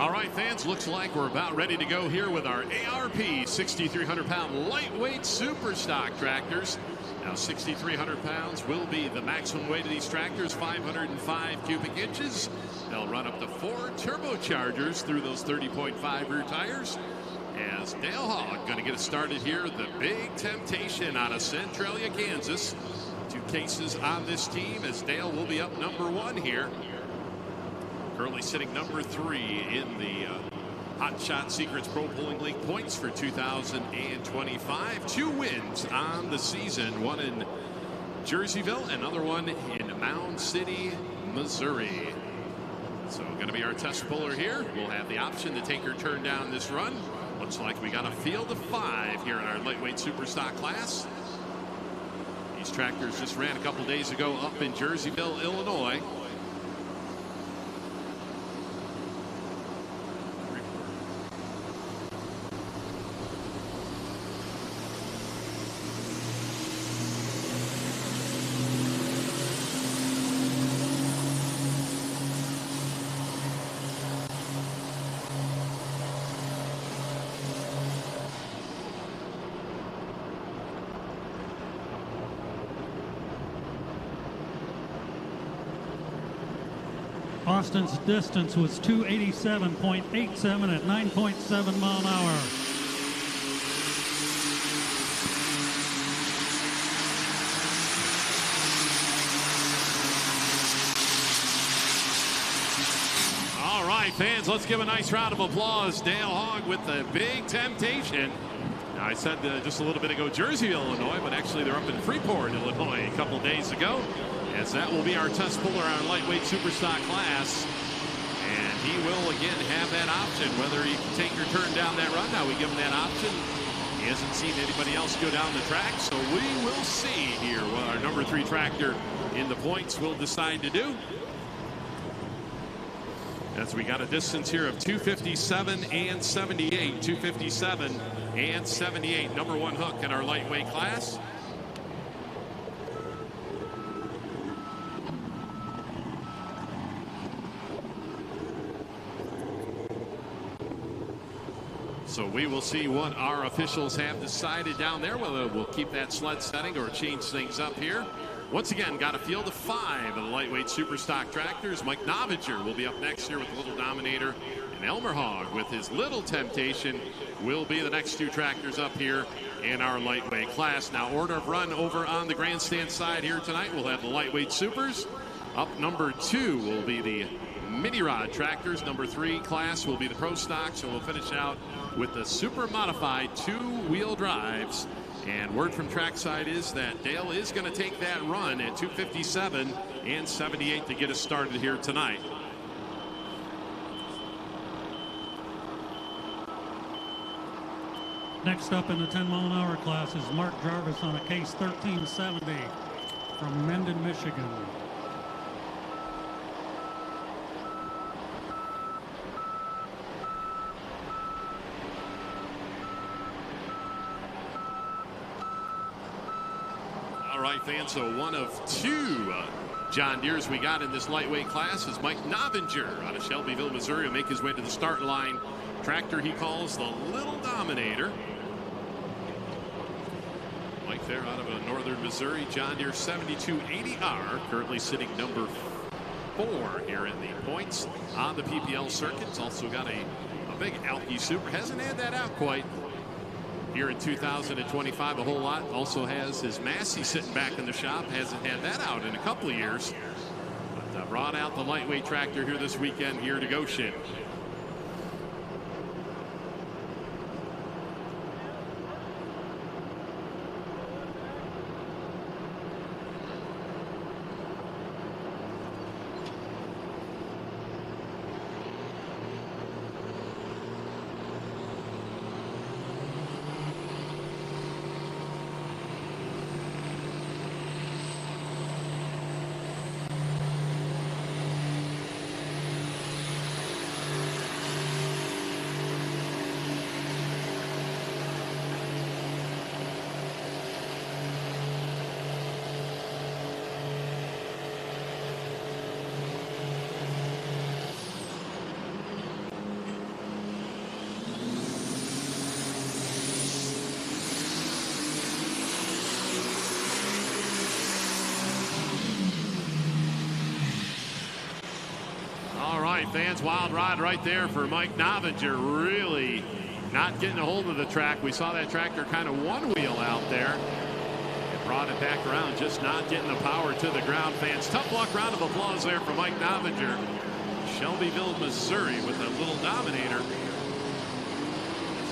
All right, fans, looks like we're about ready to go here with our ARP 6,300-pound lightweight super stock tractors. Now, 6,300 pounds will be the maximum weight of these tractors, 505 cubic inches. They'll run up to 4 turbochargers through those 30.5 rear tires. As Dale Hogg going to get us started here, the Big Temptation out of Centralia, Kansas. 2 cases on this team as Dale will be up number 1 here. Currently sitting number 3 in the Hot Shot Secrets Pro Pulling League points for 2025. 2 wins on the season, one in Jerseyville, another one in Mound City, Missouri. So going to be our test puller here. We'll have the option to take her turn down this run. Looks like we got a field of 5 here in our lightweight super stock class. These tractors just ran a couple days ago up in Jerseyville, Illinois. Austin's distance was 287.87 at 9.7 mile an hour. All right, fans, let's give a nice round of applause. Dale Hogg with the Big Temptation. Now, I said just a little bit ago Jerseyville, Illinois, but actually they're up in Freeport, Illinois a couple days ago. As that will be our test puller on lightweight superstock class. And he will again have that option, whether he can take or turn down that run. Now we give him that option. He hasn't seen anybody else go down the track, so we will see here what our number 3 tractor in the points will decide to do. As we got a distance here of 257 and 78. 257 and 78. Number 1 hook in our lightweight class. So we will see what our officials have decided down there, whether we'll keep that sled setting or change things up here. Once again, got a field of 5 of the lightweight super stock tractors. Mike Novinger will be up next here with the Little Dominator. And Elmer Hogg with his Little Temptation will be the next 2 tractors up here in our lightweight class. Now, order of run over on the grandstand side here tonight. We'll have the lightweight supers. Up number 2 will be the mini rod tractors. Number 3 class will be the pro stock. So we'll finish out with the super modified 2-wheel drives. And word from trackside is that Dale is going to take that run at 257 and 78 to get us started here tonight. Next up in the 10 mile an hour class is Mark Jarvis on a case 1370 from Mendon, Michigan. All right, fans, so one of 2 John Deeres we got in this lightweight class is Mike Novinger out of Shelbyville, Missouri, will make his way to the start line. Tractor he calls the Little Dominator. Mike there out of northern Missouri, John Deere 7280R, currently sitting number 4 here in the points on the PPL circuit. It's also got a big Alki Super. Hasn't had that out quite here in 2025 a whole lot. Also has his Massey sitting back in the shop. Hasn't had that out in a couple of years. But brought out the lightweight tractor here this weekend here to Goshen. fans, wild ride right there for Mike Novinger. Really not getting a hold of the track. We saw that tractor kind of one wheel out there. It brought it back around, just not getting the power to the ground. Fans, tough luck. Round of applause there for Mike Novinger. Shelbyville, Missouri with a little Dominator.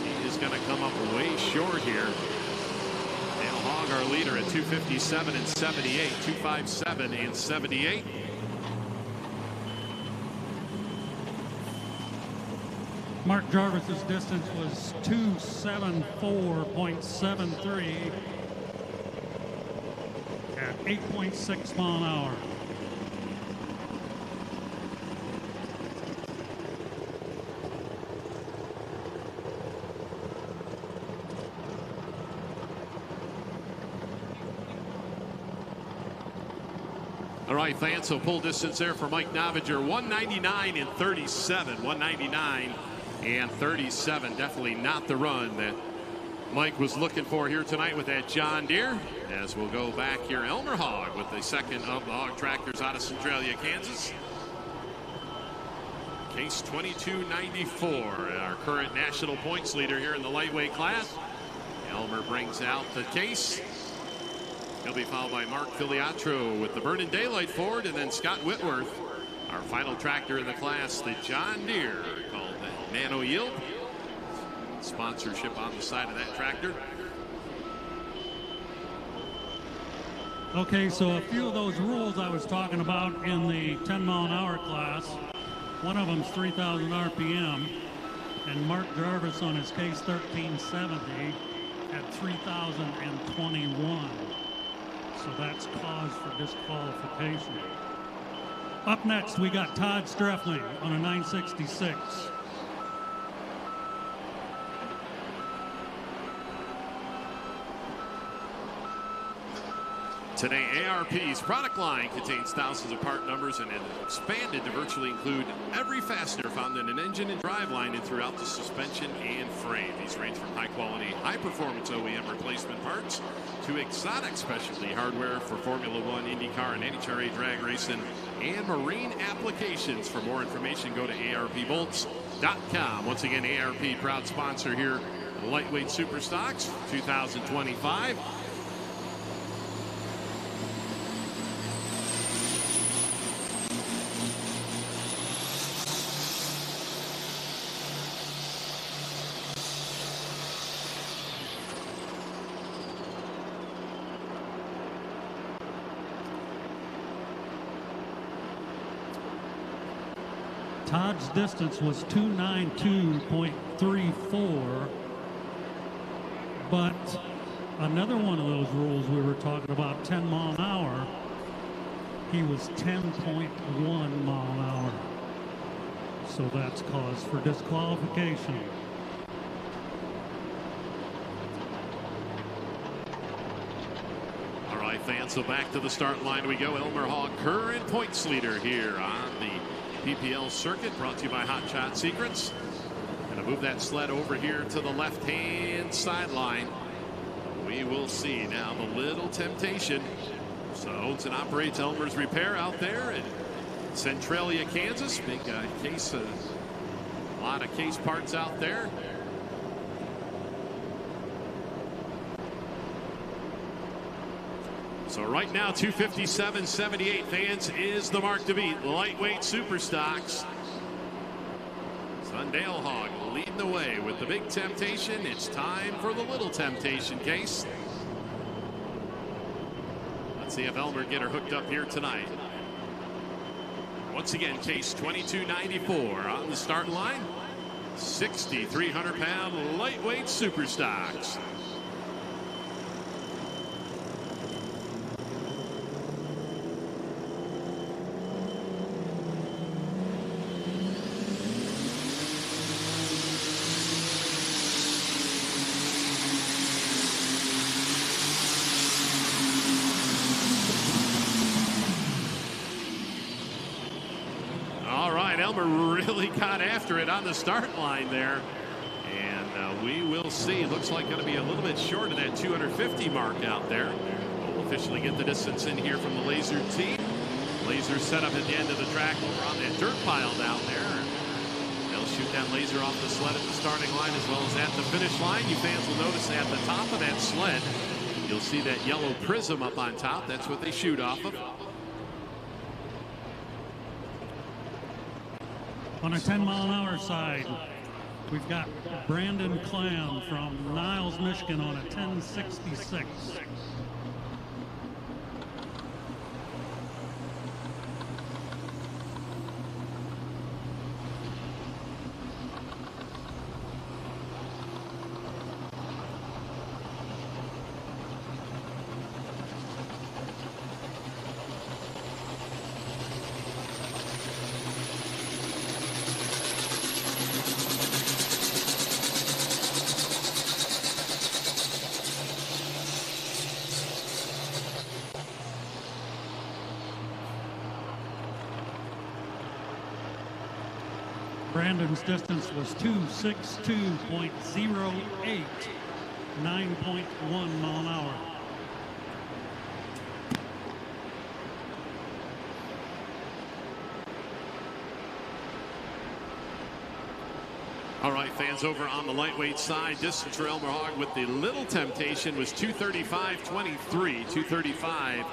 He is going to come up way short here. Dale Hogg, our leader, at 2:57 and 78, 2:57 and 78. Mark Jarvis's distance was 2:74.73 at 8.6 mile an hour. All right, fans, so pull distance there for Mike Novinger, 199 and 37, 199 and 37. Definitely not the run that Mike was looking for here tonight with that John Deere. As we'll go back here, Elmer Hogg with the second of the Hogg tractors out of Centralia, Kansas. Case 2294, our current national points leader here in the lightweight class. Elmer brings out the case. He'll be followed by Mark Filiatro with the Vernon Daylight Ford, and then Scott Whitworth, our final tractor in the class, the John Deere, called the Nano Yield. Sponsorship on the side of that tractor. Okay, so a few of those rules I was talking about in the 10 mile an hour class, one of them's 3,000 RPM, and Mark Jarvis on his case 1370 at 3,021. So that's cause for disqualification. Up next, we got Todd Streffling on a 966. Today, ARP's product line contains thousands of part numbers and expanded to virtually include every fastener found in an engine and driveline and throughout the suspension and frame. These range from high-quality, high-performance OEM replacement parts to exotic specialty hardware for Formula One, IndyCar, and NHRA drag racing and marine applications. For more information, go to arpbolts.com. Once again, ARP, proud sponsor here, Lightweight Superstocks 2025. Todd's distance was 292.34, but another one of those rules we were talking about, 10 mile an hour, he was 10.1 mile an hour. So that's cause for disqualification. All right, fans, so back to the start line we go. Elmer Hogg, current points leader here on the PPL circuit, brought to you by Hot Shot Secrets. Going to move that sled over here to the left-hand sideline. We will see now the Little Temptation. So owns and operates Elmer's Repair out there in Centralia, Kansas. Big case, a lot of case parts out there. So right now, 2:57.78, fans, is the mark to beat. Lightweight Superstocks. Dale Hogg leading the way with the Big Temptation. It's time for the Little Temptation case. Let's see if Elmer get her hooked up here tonight. Once again, case 2294 on the start line. 6,300-pound lightweight Superstocks. Elmer really got after it on the start line there, and we will see. Looks like going to be a little bit short of that 250 mark out there. We'll officially get the distance in here from the Laser team. laser set up at the end of the track over on that dirt pile down there. They'll shoot that laser off the sled at the starting line as well as at the finish line. You fans will notice at the top of that sled, you'll see that yellow prism up on top. That's what they shoot off of. On a 10-mile-an-hour side, we've got Brandon Clam from Niles, Michigan on a 10.66. Brandon's distance was 2:62.08, 9.1 mile an hour. All right, fans, over on the lightweight side, distance for Elmer Hogg with the little temptation was 2:35.23, 2:35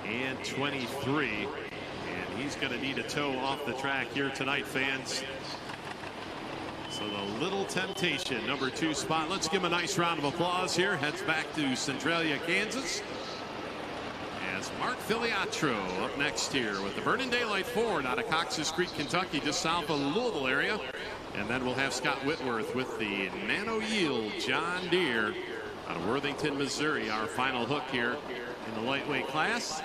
and 23. And he's going to need a tow off the track here tonight, fans. So the little temptation, number 2 spot. Let's give him a nice round of applause here. Heads back to Centralia, Kansas. As Mark Filiatro up next here with the Burning Daylight Ford out of Cox's Creek, Kentucky, just south of the Louisville area. And then we'll have Scott Whitworth with the Nano Yield John Deere out of Worthington, Missouri, our final hook here in the lightweight class.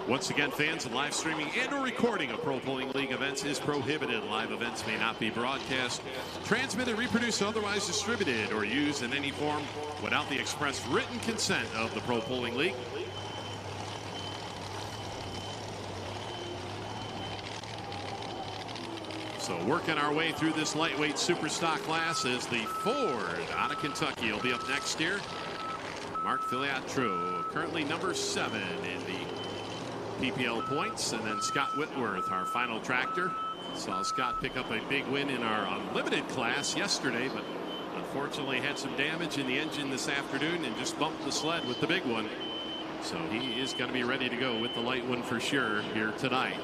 Once again, fans, live streaming and or recording of Pro Bowling League events is prohibited. Live events may not be broadcast, transmitted, reproduced, otherwise distributed, or used in any form without the express written consent of the Pro Bowling League. So working our way through this lightweight super stock class is the Ford out of Kentucky. He'll be up next here. Mark Filiatro, currently number 7 in the PPL points, and then Scott Whitworth, our final tractor. Saw Scott pick up a big win in our unlimited class yesterday, but unfortunately had some damage in the engine this afternoon and just bumped the sled with the big one. So he is going to be ready to go with the light one for sure here tonight.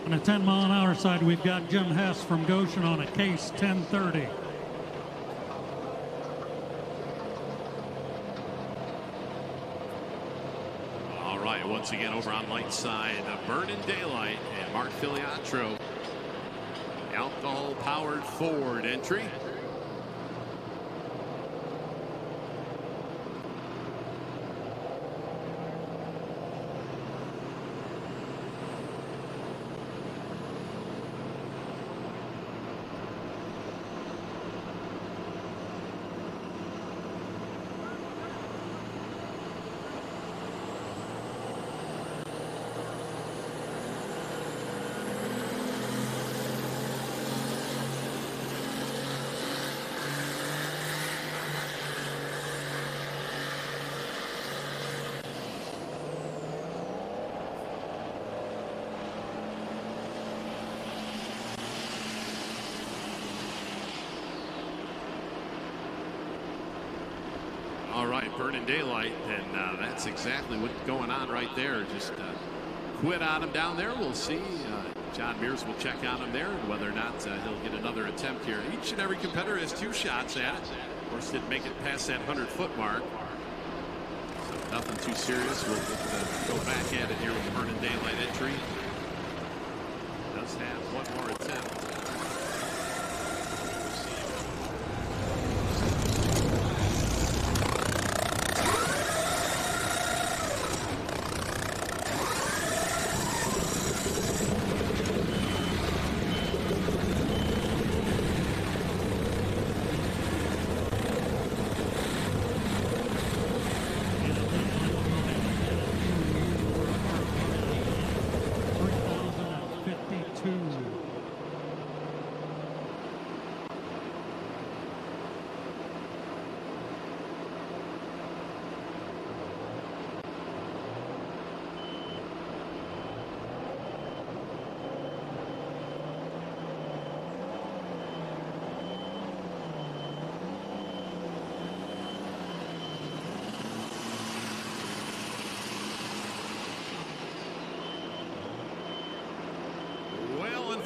On a 10-mile-an-hour side, we've got Jim Hess from Goshen on a case 1030. All right, once again over on light side, Burning Daylight and Mark Filiatro. Alcohol-powered Ford entry. All right, Burning Daylight, and that's exactly what's going on right there. Just quit on him down there. We'll see. John Mears will check on him there, and whether or not he'll get another attempt here. Each and every competitor has 2 shots at it. Of course, didn't make it past that 100-foot mark. So nothing too serious. We'll go back at it here with the Burning Daylight entry. Does have one more attempt.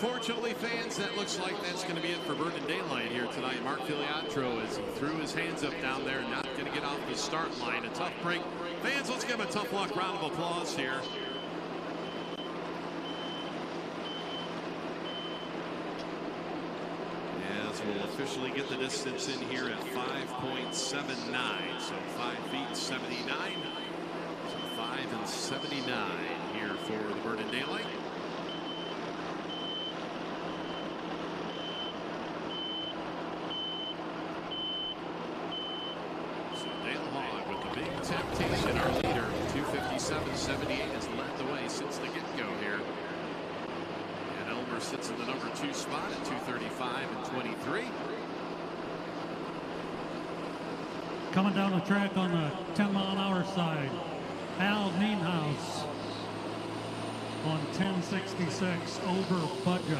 unfortunately, fans, that looks like that's going to be it for Burden Daylight here tonight. Mark Filiatro, as he threw his hands up down there, not going to get off the start line. A tough break. Fans, let's give him a tough luck round of applause here. As we'll officially get the distance in here at 5.79. So 5 feet 79. So 5 and 79 here for the Burden Daylight. Temptation, our leader, 257.78, has led the way since the get-go here. And Elmer sits in the number 2 spot at 235.23. Coming down the track on the 10-mile-an-hour side, Al Nienhuis on 1066 over budget.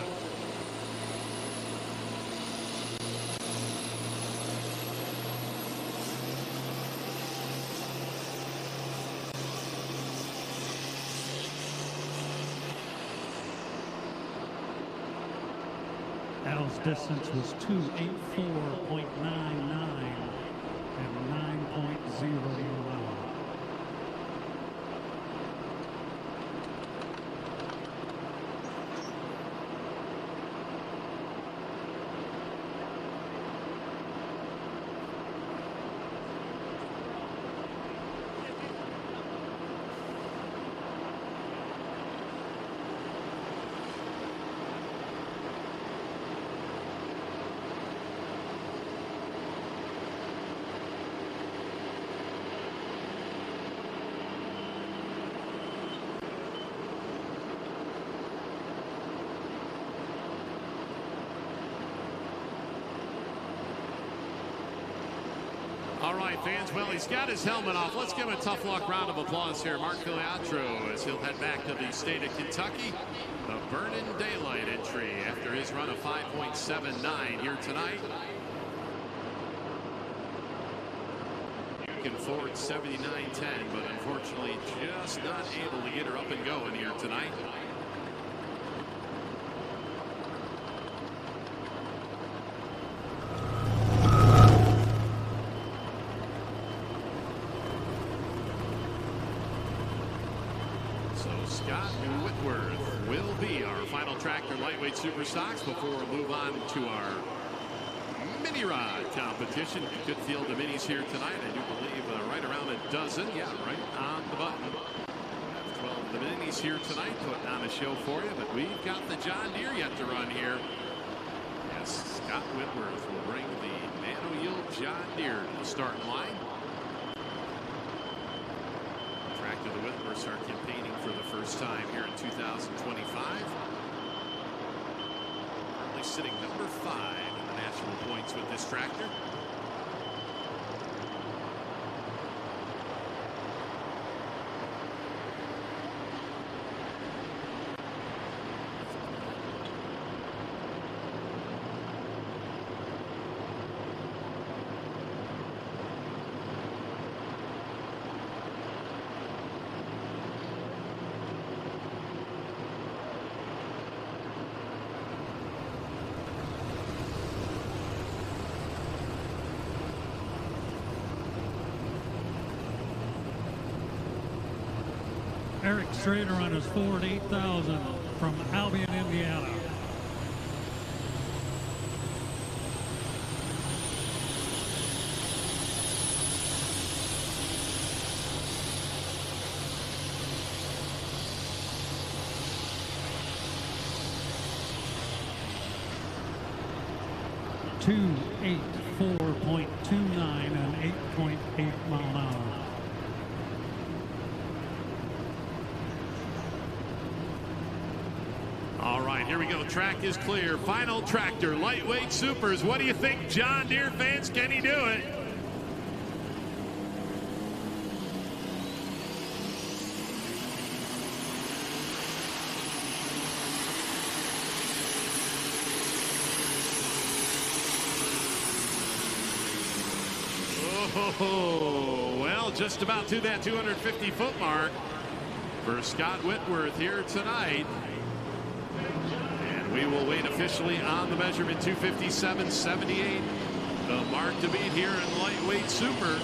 Al's distance was 284.99 and 9.0 mile an hour. All right, fans, well, he's got his helmet off. Let's give him a tough luck round of applause here. Mark Filiatro, as he'll head back to the state of Kentucky. The Burden Daylight entry after his run of 5.79 here tonight. Looking forward 79.10, but unfortunately just not able to get her up and going here tonight. Scott Whitworth will be our final tractor lightweight super stocks before we move on to our mini rod competition. Good field of minis here tonight. I do believe right around a dozen. Yeah, right on the button. 12 of the minis here tonight, putting on a show for you. But we've got the John Deere yet to run here. Yes, Scott Whitworth will bring the Nano-Yield John Deere to the starting line. Tractor the Whitworths are campaigning for the first time here in 2025. Currently sitting number 5 in the national points with this tractor. Eric Strader on his Ford 8000 from Albion, Indiana. .284.29 and 8.8 mile an hour. All right, here we go. Track is clear. Final tractor, lightweight supers. What do you think, John Deere fans? Can he do it? Oh, well, just about to that 250-foot mark for Scott Whitworth here tonight. And We will wait officially on the measurement. 257.78. The mark to beat here in lightweight super.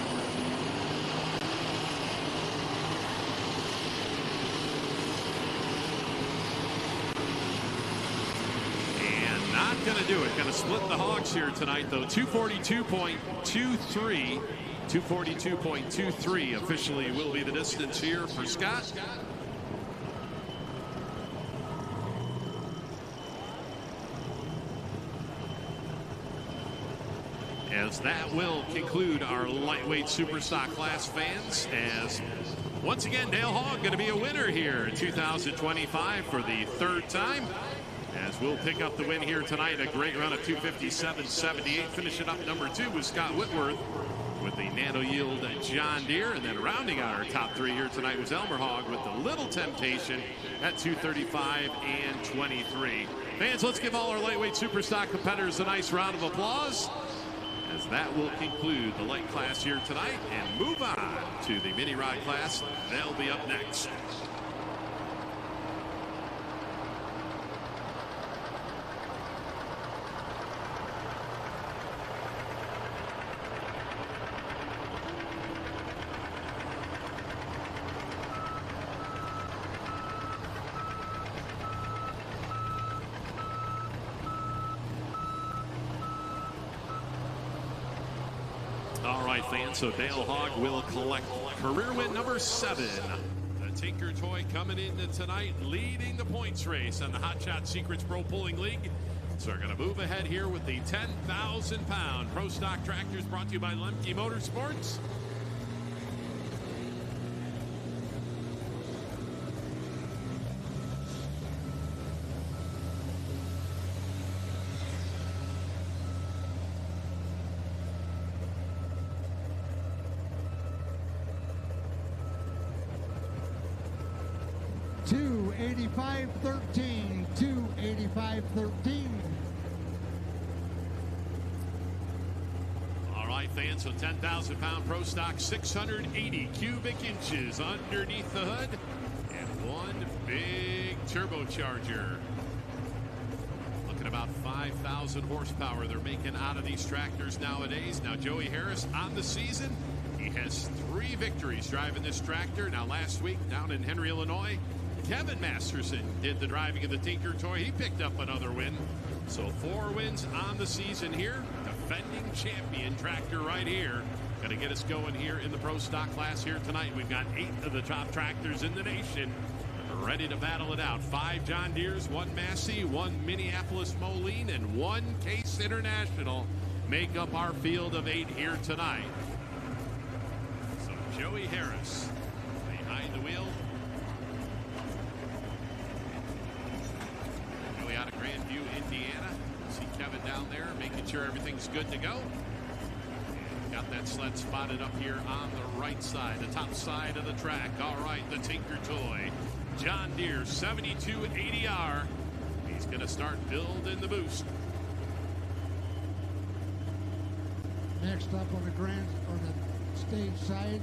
And not going to do it. Going to split the Hogs here tonight, though. 242.23. 242.23 officially will be the distance here for Scott. As that will conclude our lightweight super stock class, fans, as once again Dale Hogg going to be a winner here in 2025 for the third time, as we'll pick up the win here tonight. A great run of 257.78. Finishing up number 2 with Scott Whitworth with the Nano Yield John Deere, and then rounding out our top 3 here tonight was Elmer Hogg with the Little Temptation at 235 and 23. Fans, let's give all our lightweight super stock competitors a nice round of applause, as that will conclude the light class here tonight and move on to the mini rod class. They'll be up next. All right, fans, so Dale Hogg will collect career win number 7. The Tinker Toy coming into tonight, leading the points race on the Hot Shot Secrets Pro Pulling League. So we're going to move ahead here with the 10,000-pound Pro Stock Tractors, brought to you by Lemke Motorsports. $285.13, $285.13. All right, fans, so 10,000-pound Pro Stock, 680 cubic inches underneath the hood, and one big turbocharger. Looking about 5,000 horsepower they're making out of these tractors nowadays. Now, Joey Harris on the season, he has 3 victories driving this tractor. Now, last week down in Henry, Illinois, Kevin Masterson did the driving of the Tinker Toy. He picked up another win. So 4 wins on the season here. Defending champion tractor right here. Going to get us going here in the Pro Stock class here tonight. We've got 8 of the top tractors in the nation ready to battle it out. 5 John Deeres, 1 Massey, 1 Minneapolis Moline, and 1 Case International make up our field of 8 here tonight. So Joey Harris behind the wheel. Out of Grandview, Indiana. See Kevin down there making sure everything's good to go. And got that sled spotted up here on the right side, the top side of the track. All right, the Tinker Toy, John Deere 7280R. He's going to start building the boost. Next up on the stage side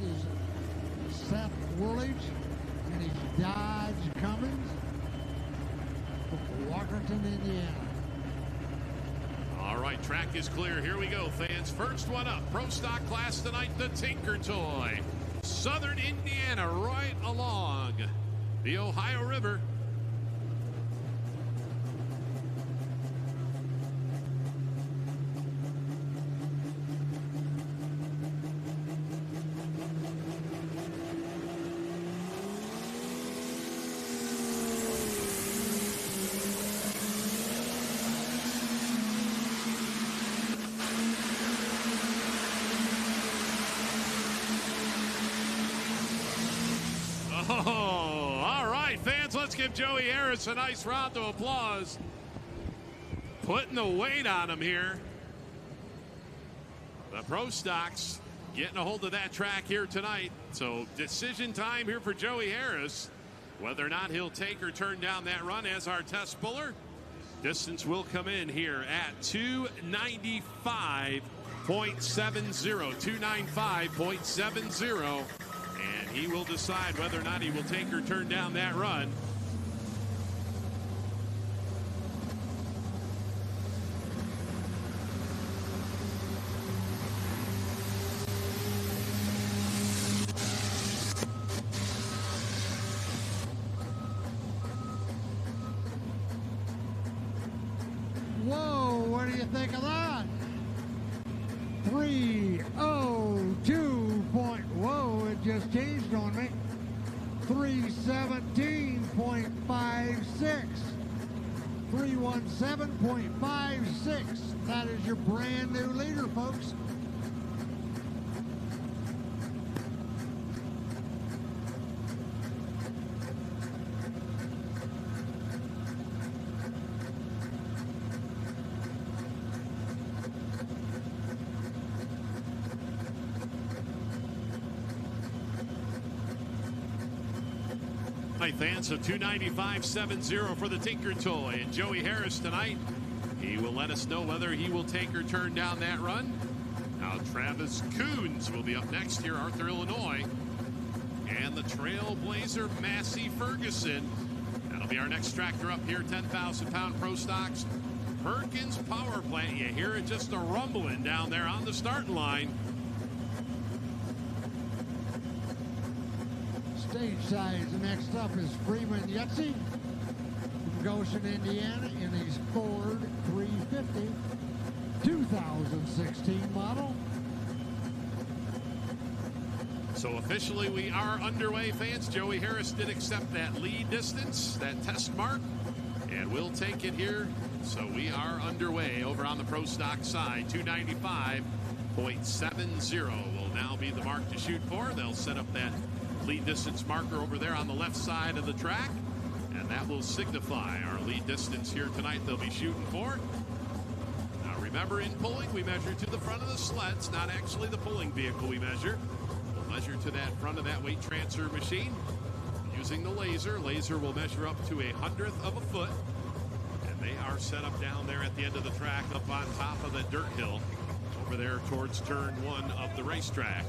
is Seth Woolage and his Dodge Cummins. Walkerton, Indiana. All right, track is clear. Here we go, fans. First one up, Pro Stock class tonight, the Tinker Toy. Southern Indiana, right along the Ohio River. Oh, all right, fans, let's give Joey Harris a nice round of applause. Putting the weight on him here. The Pro Stocks getting a hold of that track here tonight. So decision time here for Joey Harris. Whether or not he'll take or turn down that run as our test puller. Distance will come in here at 295.70. 295.70. And he will decide whether or not he will take or turn down that run. you think of that? 302 point. Whoa, it just changed on me. 317.56. 317.56. That is your brand new leader, folks. Hi, fans. So 295.70 for the Tinker Toy. And Joey Harris tonight, he will let us know whether he will take or turn down that run. Now, Travis Coons will be up next here, Arthur, Illinois. And the Trailblazer, Massey Ferguson. That'll be our next tractor up here, 10,000-pound Pro Stocks. Perkins Power Plant. You hear it just a rumbling down there on the starting line. Stage size. Next up is Freeman Yetzi from Goshen, Indiana, in his Ford 350 2016 model. So officially we are underway, fans. Joey Harris did accept that lead distance, that test mark, and we'll take it here. So we are underway over on the Pro Stock side. 295.70 will now be the mark to shoot for. They'll set up that lead distance marker over there on the left side of the track, and that will signify our lead distance here tonight they'll be shooting for. Now remember, in pulling we measure to the front of the sled. It's not actually the pulling vehicle we measure. We'll measure to that front of that weight transfer machine using the laser. Laser will measure up to 1/100th of a foot, and they are set up down there at the end of the track up on top of the dirt hill over there towards turn 1 of the racetrack.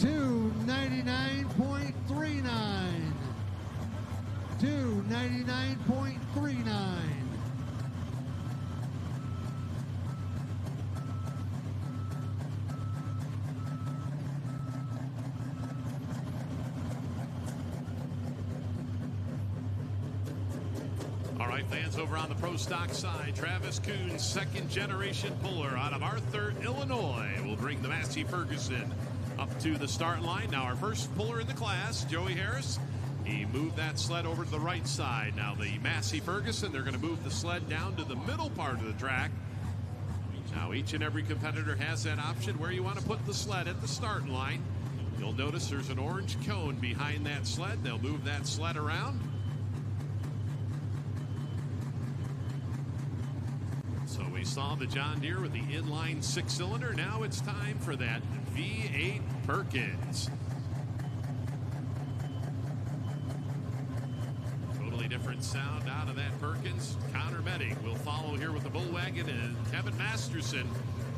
$299.39. 299.39. All right, fans, over on the Pro Stock side, Travis Coons, second-generation puller out of Arthur, Illinois, will bring the Massey Ferguson up to the start line. Now, our first puller in the class, Joey Harris, he moved that sled over to the right side. Now, the Massey Ferguson, they're going to move the sled down to the middle part of the track. Now, each and every competitor has that option where you want to put the sled at the start line. You'll notice there's an orange cone behind that sled. They'll move that sled around. So we saw the John Deere with the inline 6-cylinder. Now it's time for that V8 Perkins. Totally different sound out of that Perkins. Connor Metting will follow here with the bull wagon, and Kevin Masterson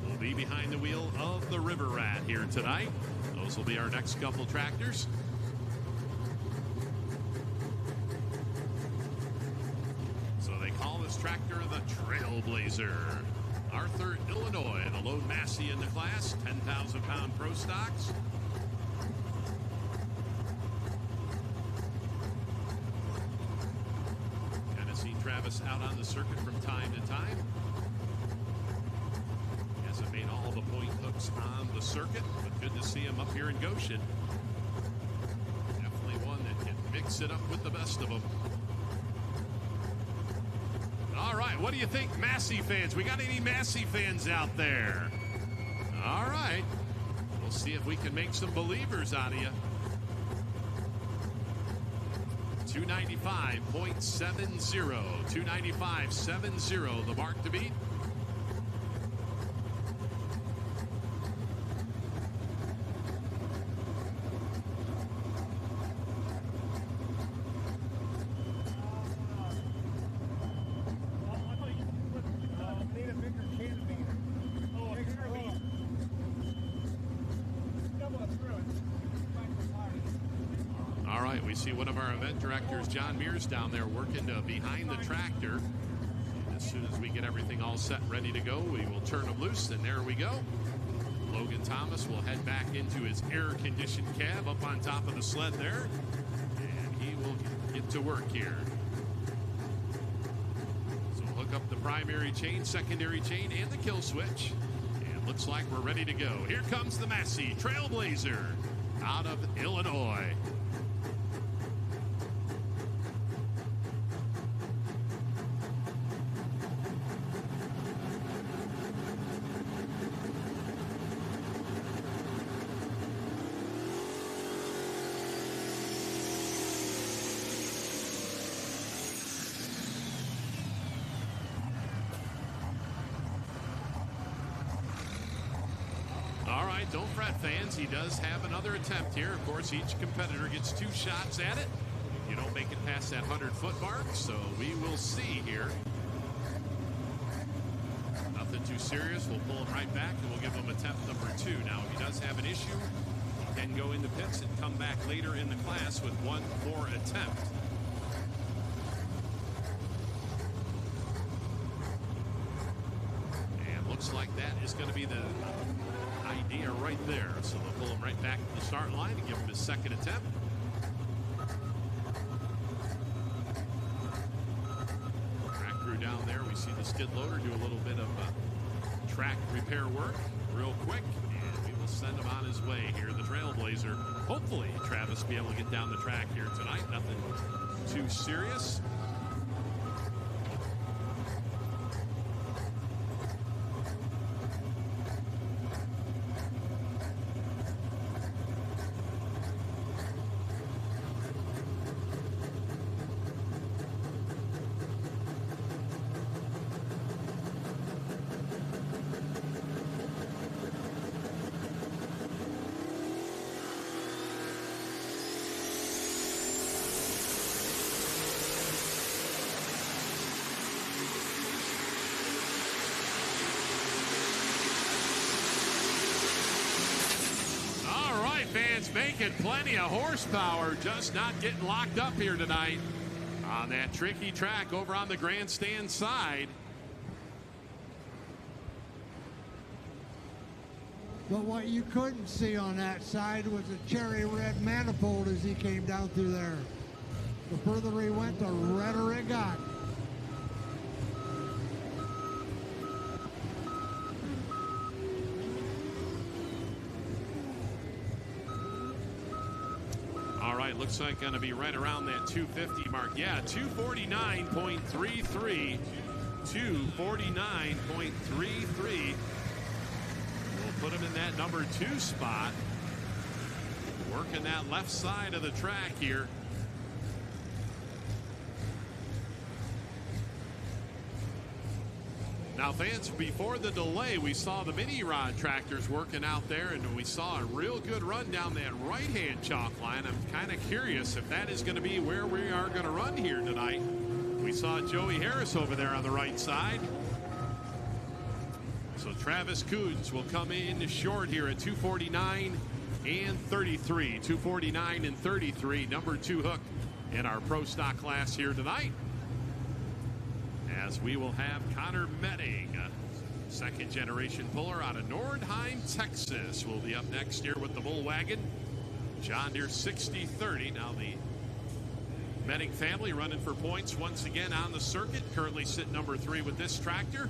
will be behind the wheel of the River Rat here tonight. Those will be our next couple tractors. So they call this tractor the Trailblazer. Arthur, Illinois, the lone Massey in the class, 10,000-pound Pro Stocks. Kind of seen Travis out on the circuit from time to time. He hasn't made all the point hooks on the circuit, but good to see him up here in Goshen. Definitely one that can mix it up with the best of them. All right, what do you think, Massey fans? We got any Massey fans out there? All right. We'll see if we can make some believers out of you. 295.70. 295.70, the mark to beat. right, we see one of our event directors, John Mears, down there working behind the tractor. As soon as we get everything all set and ready to go, we will turn them loose, and there we go. Logan Thomas will head back into his air-conditioned cab up on top of the sled there, and he will get to work here. So we'll hook up the primary chain, secondary chain, and the kill switch, and looks like we're ready to go. Here comes the Massey Trailblazer out of Illinois. All right, don't fret, fans. He does have another attempt here. Of course, each competitor gets 2 shots at it. You don't make it past that 100-foot mark, so we will see here. Nothing too serious. We'll pull him right back, and we'll give him attempt number 2. Now, if he does have an issue, he can go into pits and come back later in the class with 1 more attempt. And looks like that is going to be the idea right there. So they'll pull him right back to the start line and give him his 2nd attempt. Track crew down there. We see the skid loader do a little bit of track repair work real quick, and we will send him on his way here. The Trailblazer. Hopefully, Travis will be able to get down the track here tonight. Nothing too serious. Fans making plenty of horsepower, just not getting locked up here tonight on that tricky track over on the grandstand side. But what you couldn't see on that side was a cherry red manifold as he came down through there. The further he went, the redder it got. All right, looks like going to be right around that 250 mark. Yeah, 249.33. 249.33. We'll put him in that number 2 spot. Working that left side of the track here. Now, fans, before the delay, we saw the mini rod tractors working out there, and we saw a real good run down that right-hand chalk line. I'm kind of curious if that is going to be where we are going to run here tonight. We saw Joey Harris over there on the right side. So Travis Coons will come in short here at 249 and 33. 249 and 33, number 2 hook in our Pro Stock class here tonight. As we will have Connor Metting, a 2nd-generation puller out of Nordheim, Texas, will be up next here with the Bull Wagon. John Deere 6030. Now the Metting family running for points once again on the circuit. Currently sitting number 3 with this tractor.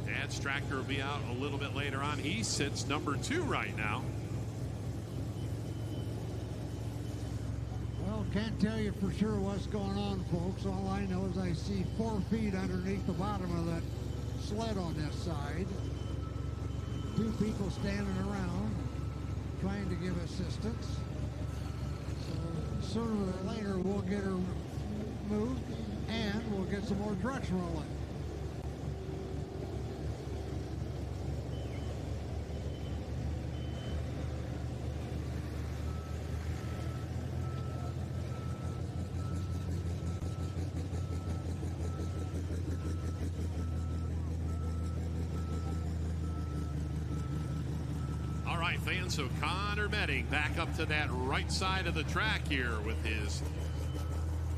Dad's tractor will be out a little bit later on. He sits number 2 right now. Well, can't tell you for sure what's going on, folks. All I know is I see 4 feet underneath the bottom of that sled on this side. 2 people standing around trying to give assistance. So sooner or later we'll get her moved and we'll get some more trucks rolling. right, fans, so Connor Metting back up to that right side of the track here with his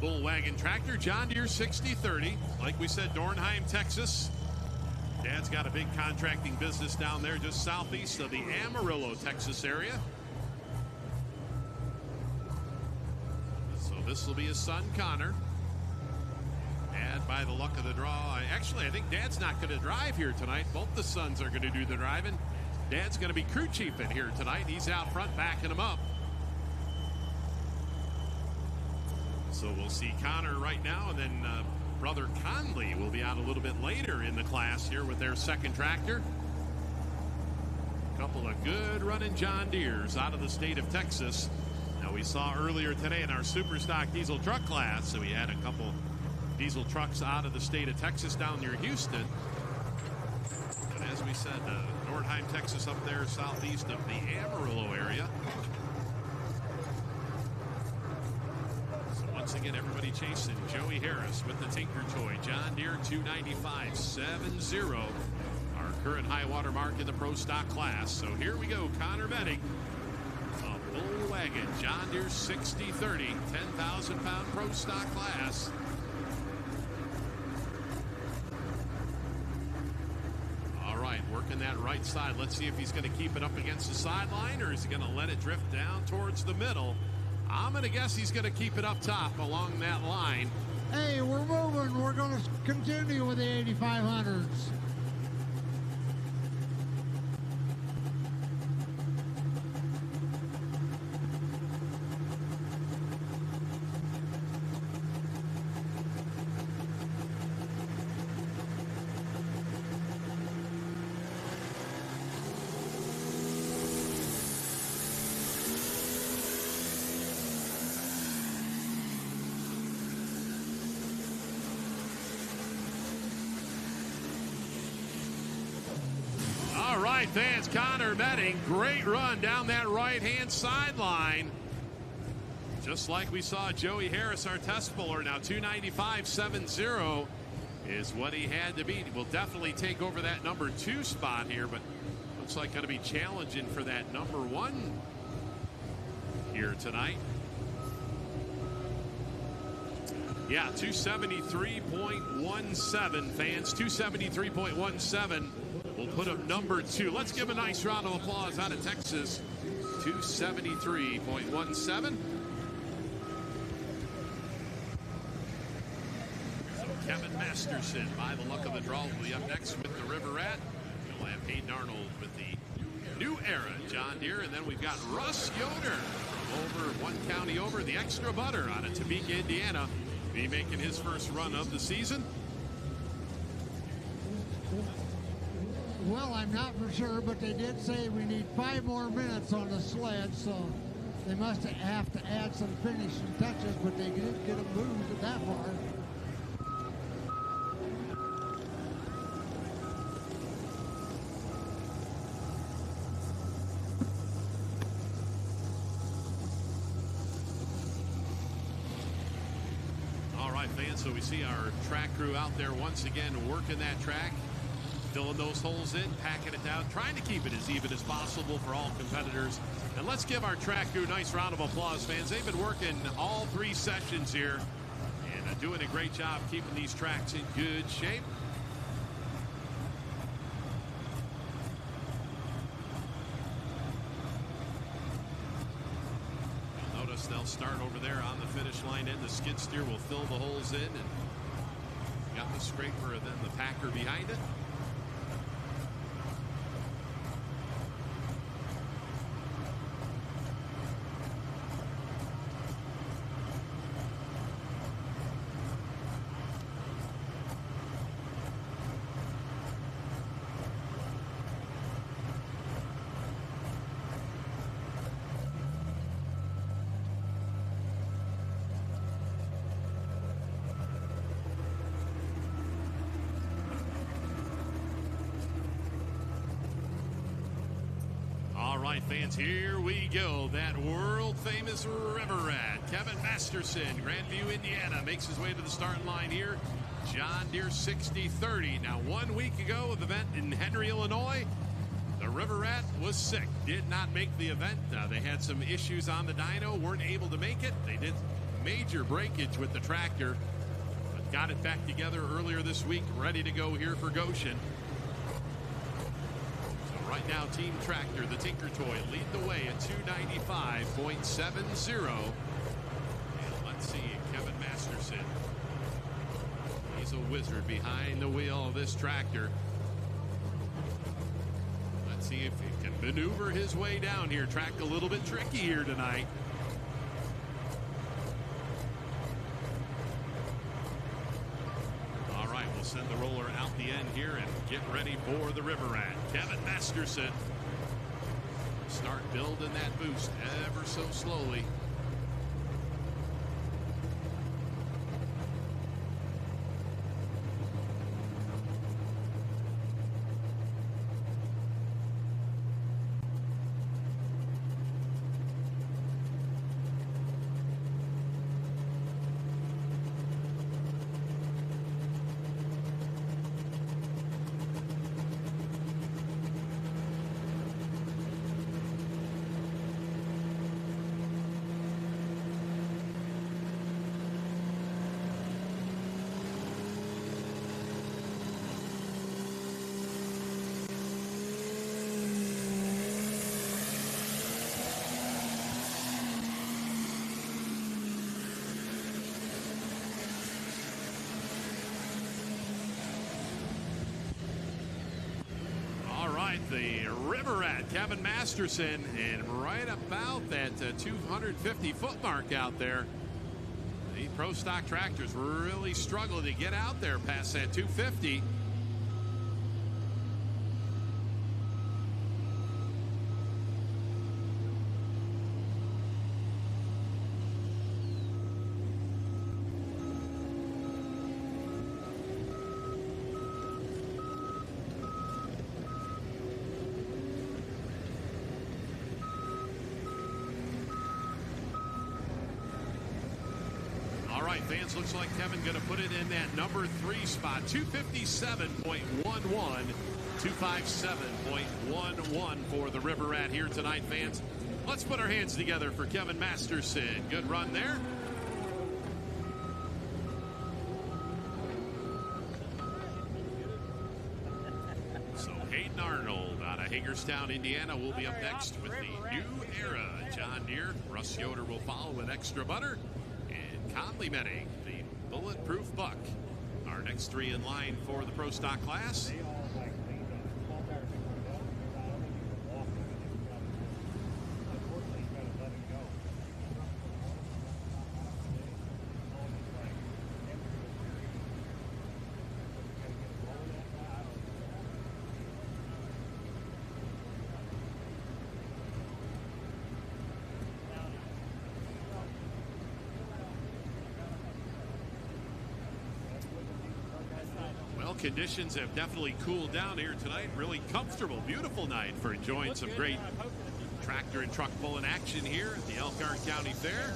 bull wagon tractor, John Deere 6030. Like we said, Dornheim, Texas. Dad's got a big contracting business down there just southeast of the Amarillo, Texas area. So this will be his son, Connor. Dad, by the luck of the draw, I think Dad's not going to drive here tonight. Both the sons are going to do the driving. Dad's going to be crew chief in here tonight. He's out front backing him up. So we'll see Connor right now, and then brother Conley will be out a little bit later in the class here with their second tractor. A couple of good running John Deeres out of the state of Texas. Now we saw earlier today in our super stock diesel truck class, so we had a couple diesel trucks out of the state of Texas down near Houston. And as we said, Nordheim, Texas up there southeast of the Amarillo area. Once again, everybody chasing Joey Harris with the Tinker Toy. John Deere 295.70, our current high water mark in the pro stock class. So here we go, Connor Metting, a bull wagon, John Deere 6030, 10,000 pound pro stock class. All right, working that right side. Let's see if he's going to keep it up against the sideline, or is he going to let it drift down towards the middle? I'm going to guess he's going to keep it up top along that line. Hey, we're moving. We're going to continue with the 8500s. All right, fans, Connor Metting, great run down that right-hand sideline. Just like we saw Joey Harris, our test puller. Now 295.70 is what he had to beat. He will definitely take over that number 2 spot here, but looks like going to be challenging for that number 1 here tonight. Yeah, 273.17, fans. 273.17 will put him number 2. Let's give a nice round of applause out of Texas. 273.17. So Kevin Masterson, by the luck of the draw, will be up next with the River Rat. We'll have Hayden Arnold with the New Era John Deere, and then we've got Russ Yoder from over one county over, the Extra Butter out of Topeka, Indiana. Be making his first run of the season. Well, I'm not for sure, but they did say we need 5 more minutes on the sled, so they must have to add some finishing touches, but they didn't get them moved that far. All right, fans, so we see our track crew out there once again working that track, filling those holes in, packing it down, trying to keep it as even as possible for all competitors. And let's give our track crew a nice round of applause, fans. They've been working all 3 sessions here and doing a great job keeping these tracks in good shape. You'll notice they'll start over there on the finish line, and the skid steer will fill the holes in, and got the scraper and then the packer behind it. All right, fans, here we go. That world-famous River Rat, Kevin Masterson, Grandview, Indiana, makes his way to the starting line here. John Deere 6030. Now, 1 week ago, of the event in Henry, Illinois, the The River Rat was sick, did not make the event. They had some issues on the dyno, weren't able to make it. They did major breakage with the tractor, but got it back together earlier this week, ready to go here for Goshen. So right now, Team Tractor, the Tinker Toy, lead the way at 295.70. And let's see, Kevin Masterson. He's a wizard behind the wheel of this tractor. Let's see if he can maneuver his way down here. Track a little bit tricky here tonight. All right, we'll send the roller out the end here and get ready for the River Rat. Kevin Masterson. Start building that boost ever so slowly. The River Rat, Kevin Masterson, and right about that 250 foot mark out there. The Pro Stock tractors really struggle to get out there past that 250. All right, fans, looks like Kevin going to put it in that number 3 spot. 257.11, 257.11 for the River Rat here tonight, fans. Let's put our hands together for Kevin Masterson. Good run there. So Hayden Arnold out of Hagerstown, Indiana, will be up next with the New Era John Deere. Russ Yoder will follow with Extra Butter. Conley Menning, the Bulletproof Buck, our next 3 in line for the Pro Stock class. Conditions have definitely cooled down here tonight. Really comfortable, beautiful night for enjoying some great tractor and truck pulling action here at the Elkhart County Fair.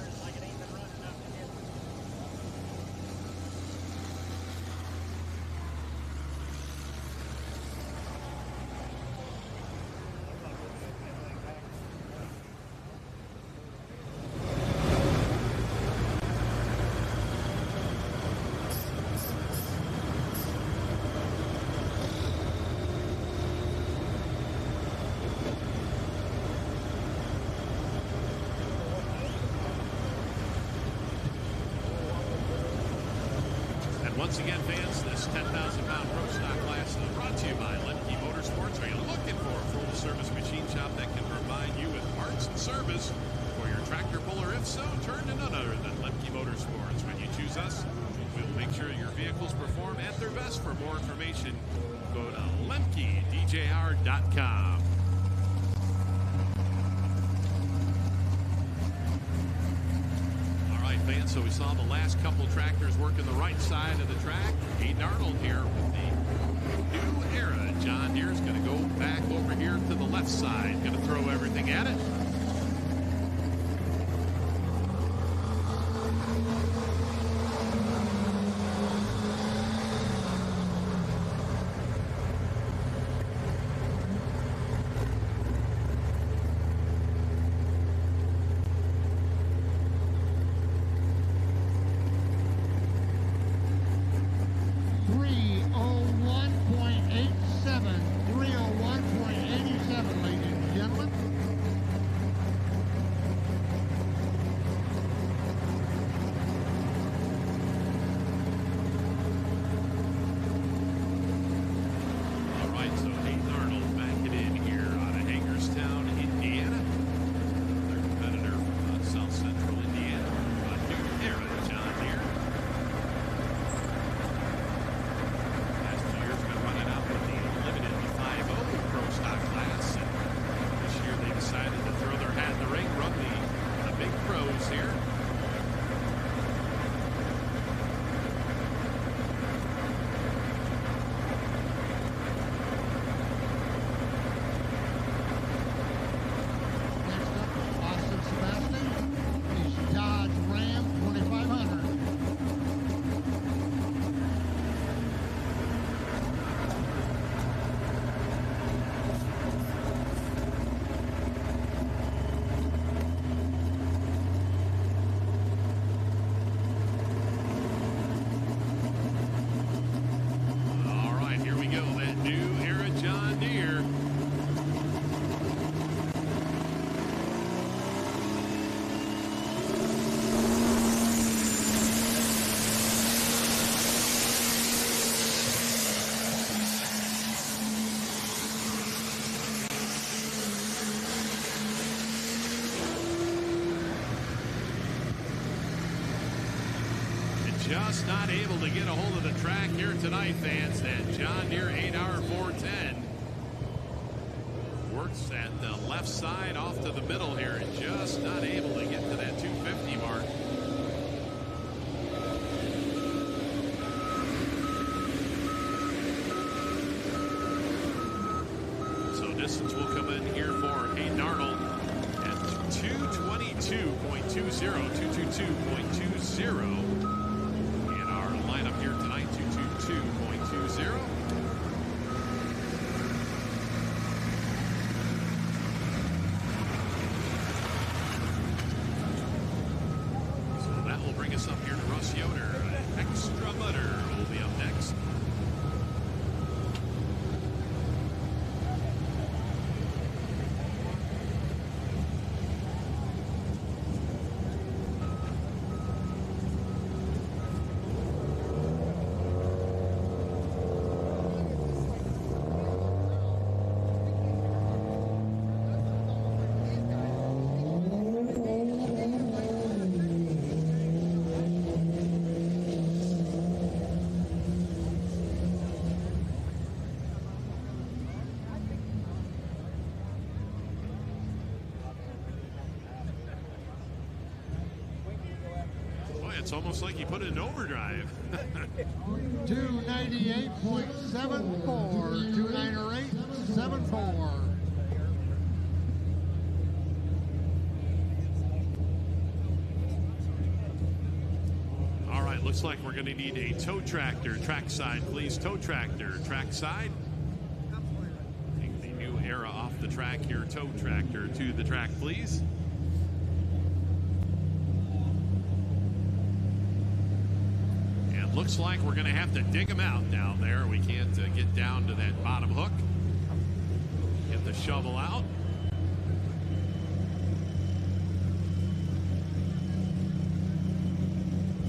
Once again, fans, this 10,000-pound Pro Stock class is brought to you by Lemke Motorsports. Are you looking for a full-service machine shop that can provide you with parts and service for your tractor puller? If so, turn to none other than Lemke Motorsports. When you choose us, we'll make sure your vehicles perform at their best. For more information, go to lemkedjr.com. Fans, so we saw the last couple tractors working the right side of the track. Hayden Arnold here with the New Era John Deere is going to go back over here to the left side. Going to throw everything at it. just not able to get a hold of the track here tonight, fans. That John Deere 8R 410 works at the left side off to the middle here and just not able to get to that 250 mark. So distance will come in here for Hayden Arnold at 222.20, 222.20. In our lineup here tonight, 222.20. Bring us up here to Russ Yoder. Extra Butter will be up next. It's almost like you put it in overdrive. 298.74, 298.74. All right, looks like we're going to need a tow tractor. Track side, please. Tow tractor, track side. Take the new era off the track here. Tow tractor to the track, please. Looks like we're going to have to dig them out down there. We can't get down to that bottom hook. Get the shovel out.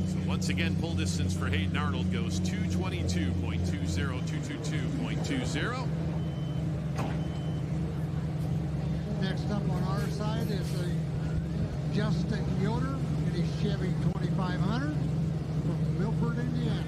So once again, pull distance for Hayden Arnold goes 222.20, 222.20. Next up on our side is the Justin Yoder in his Chevy 2500. From Milford, Indiana.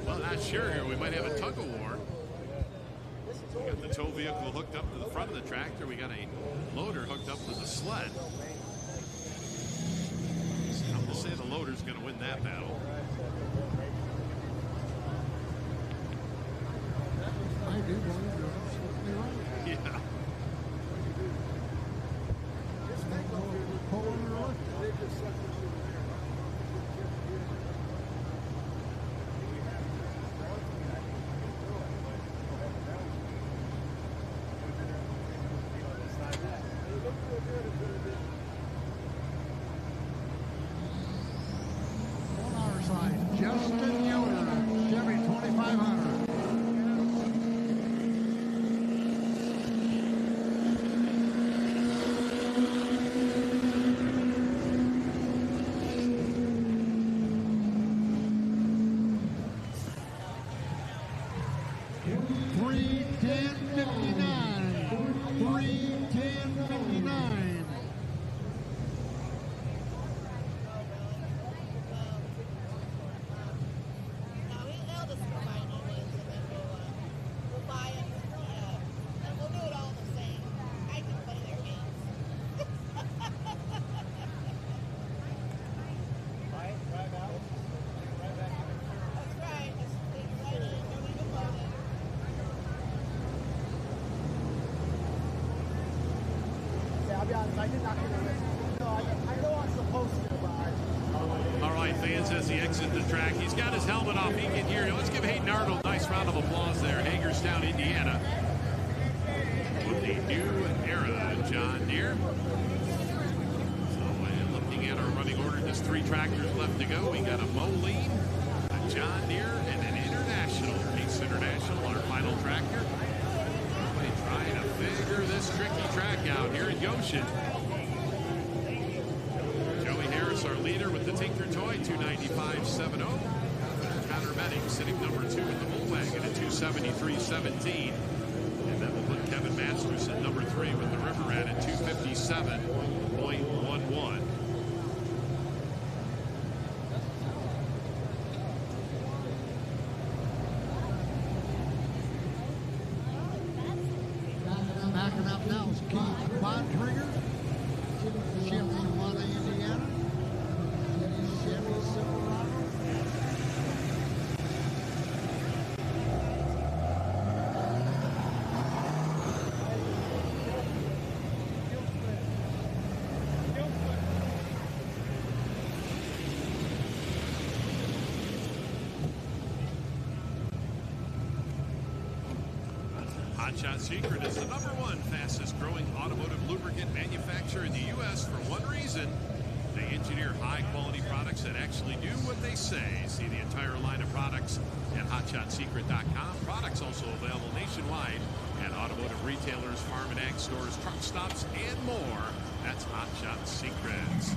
Well, not sure here. We might have a tug of war. We got the tow vehicle hooked up to the front of the tractor. We got a loader hooked up to the sled. I'm to say the loader's going to win that battle. I do believe you're absolutely right. Yeah. Justin Yoder, Chevy 2500. All right, fans, as he exits the track, he's got his helmet off. He can hear you. Let's give Hayden Arnold a nice round of applause there. Hagerstown, Indiana, with the new era John Deere. So Just 3 tractors left to go. We got a Moline, a John Deere, and an International. Case International, our final tractor. Everybody trying to figure this tricky track out here in Goshen. Joey Harris, our leader, with the Tinker Toy, 295.70. Connor Benning sitting number 2 with the Bullwagon at 273.17. And then we'll put Kevin Masters at number 3 with the River Rat at 257.11. Backing up now is Keith Bontrager, Chevy Monte, Indiana, Chevy Silverado. Hotshot Secret is the #1 fastest growing automotive lubricant manufacturer in the U.S. for one reason. They engineer high quality products that actually do what they say. See the entire line of products at HotShotSecret.com. Products also available nationwide at automotive retailers, farm and ag stores, truck stops, and more. That's Hotshot Secrets.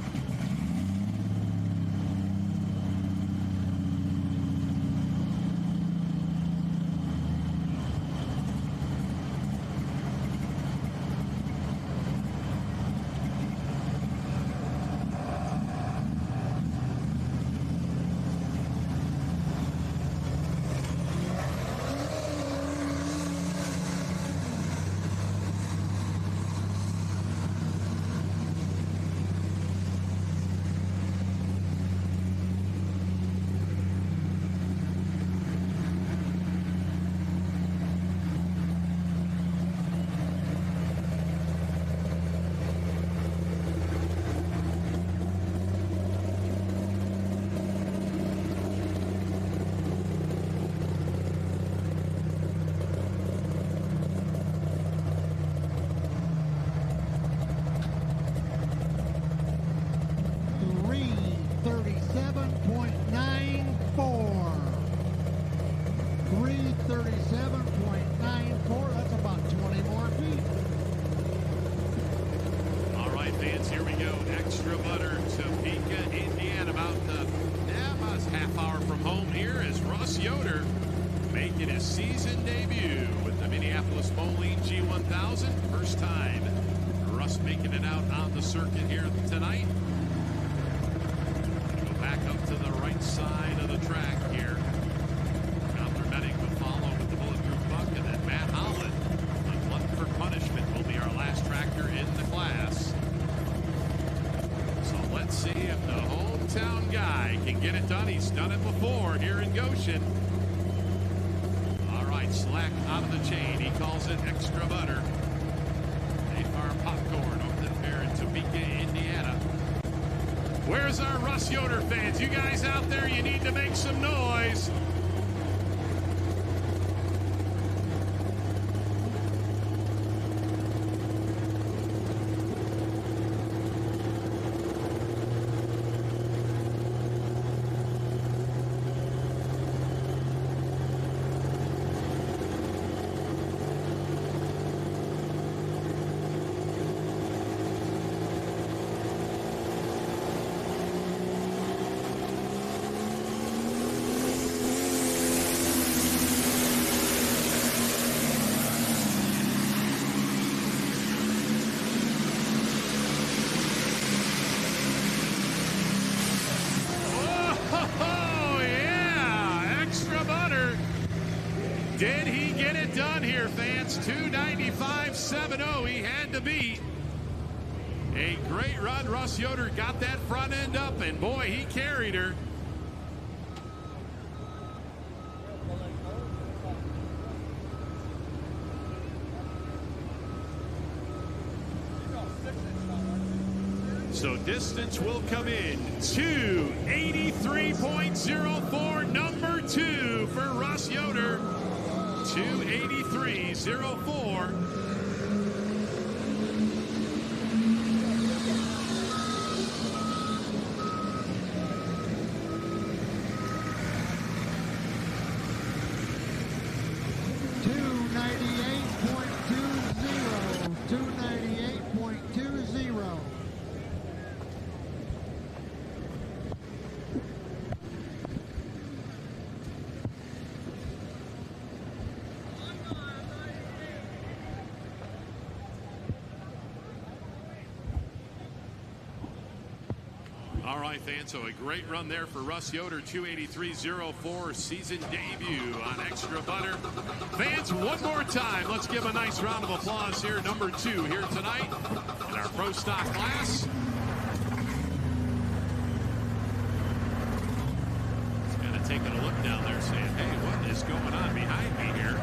Season debut with the Minneapolis Moline G1000. First time Russ making it out on the circuit here tonight. Go back up to the right side of the track here. Connor Benning will follow with the bulletproof buck, and then Matt Holland, the Glutton for Punishment, will be our last tractor in the class. So let's see if the hometown guy can get it done. He's done it before here in Goshen. Slack out of the chain. He calls it extra butter. A Farm Popcorn over the fair in Topeka, Indiana. Where's our Russ Yoder fans? You guys out there, you need to make some noise. Did he get it done here, fans? 295.70 he had to beat. A great run. Russ Yoder got that front end up, and boy, he carried her. So distance will come in 283.04, number 2 for Russ Yoder. 283.04. All right, fans, so a great run there for Russ Yoder, 283.04 season debut on Extra Butter. Fans, one more time, let's give a nice round of applause here. Number 2 here tonight in our Pro Stock class. Just kind of taking a look down there saying, hey, what is going on behind me here?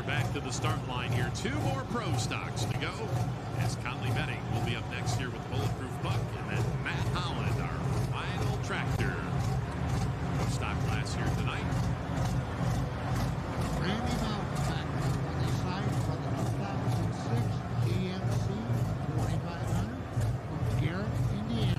Back to the start line here. 2 more Pro Stocks to go as Conley Betting will be up next here with Bulletproof Buck and then Matt Holland, our final tractor. Pro Stock class here tonight. Randy Mountain back on the side for the 2006 GMC 2500 from Garrett, Indiana.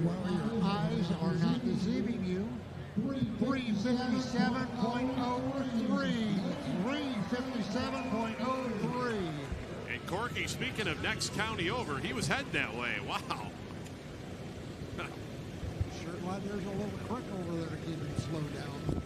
Well, your eyes are not deceiving you. 357.03. 357.03. And Corky, speaking of next county over, he was heading that way. Wow. Sure glad there's a little creek over there to keep him slowed down.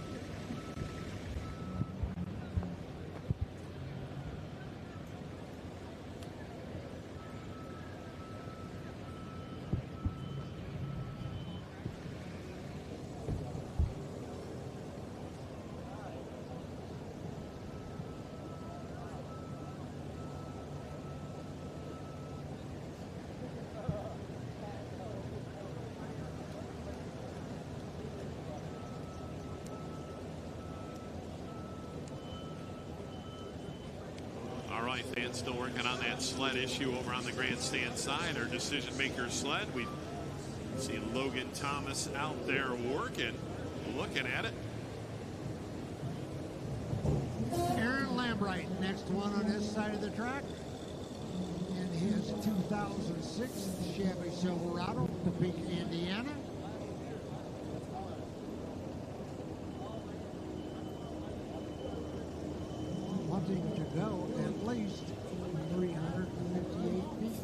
All right, fans, still working on that sled issue over on the grandstand side. Our decision maker sled. We see Logan Thomas out there working, looking at it. Aaron Lambright, next one on this side of the track. In his 2006 Chevy Silverado, Topeka, Indiana. Wanting to go at least 358 feet.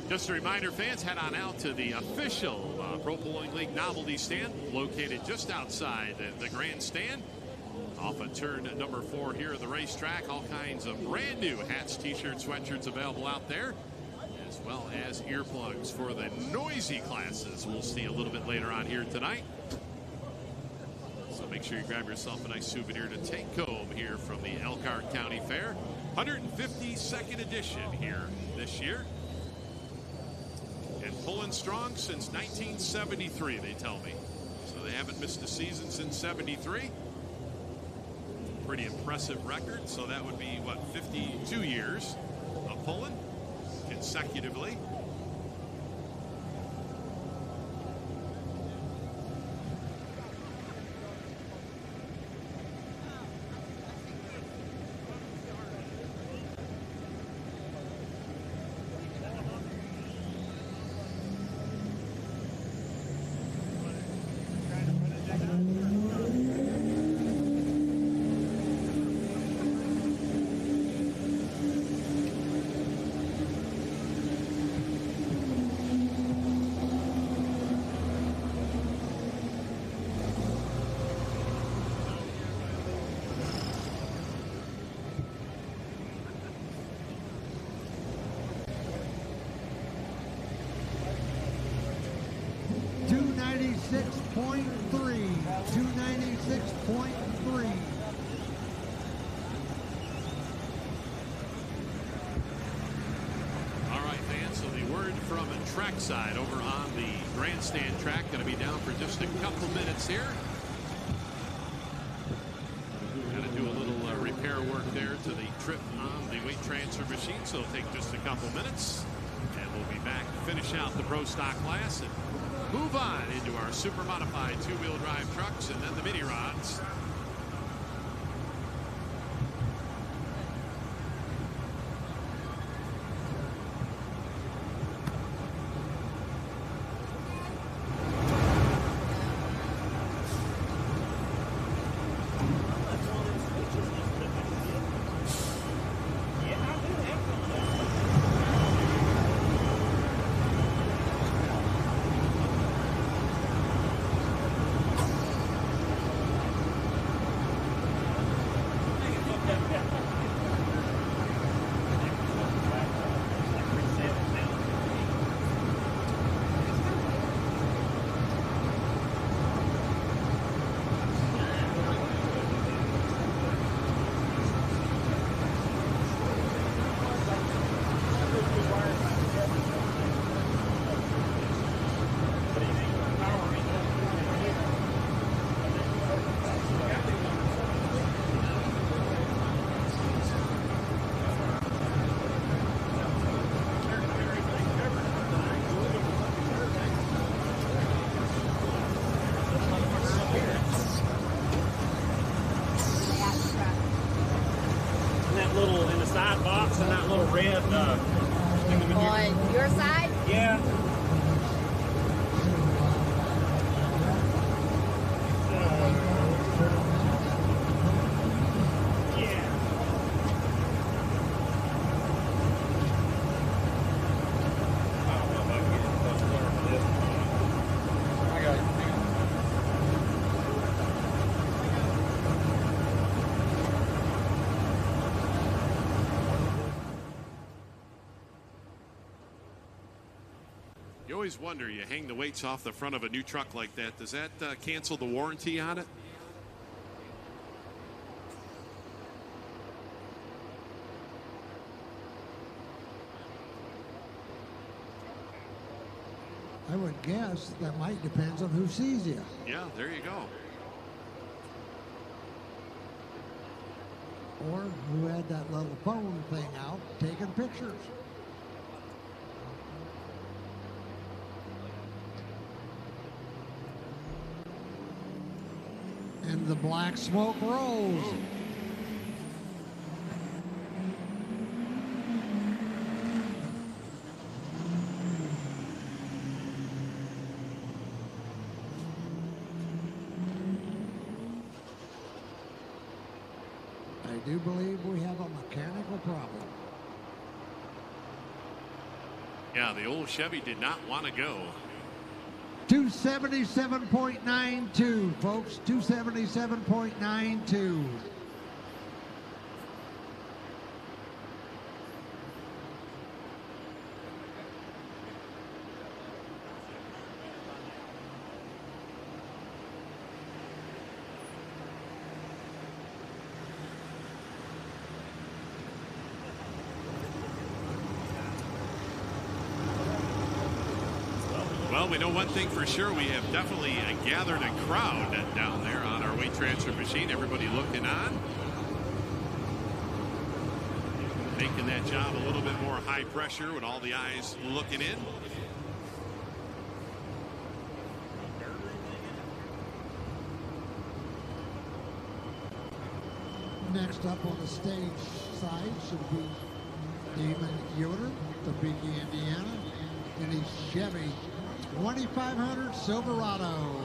Just a reminder, fans, head on out to the official Pro Bowling League novelty stand located just outside the grandstand. Off of turn number 4 here at the racetrack. All kinds of brand new hats, t-shirts, sweatshirts available out there, as well as earplugs for the noisy classes. We'll see a little bit later on here tonight. So make sure you grab yourself a nice souvenir to take home here from the Elkhart County Fair. 152nd edition here this year. And pulling strong since 1973, they tell me. So they haven't missed a season since 73. Pretty impressive record. So that would be, what, 52 years of pulling consecutively. Trackside over on the grandstand track, going to be down for just a couple minutes here. Got to do a little repair work there to the trip on the weight transfer machine, so it'll take just a couple minutes, and we'll be back to finish out the Pro Stock class and move on into our super modified two-wheel drive trucks and then the mini rods. On your side? Yeah. You always wonder, you hang the weights off the front of a new truck like that, does that cancel the warranty on it? I would guess that might depend on who sees you. Yeah, there you go. Or who had that little phone thing out taking pictures. And the black smoke rolls. I do believe we have a mechanical problem. Yeah, the old Chevy did not want to go. 277.92, folks. 277.92. Well, we know one thing for sure. We have definitely gathered a crowd down there on our weight transfer machine. Everybody looking on. Making that job a little bit more high pressure with all the eyes looking in. Next up on the stage side should be Damon Yoder, Topeka, Indiana, in his Chevy 2500 Silverado.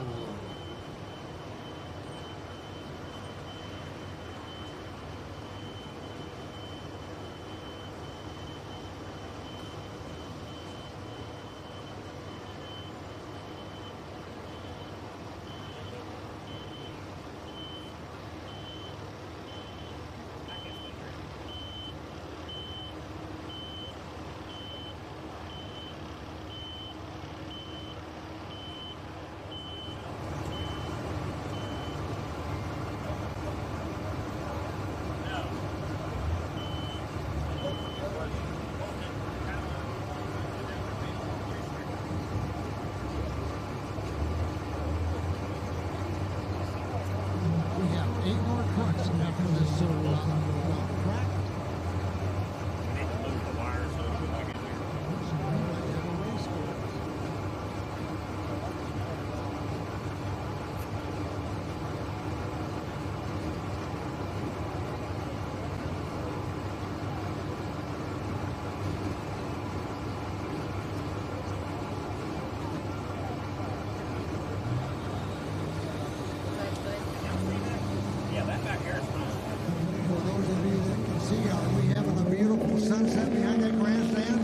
Sunset behind that grandstand.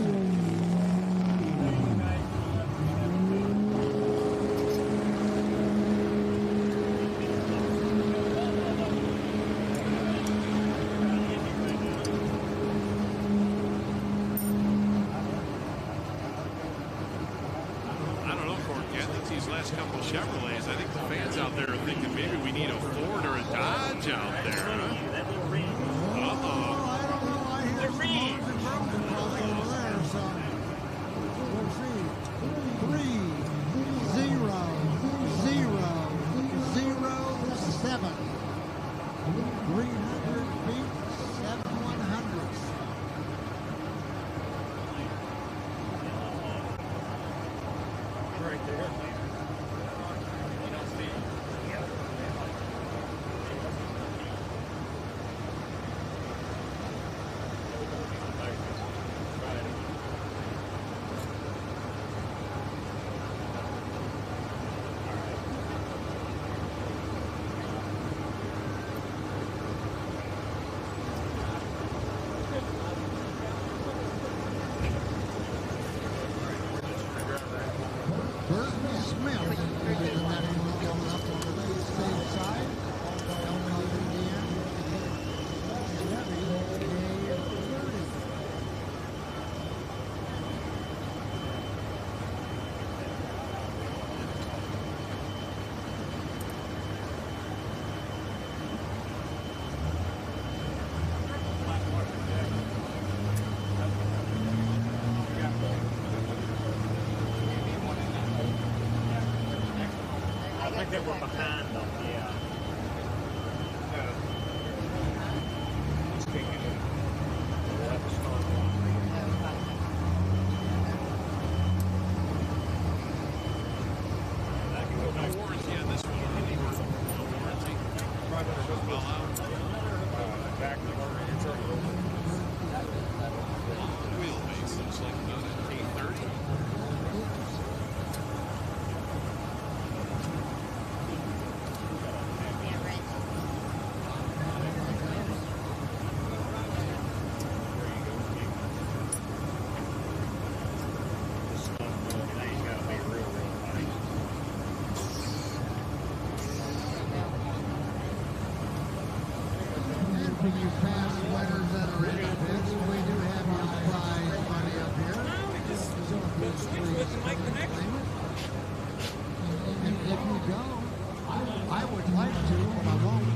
I don't know, Corky. I think these last couple Chevrolets, I think the fans out there are thinking maybe we need a Ford or a Dodge out there. Huh? They were behind them, yeah. No warranty on this one, or any no warranty? Well out. Wheelbase looks like about an 830. you past winners that are in the pits, we do have your prize money up here. So please claim it. And if you don't, I would like to, but I won't.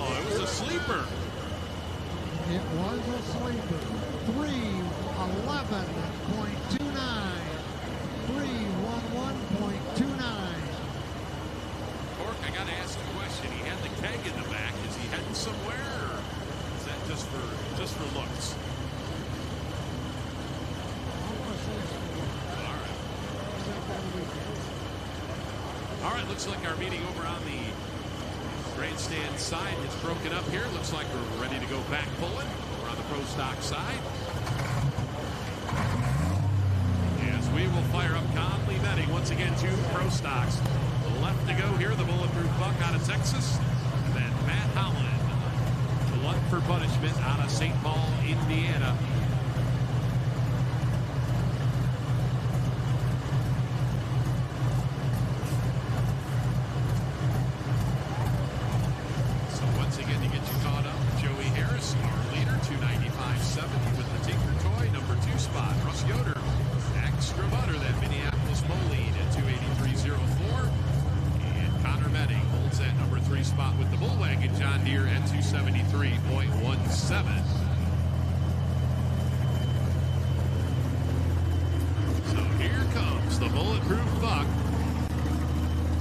It was a sleeper. 311.29. 311.29. Cork, I got to ask a question. He had the keg in the back. Is he heading somewhere, or is that just for looks? All right, looks like our meeting over on the grandstand side is broken up here. Looks like we're ready to go back pulling. We're on the pro stock side. As we will fire up Conley Betting once again, 2 pro stocks left to go here. The Bulletproof Buck out of Texas. And then Matt Holland, Blood for Punishment out of St. Paul, Indiana. John Deere at 273.17. So here comes the Bulletproof Buck.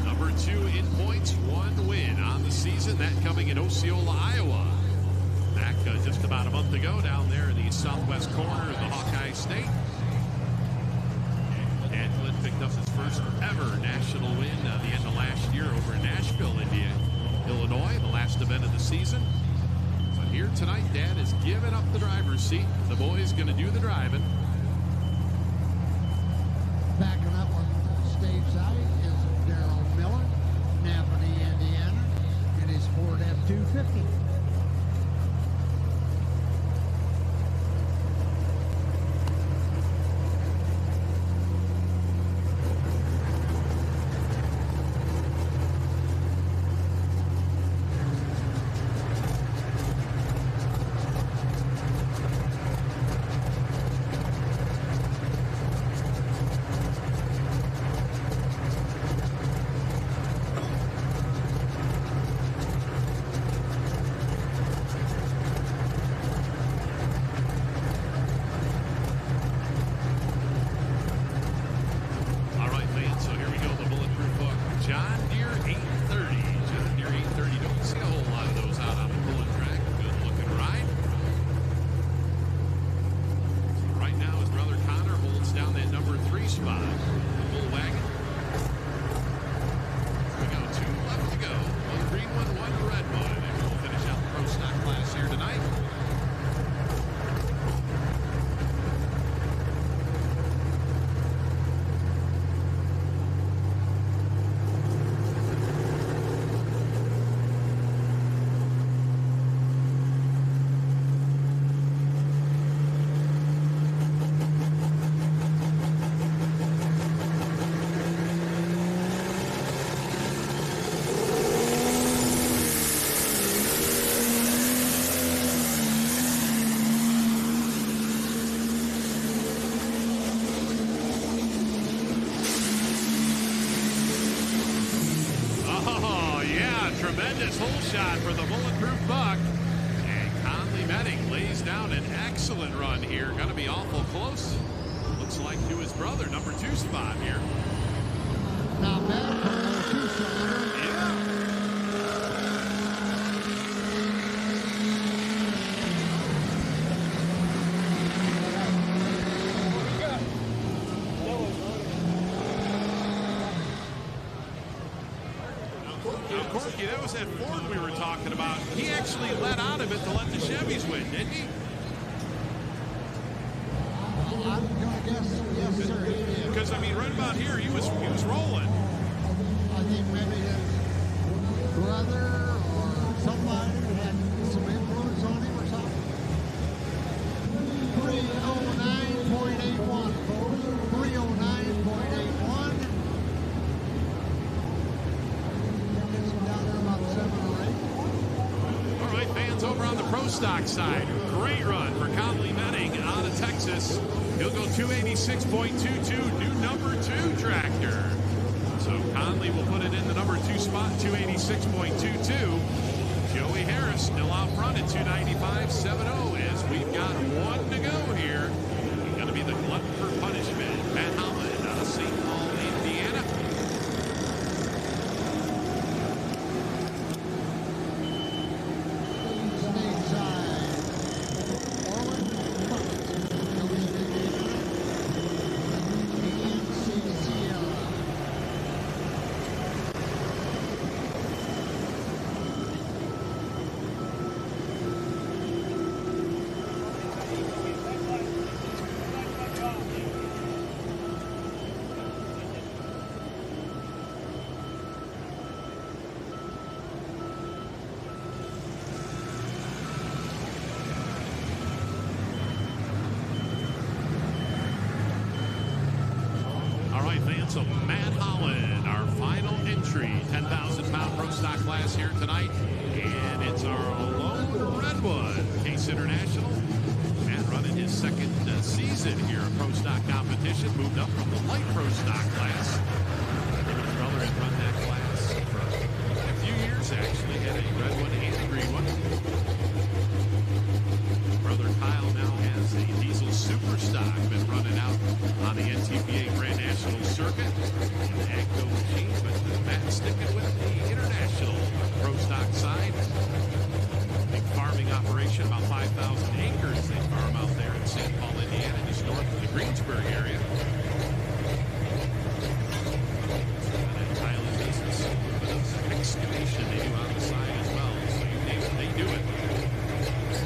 Number 2 in points, 1 win on the season. That coming in Osceola, Iowa. Back just about a month ago down there in the southwest corner of the Hawkeye State. And Clint picked up his first ever national win at the end of last year over in Nashville, Illinois, the last event of the season. But here tonight, Dad is giving up the driver's seat. The boy's going to do the driving. Backing up on the stage side is Darrell Miller, Napanee, Indiana, and his Ford F-250. Tremendous hole shot for the Bulletproof Buck. And Conley Metting lays down an excellent run here. Going to be awful close. Looks like to his brother, number 2 spot here. Not bad for number 2 spot. Yeah. Corky, that was that Ford we were talking about, he actually let out of it to let the Chevys win, didn't he? I'm going to guess yes, sir. He did. Because, I mean, right about here, he was rolling. I think maybe his brother or somebody had some influence on him or something. 309.81, folks. 309.81. Gets him down there about 7 or 8. All right, fans over on the Pro Stock side. Great run for Conley Menning out of Texas. He'll go 286.22, new number 2 tractor. So Conley will put it in the number 2 spot, 286.22. Joey Harris still out front at 295.70 as we've got one to go here. He's going to be the glutton for punishment. Matt Holland out of St. Paul, Indiana. So Matt Holland, our final entry, 10,000-pound Pro Stock class here tonight. And it's our lone Redwood Case International. Matt running his second season here in Pro Stock competition. Moved up from the light Pro Stock class. His brother had run that class for a few years, actually. Had a Redwood and a green one. Brother Kyle now has a diesel super stock. Been running out on the NTPA Grand National Circuit. The AGCO machine, but Matt sticking with the international Pro Stock side. Big farming operation, about 5,000 acres they farm out there in St. Paul, Indiana, just north of the Greensburg area. And a tiling business, a bit of excavation they do on the side as well. So you name it, they do it.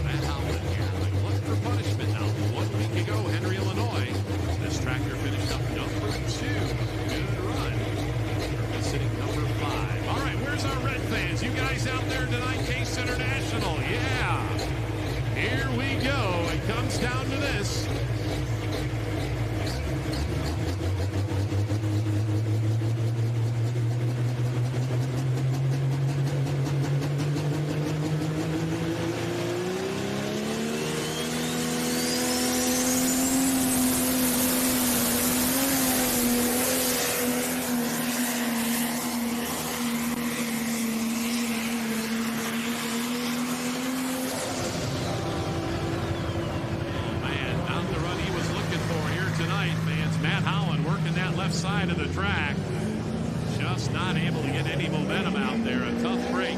Matt Holland here, the glutton for punishment now. 1 week ago, Henry, Illinois. This tractor finished up number 2. Good run. Sitting number 5. All right, where's our Red fans? You guys out there tonight, Case International. Yeah. Here we go. It comes down to this. Side of the track, just not able to get any momentum out there. A tough break.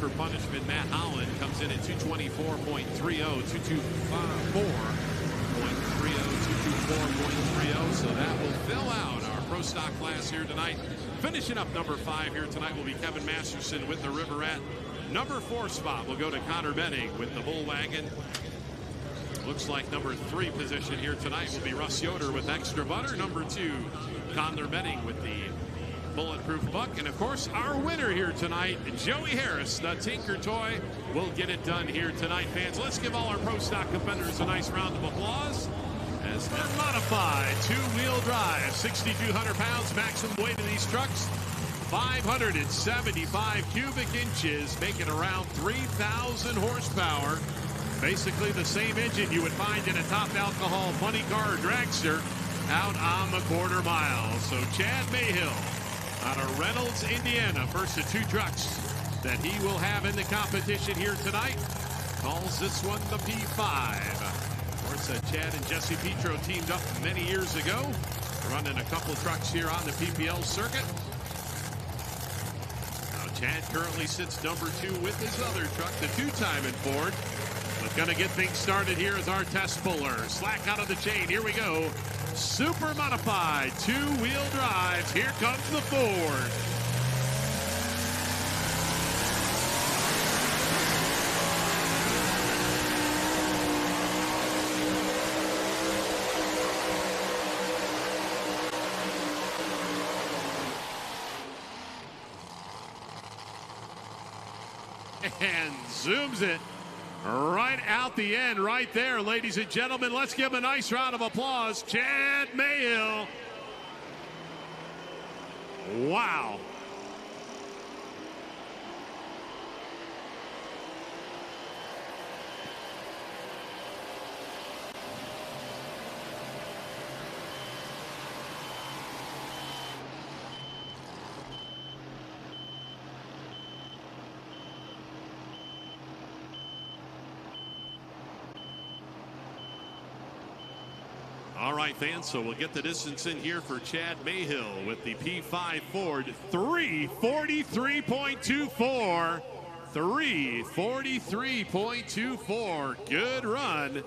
For punishment, Matt Holland comes in at 224.30, 224.30. So that will fill out our Pro Stock class here tonight. Finishing up number 5 here tonight will be Kevin Masterson with the River Rat. Number 4 spot will go to Connor Benning with the Bull Wagon. Looks like number 3 position here tonight will be Russ Yoder with Extra Butter. Number 2, Connor Benning with the Bulletproof Buck. And of course, our winner here tonight, Joey Harris, the Tinker Toy, will get it done here tonight, fans. Let's give all our Pro Stock competitors a nice round of applause as they're modified 2-wheel drive, 6,200 pounds maximum weight of these trucks, 575 cubic inches, making around 3,000 horsepower. Basically the same engine you would find in a top alcohol funny car or dragster out on the quarter mile. So Chad Mayhill out of Reynolds, Indiana, first of two trucks that he will have in the competition here tonight. Calls this one the P5. Of course, Chad and Jesse Petro teamed up many years ago, running a couple trucks here on the PPL circuit. Now Chad currently sits number 2 with his other truck, the two-time in Ford. But gonna get things started here as our test puller. Slack out of the chain, here we go. Super modified, two-wheel drives. Here comes the Ford. And zooms it right out the end, right there, ladies and gentlemen. Let's give him a nice round of applause. Chad Mayhill. Wow. All right, fans, so we'll get the distance in here for Chad Mayhill with the P5 Ford. 3:43.24. 3:43.24. Good run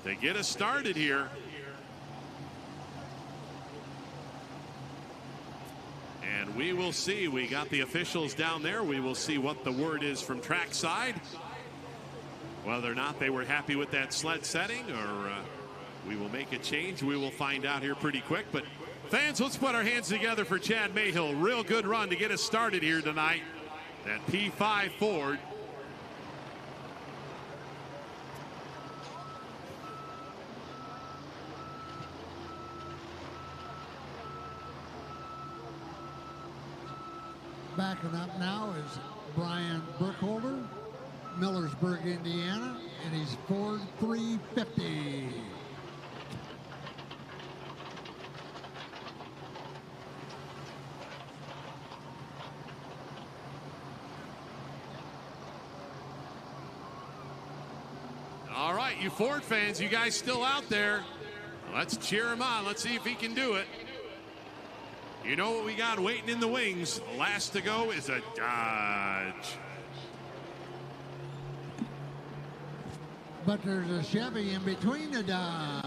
to get us started here. And we will see. We got the officials down there. We will see what the word is from trackside. Whether or not they were happy with that sled setting, or we will make a change. We will find out here pretty quick. But fans, let's put our hands together for Chad Mayhill. Real good run to get us started here tonight. That P5 Ford. Backing up now is Brian Burkholder, Millersburg, Indiana, and he's Ford 350. All right, you Ford fans, you guys still out there? Let's cheer him on. Let's see if he can do it. You know what we got waiting in the wings. Last to go is a Dodge. But there's a Chevy in between the Dodge.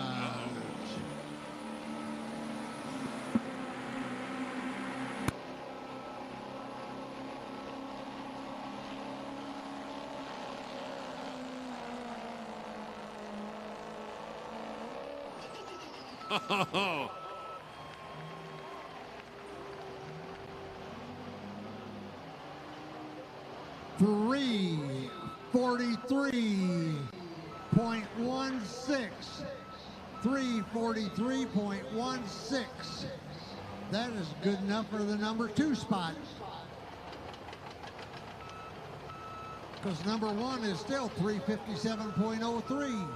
Oh. 3:43.16. 3:43.16. That is good enough for the number 2 spot. Because number 1 is still 3:57.03.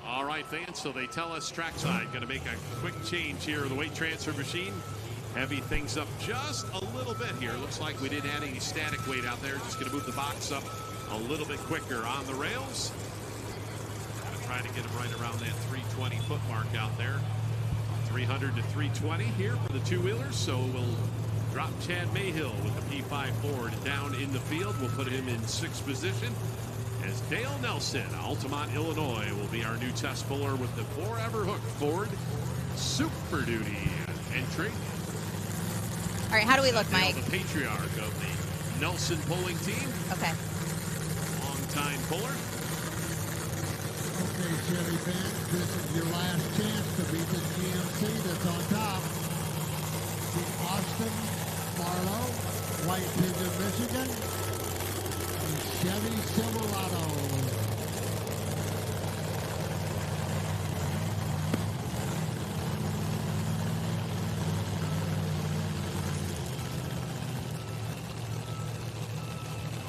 All right, fans, so they tell us trackside going to make a quick change here of the weight transfer machine. Heavy things up just a little bit here. Looks like we didn't add any static weight out there. Just going to move the box up a little bit quicker on the rails. Going to try to get them right around that 320 foot mark out there. 300 to 320 here for the two-wheelers. So we'll drop Chad Mayhill with the P5 Ford down in the field. We'll put him in 6th position. As Dale Nelson, Altamont, Illinois, will be our new test puller with the Forever Hook Ford Super Duty entry. All right, how do we look, Dale, Mike? the patriarch of the Nelson pulling team. Okay. Long-time puller. Okay, Chevy fans, this is your last chance to beat the GMC that's on top. The Austin, Marlow, White Pigeon, Michigan, and Chevy Silverado.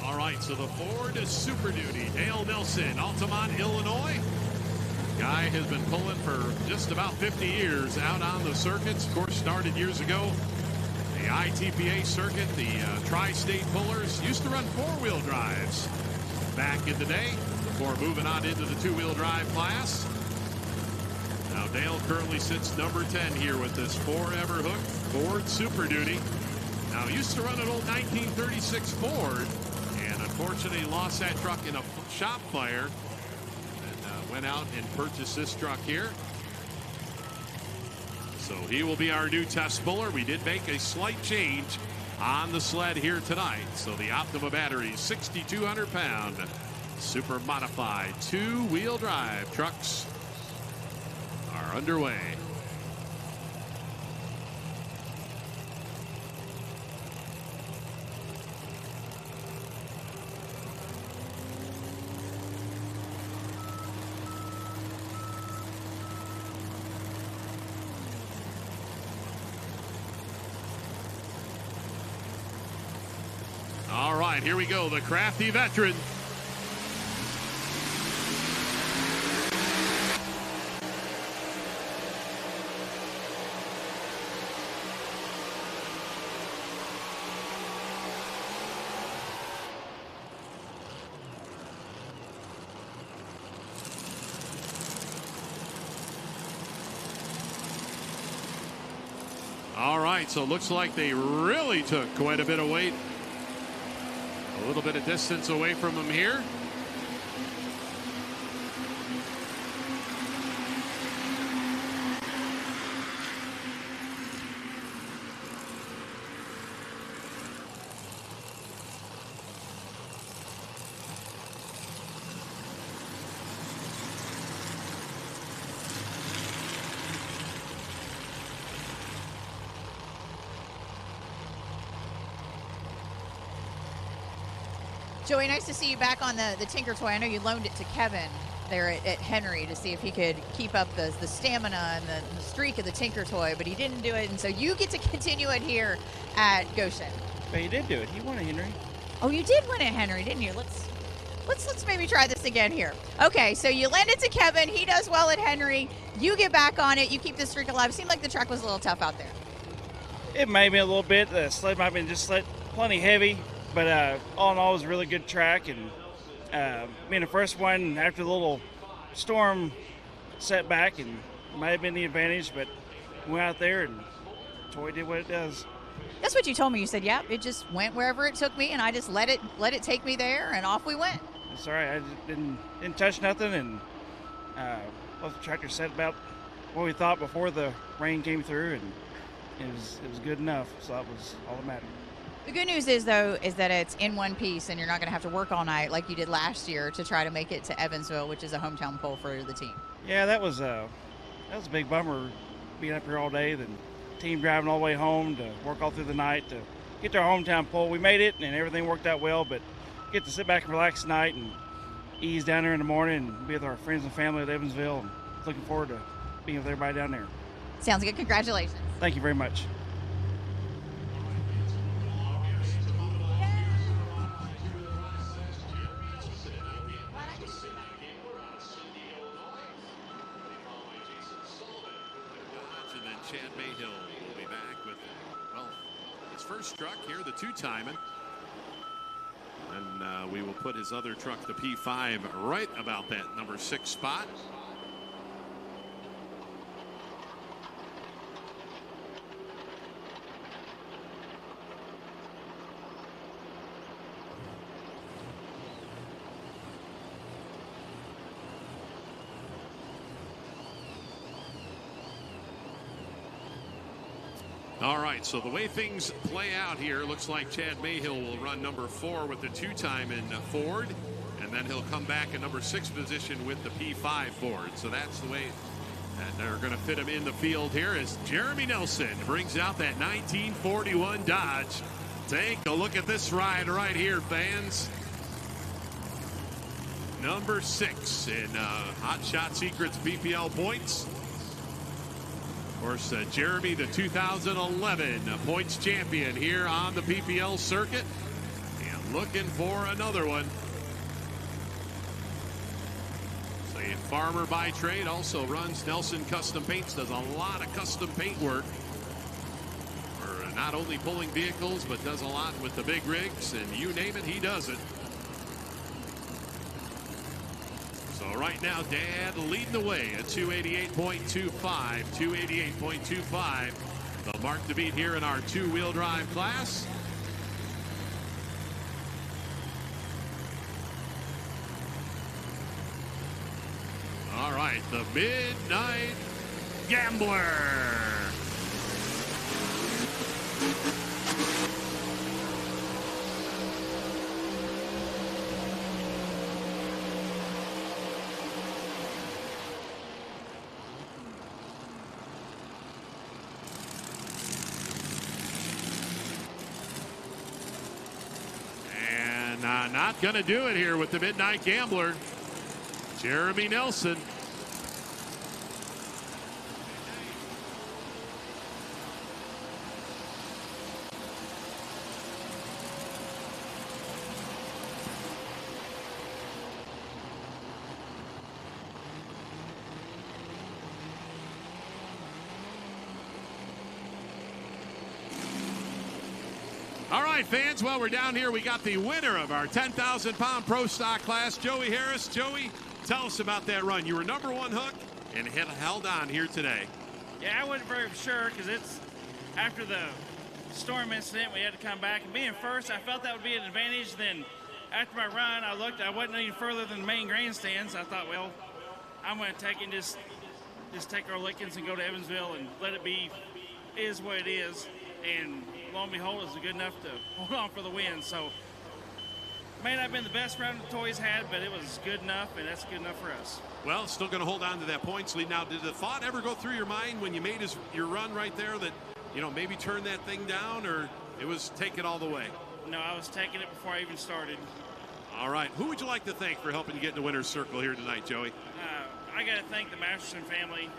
All right, so the Ford Super Duty, Dale Nelson, Altamont, Illinois. Guy has been pulling for just about 50 years out on the circuits. Of course, started years ago. The ITPA circuit, the tri-state pullers used to run four-wheel drives back in the day before moving on into the two-wheel drive class. Now Dale currently sits number 10 here with this forever hook Ford Super Duty. Now used to run an old 1936 Ford, and unfortunately lost that truck in a shop fire, and went out and purchased this truck here. So he will be our new test puller. We did make a slight change on the sled here tonight. So the Optima battery, 6,200 pound, super modified two-wheel drive trucks are underway. All right, here we go. The crafty veteran. All right, so it looks like they really took quite a bit of weight. A little bit of distance away from him here. Joey, nice to see you back on the Tinker Toy. I know you loaned it to Kevin there at Henry to see if he could keep up the stamina and the streak of the Tinker Toy, but he didn't do it, and so you get to continue it here at Goshen. But he did do it. He won at Henry. Oh, you did win at Henry, didn't you? Let's maybe try this again here. Okay, so you lend it to Kevin. He does well at Henry. You get back on it. You keep the streak alive. Seemed like the track was a little tough out there. It may be a little bit. The sled might have been just plenty heavy. But all in all, it was a really good track. And being the first one after the little storm setback, and might have been the advantage, but we went out there and Toy did what it does. That's what you told me. You said, "Yep, it just went wherever it took me, and I just let it take me there, and off we went." It's all right. I just didn't touch nothing, and both the tractor said about what we thought before the rain came through, and it was good enough. So that was all that mattered. The good news is, though, is that it's in one piece, and you're not going to have to work all night like you did last year to try to make it to Evansville, which is a hometown pull for the team. Yeah, that was a big bummer, being up here all day, the team driving all the way home to work all through the night to get to our hometown pull. We made it, and everything worked out well, but get to sit back and relax tonight and ease down there in the morning and be with our friends and family at Evansville. And looking forward to being with everybody down there. Sounds good. Congratulations. Thank you very much. Chad Mayhill will be back with, well, his first truck here, the two-timing. And we will put his other truck, the P5, right about that number 6 spot. All right, so the way things play out here, looks like Chad Mayhill will run number 4 with the two-time in Ford, and then he'll come back in number 6 position with the P5 Ford. So that's the way that they're going to fit him in the field here as Jeremy Nelson brings out that 1941 Dodge. Take a look at this ride right here, fans. number 6 in Hot Shot Secrets PPL points. Of course, Jeremy, the 2011 points champion here on the PPL circuit, and looking for another one. So a farmer by trade, also runs Nelson Custom Paints, does a lot of custom paint work. For not only pulling vehicles, but does a lot with the big rigs, and you name it, he does it. So right now, Dad leading the way at 288.25, 288.25. The mark to beat here in our two-wheel drive class. All right, the Midnight Gambler. Not going to do it here with the Midnight Gambler, Jeremy Nelson. All right, fans, well, we're down here. We got the winner of our 10,000-pound Pro Stock class, Joey Harris. Joey, tell us about that run. You were number 1 hook and held on here today. Yeah, I wasn't very sure because it's after the storm incident, we had to come back. And being first, I felt that would be an advantage. Then after my run, I looked, I wasn't any further than the main grandstands. I thought, well, I'm going to take it and just take our lickings and go to Evansville and let it be is what it is. And lo and behold, it was good enough to hold on for the win. So, may not have been the best run the Toys had, but it was good enough, and that's good enough for us. Well, still going to hold on to that points lead. Now, did the thought ever go through your mind when you made your run right there that, you know, maybe turn that thing down, or it was take it all the way? No, I was taking it before I even started. All right. Who would you like to thank for helping you get in the winner's circle here tonight, Joey? I got to thank the Masterson family,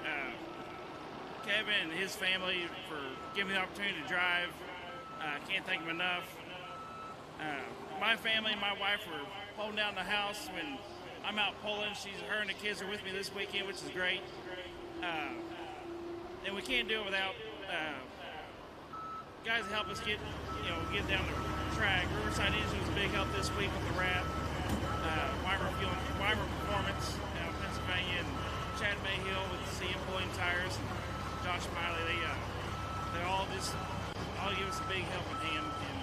Kevin and his family for giving me the opportunity to drive. I can't thank them enough. My family and my wife were holding down the house when I'm out pulling. Her and the kids are with me this weekend, which is great. And we can't do it without guys that help us get down the track. Riverside Engine was a big help this week with the wrap. Weimer Performance out of Pennsylvania, and Chad Mayhill with the CM Pulling Tires, and Josh Miley. They all give us a big helping hand. And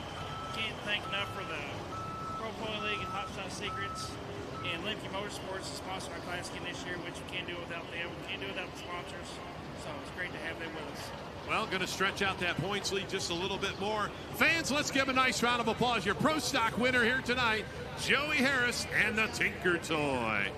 can't thank enough for the Pro Pulling League and Hot Shot Secrets and Lincoln Motorsports to sponsor our class again this year, which we can't do without them. We can't do without the sponsors. So it's great to have them with us. Well, going to stretch out that points lead just a little bit more. Fans, let's give a nice round of applause. Your Pro Stock winner here tonight, Joey Harris and the Tinker Toy.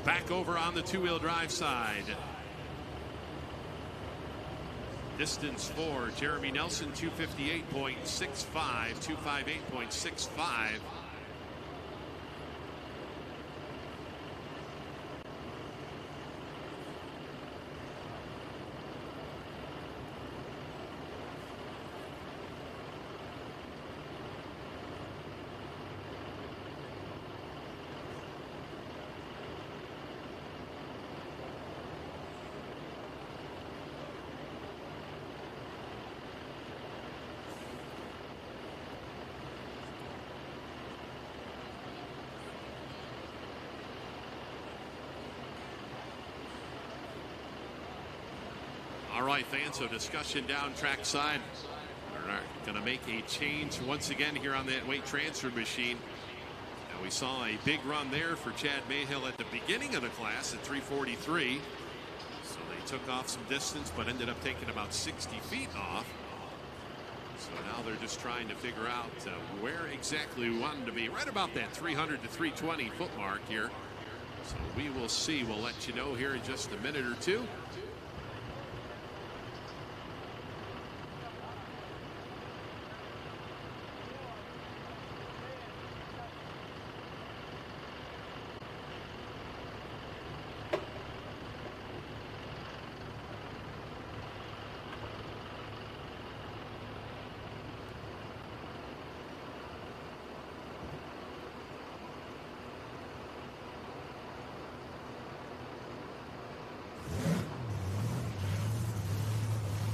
Back over on the two-wheel drive side. Distance for Jeremy Nelson, 258.65, 258.65. All right, fans, so discussion down track side. We're going to make a change once again here on that weight transfer machine. Now, we saw a big run there for Chad Mayhill at the beginning of the class at 343. So they took off some distance, but ended up taking about 60 feet off. So now they're just trying to figure out where exactly we want them to be. Right about that 300 to 320 foot mark here. So we will see. We'll let you know here in just a minute or two.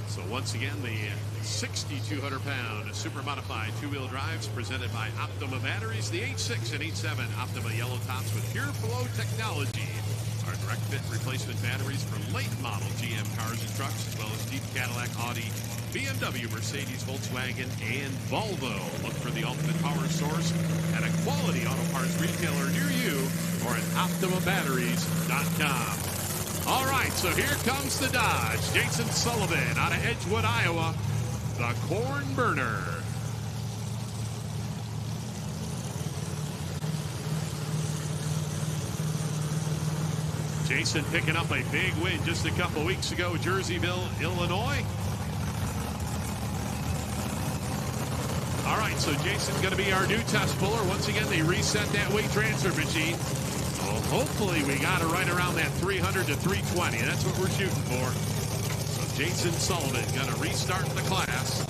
So once again, the 6,200 pound super modified two-wheel drives presented by Optima Batteries. The 8.6 and 8.7 Optima yellow tops with pure flow technology are direct fit replacement batteries for late model GM cars and trucks, as well as Jeep, Cadillac, Audi, BMW, Mercedes, Volkswagen, and Volvo. Look for the ultimate power source at a quality auto parts retailer near you or at OptimaBatteries.com. All right, so here comes the Dodge. Jason Sullivan out of Edgewood, Iowa, the corn burner. Jason picking up a big win just a couple weeks ago, Jerseyville, Illinois. All right, so Jason's going to be our new test puller. Once again, they reset that weight transfer machine. Well, hopefully we got it right around that 300 to 320. That's what we're shooting for. So Jason Sullivan going to restart the class.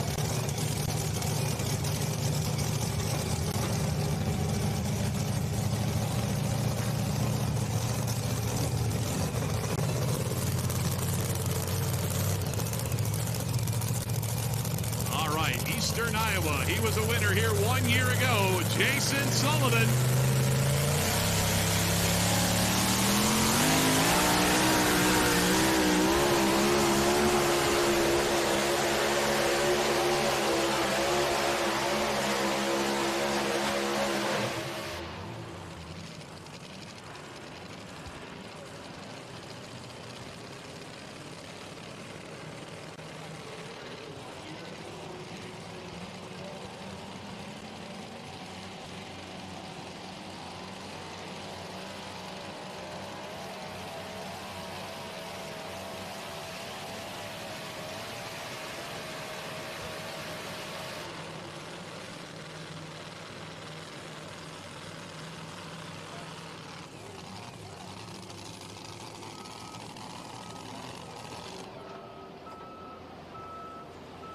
All right, Eastern Iowa. He was a winner here 1 year ago. Jason Sullivan.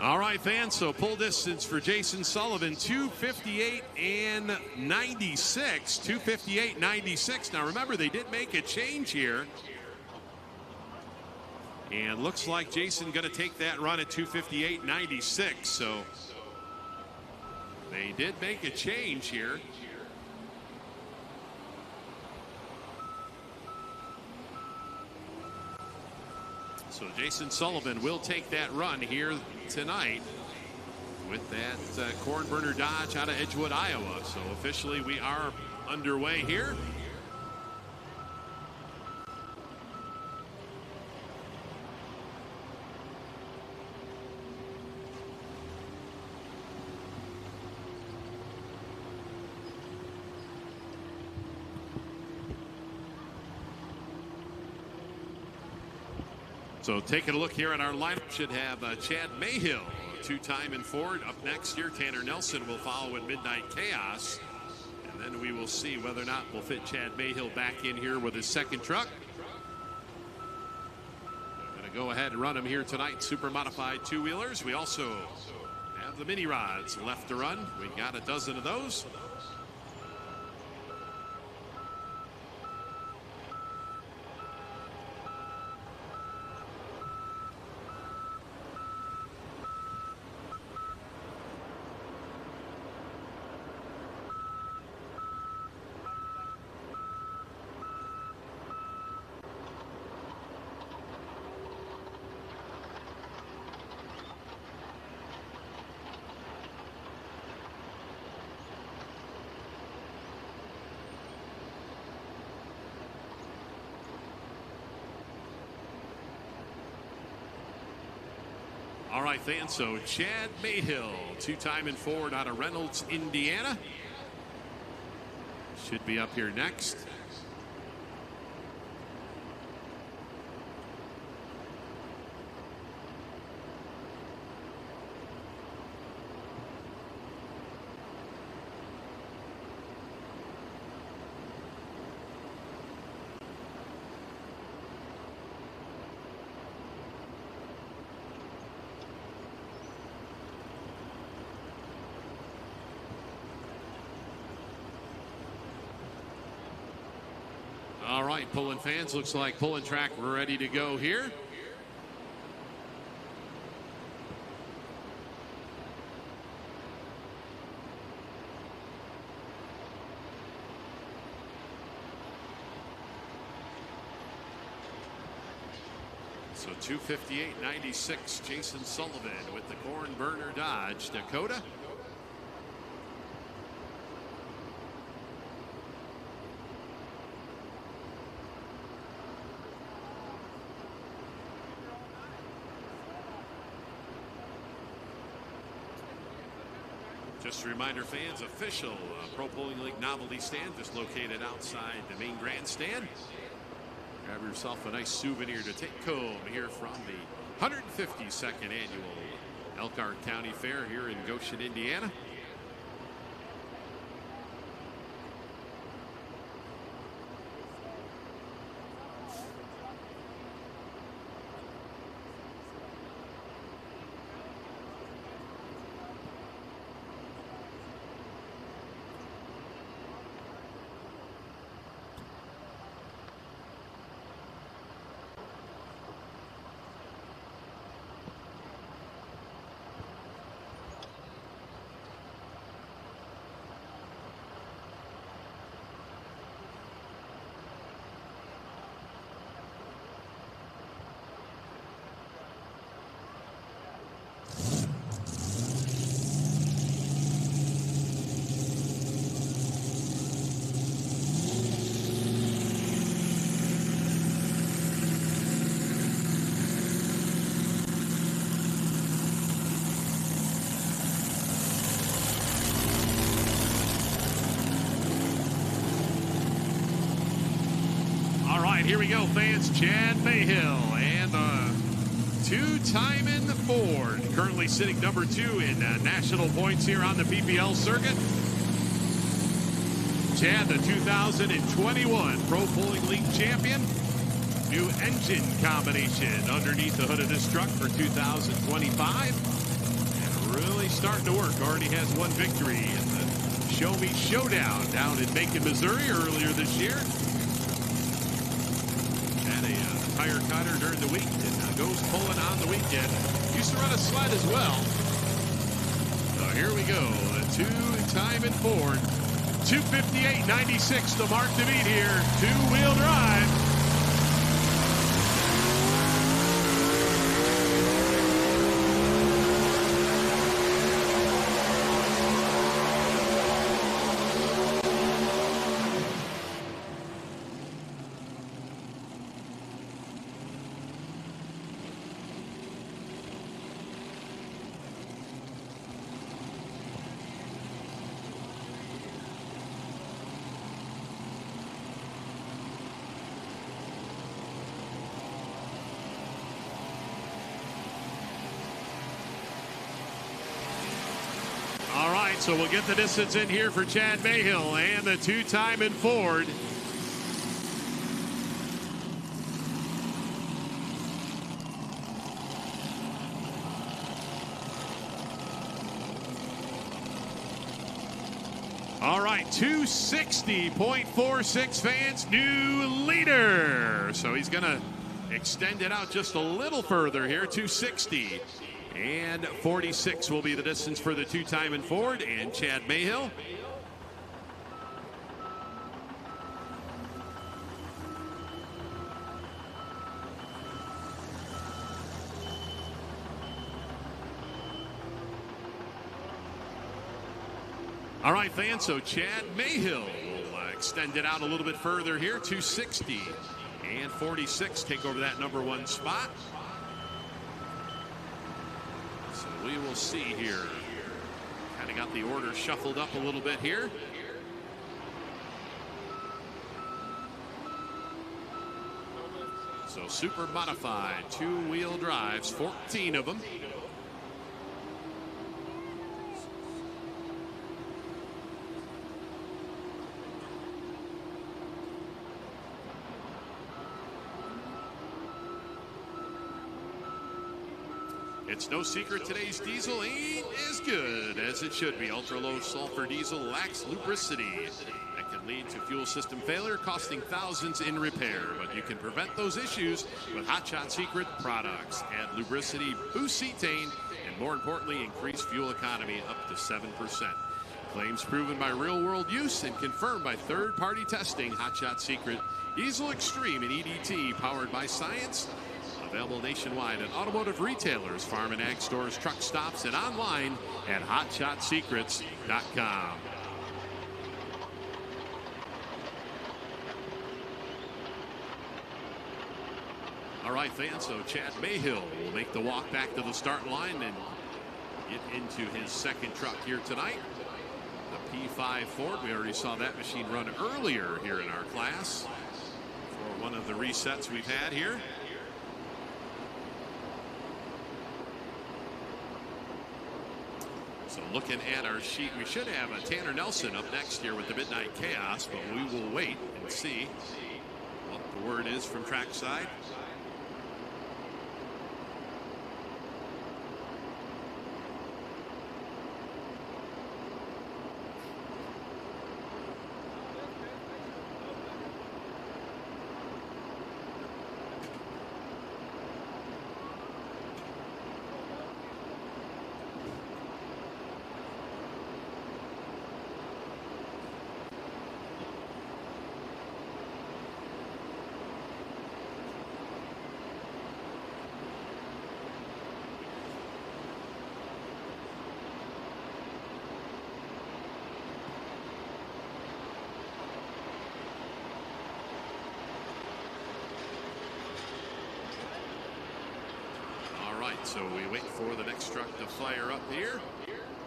All right, fans, so pull distance for Jason Sullivan, 2:58 and 96. 2:58.96. Now, remember, they did make a change here. And looks like Jason going to take that run at 2:58.96. So they did make a change here. So Jason Sullivan will take that run here tonight with that corn burner Dodge out of Edgewood, Iowa. So officially we are underway here. So taking a look here at our lineup, should have Chad Mayhill, two-time in Ford. Up next here, Tanner Nelson will follow in Midnight Chaos. And then we will see whether or not we'll fit Chad Mayhill back in here with his second truck. I'm going to go ahead and run him here tonight, super modified two-wheelers. We also have the mini rods left to run. We got a dozen of those. All right, fans, so Chad Mayhill, 2-time and Ford out of Reynolds, Indiana. Should be up here next. All right, pulling fans, looks like pulling track ready to go here. So 258.96, Jason Sullivan with the Corn Burner Dodge Dakota. Just a reminder, fans, official Pro Bowling League novelty stand just located outside the main grandstand. Grab yourself a nice souvenir to take home here from the 152nd annual Elkhart County Fair here in Goshen, Indiana. Here we go, fans. Chad Mayhill and two-time in the Ford, currently sitting number 2 in national points here on the PPL circuit. Chad, the 2021 Pro Bowling League champion. New engine combination underneath the hood of this truck for 2025. And really starting to work. Already has one victory in the Show Me Showdown down in Macon, Missouri earlier this year. Tire cutter during the week and goes pulling on the weekend. Used to run a sled as well. So here we go. The two-time in Ford. 258.96 the mark to beat here. Two-wheel drive. So we'll get the distance in here for Chad Mayhill and the two-time in Ford. All right, 260.46 fans, new leader. So he's going to extend it out just a little further here, 260. And 46 will be the distance for the two-time in Ford and Chad Mayhill. All right, fans, so Chad Mayhill will extend it out a little bit further here, 260 and 46 take over that number 1 spot. we will see here. Kind of got the order shuffled up a little bit here. So super modified, two-wheel drives, 14 of them. It's no secret today's diesel ain't as good as it should be. Ultra-low sulfur diesel lacks lubricity. That can lead to fuel system failure, costing thousands in repair. But you can prevent those issues with Hot Shot Secret products. Add lubricity, boost cetane, and more importantly, increase fuel economy up to 7%. Claims proven by real-world use and confirmed by third-party testing. Hot Shot Secret Diesel Extreme and EDT, powered by science. Available nationwide at automotive retailers, farm and ag stores, truck stops, and online at hotshotsecrets.com. All right, fans, so Chad Mayhill will make the walk back to the start line and get into his second truck here tonight. The P5 Ford. We already saw that machine run earlier here in our class for one of the resets we've had here. So looking at our sheet, we should have a Tanner Nelson up next here with the Midnight Chaos, but we will wait and see what the word is from trackside. So we wait for the next truck to fire up here.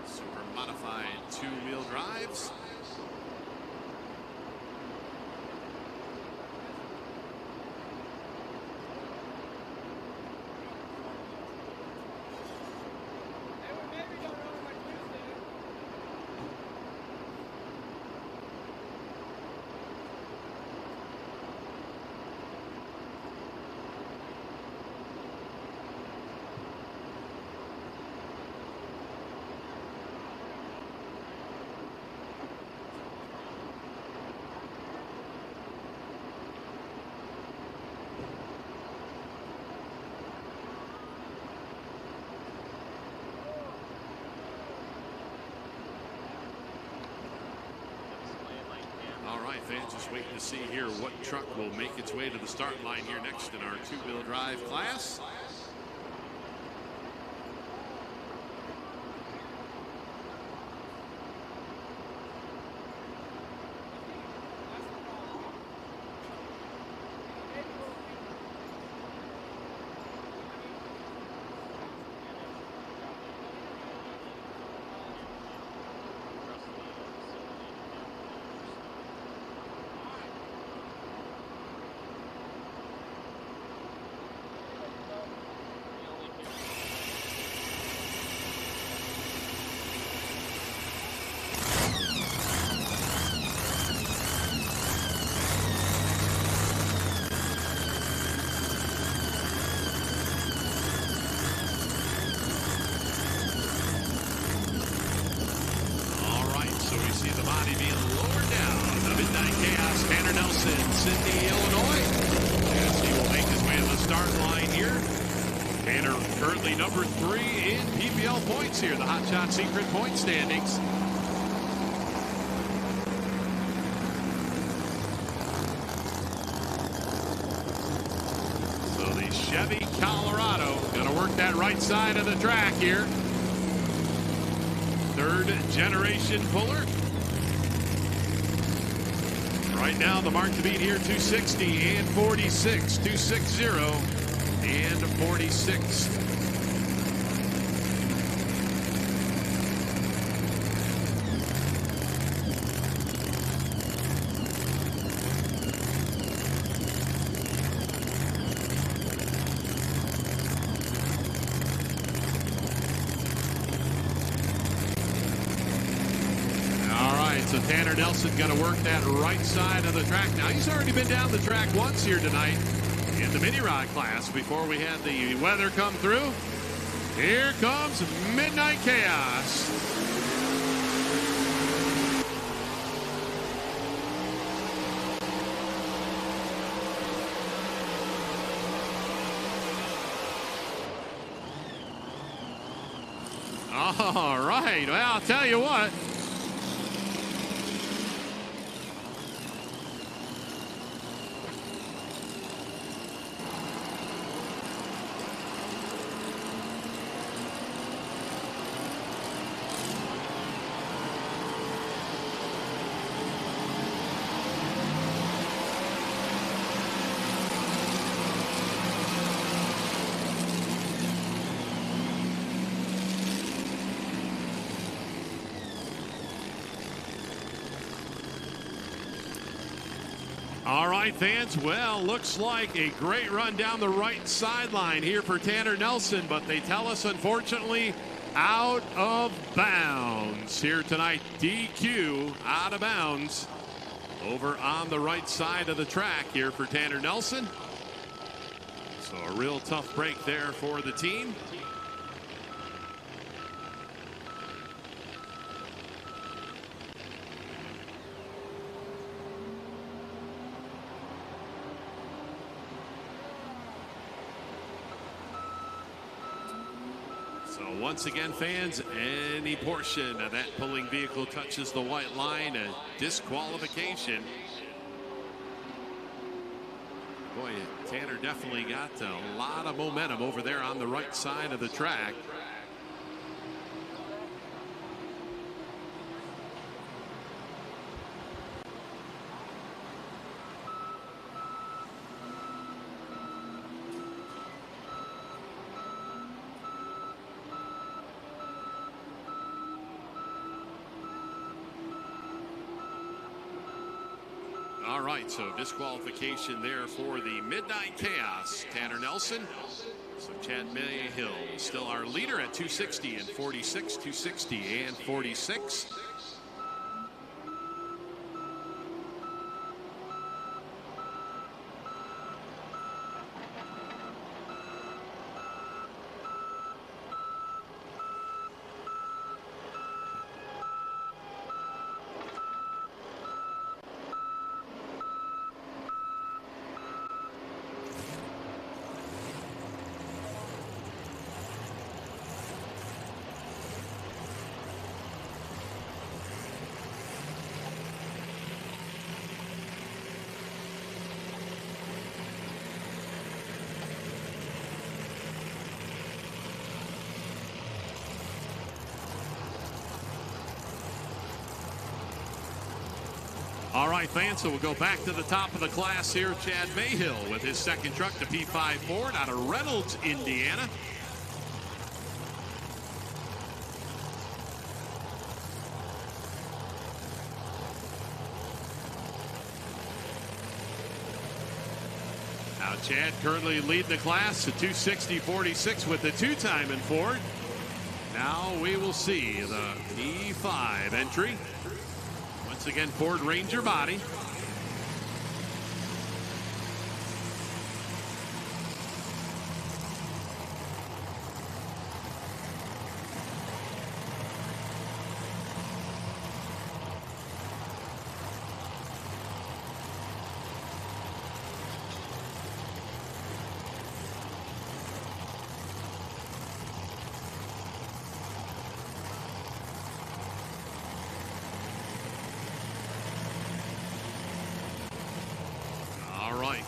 Super modified two-wheel drives. Fans just waiting to see here what truck will make its way to the start line here next in our two-wheel drive class. Number 3 in PPL points here, the Hot Shot Secret point standings. So the Chevy Colorado going to work that right side of the track here. Third generation puller. Right now the mark to beat here 260 and 46, 260 and 46. Tanner Nelson going to work that right side of the track. Now, he's already been down the track once here tonight in the mini rod class before we had the weather come through. Here comes Midnight Chaos. All right. Well, I'll tell you what. All right, fans. Well, looks like a great run down the right sideline here for Tanner Nelson, but they tell us, unfortunately, out of bounds here tonight. DQ out of bounds over on the right side of the track here for Tanner Nelson. So a real tough break there for the team. So once again, fans, any portion of that pulling vehicle touches the white line, a disqualification. Boy, Tanner definitely got a lot of momentum over there on the right side of the track. All right, so disqualification there for the Midnight Chaos, Tanner Nelson. So Chad Mayhill still our leader at 260 and 46, 260 and 46. All right, fans, so we'll go back to the top of the class here. Chad Mayhill with his second truck, the P5 Ford out of Reynolds, Indiana. Now Chad currently leading the class to 260.46 with the two-time in Ford. Now we will see the P5 entry. Once again, Ford Ranger body.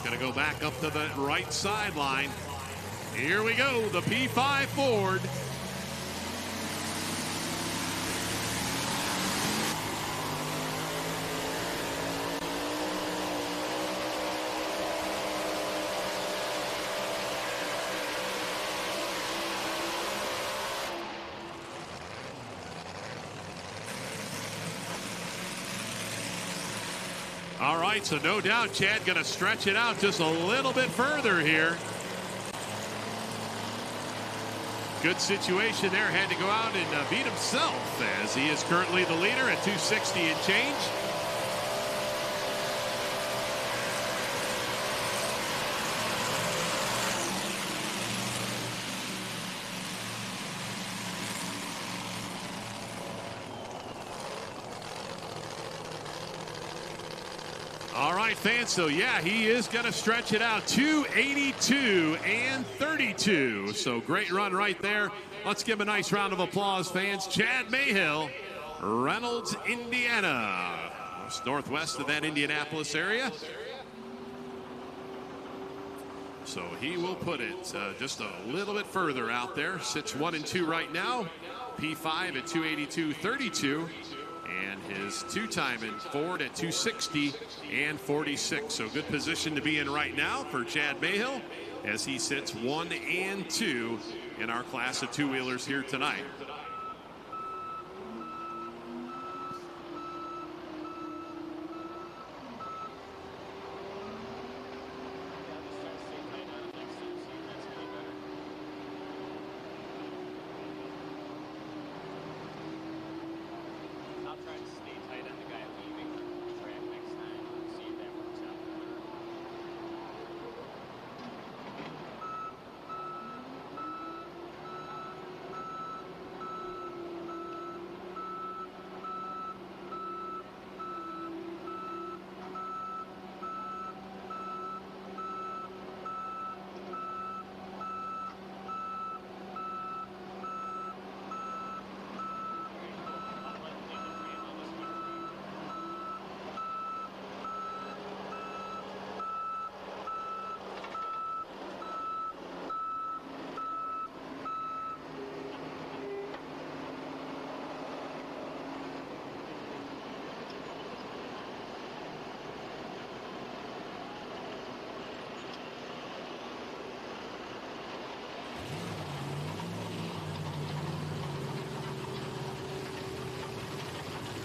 Going to go back up to the right sideline. Here we go, the P5 Ford. All right, so no doubt Chad going to stretch it out just a little bit further here. Good situation there. Had to go out and beat himself as he is currently the leader at 260 and change. right, fans. So, yeah, he is going to stretch it out. 282 and 32. So, great run right there. Let's give him a nice round of applause, fans. Chad Mayhill, Reynolds, Indiana. Just northwest of that Indianapolis area. So he will put it just a little bit further out there. Sits 1 and 2 right now. P5 at 282.32. And his two-time in Ford at 260 and 46. So good position to be in right now for Chad Mayhill as he sits 1 and 2 in our class of two-wheelers here tonight.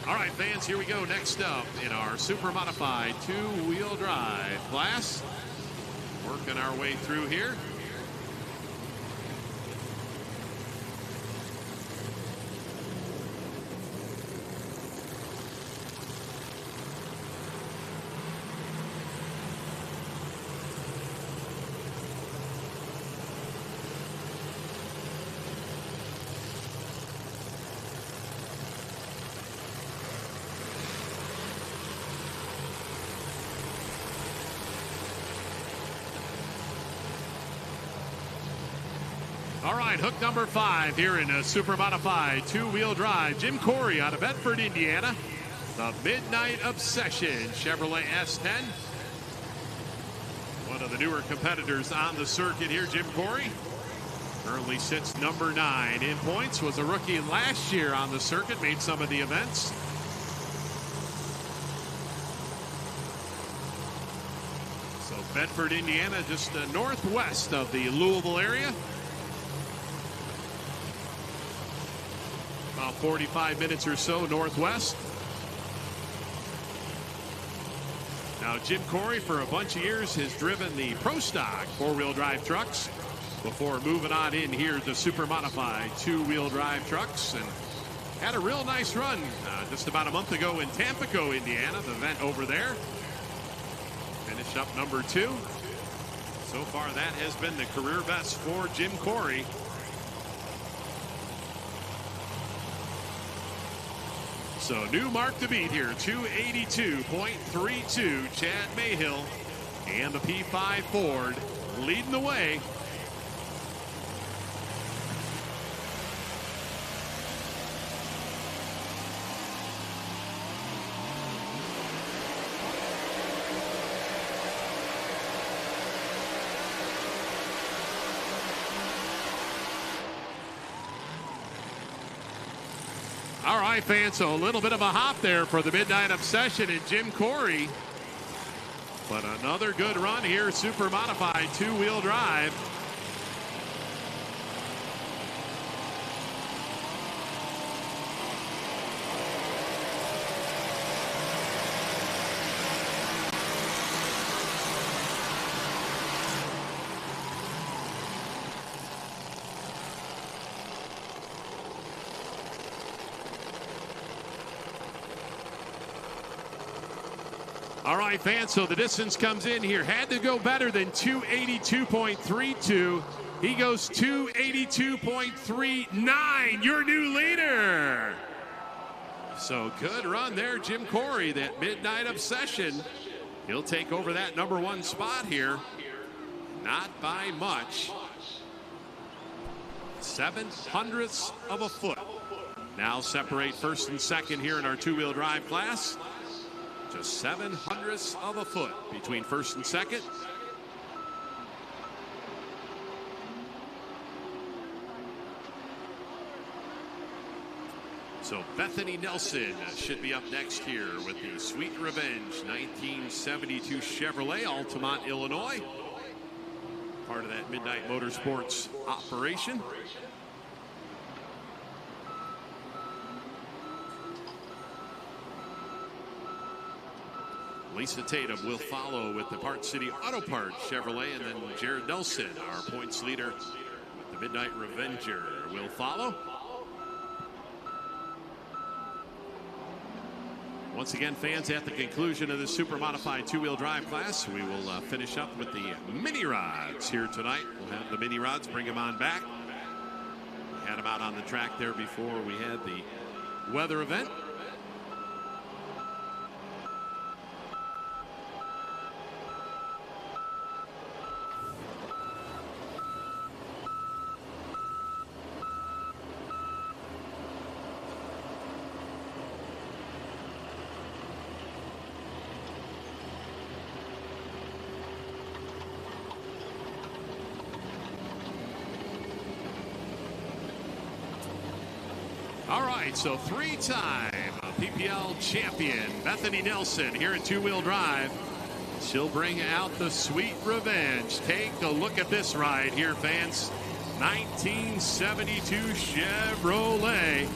All right, fans, here we go. Next up in our super modified two-wheel drive class. Working our way through here. All right, hook number 5 here in a super modified two-wheel drive. Jim Corey out of Bedford, Indiana. The Midnight Obsession Chevrolet S10. One of the newer competitors on the circuit here, Jim Corey. Currently sits number 9 in points. Was a rookie last year on the circuit. Made some of the events. So Bedford, Indiana, just northwest of the Louisville area. About 45 minutes or so northwest. Now, Jim Corey, for a bunch of years, has driven the Pro Stock four-wheel drive trucks before moving on in here to super modified two-wheel drive trucks, and had a real nice run just about a month ago in Tampico, Indiana, the event over there. Finished up number 2. So far, that has been the career best for Jim Corey. So new mark to beat here, 282.32. Chad Mayhill and the P5 Ford leading the way. All right, fans, so a little bit of a hop there for the Midnight Obsession and Jim Corey. But another good run here, super modified two-wheel drive. All right, fans, so the distance comes in here. Had to go better than 282.32. He goes 282.39, your new leader. So good run there, Jim Corey, that Midnight Obsession. He'll take over that number 1 spot here. Not by much. 0.07 of a foot. Now separate first and second here in our two-wheel drive class. Just 0.07 of a foot between first and second. So Bethany Nelson should be up next here with the Sweet Revenge 1972 Chevrolet, Altamont, Illinois. Part of that Midnight Motorsports operation. Lisa Tatum will follow with the Park City Auto Parts Chevrolet, and then Jared Nelson, our points leader with the Midnight Revenger, will follow. Once again, fans, at the conclusion of this super modified two-wheel drive class, we will finish up with the mini rods here tonight. We'll have the mini rods, bring them on back. We had them out on the track there before we had the weather event. All right, so three-time PPL champion Bethany Nelson here in two-wheel drive. She'll bring out the Sweet Revenge. Take a look at this ride here, fans. 1972 Chevrolet.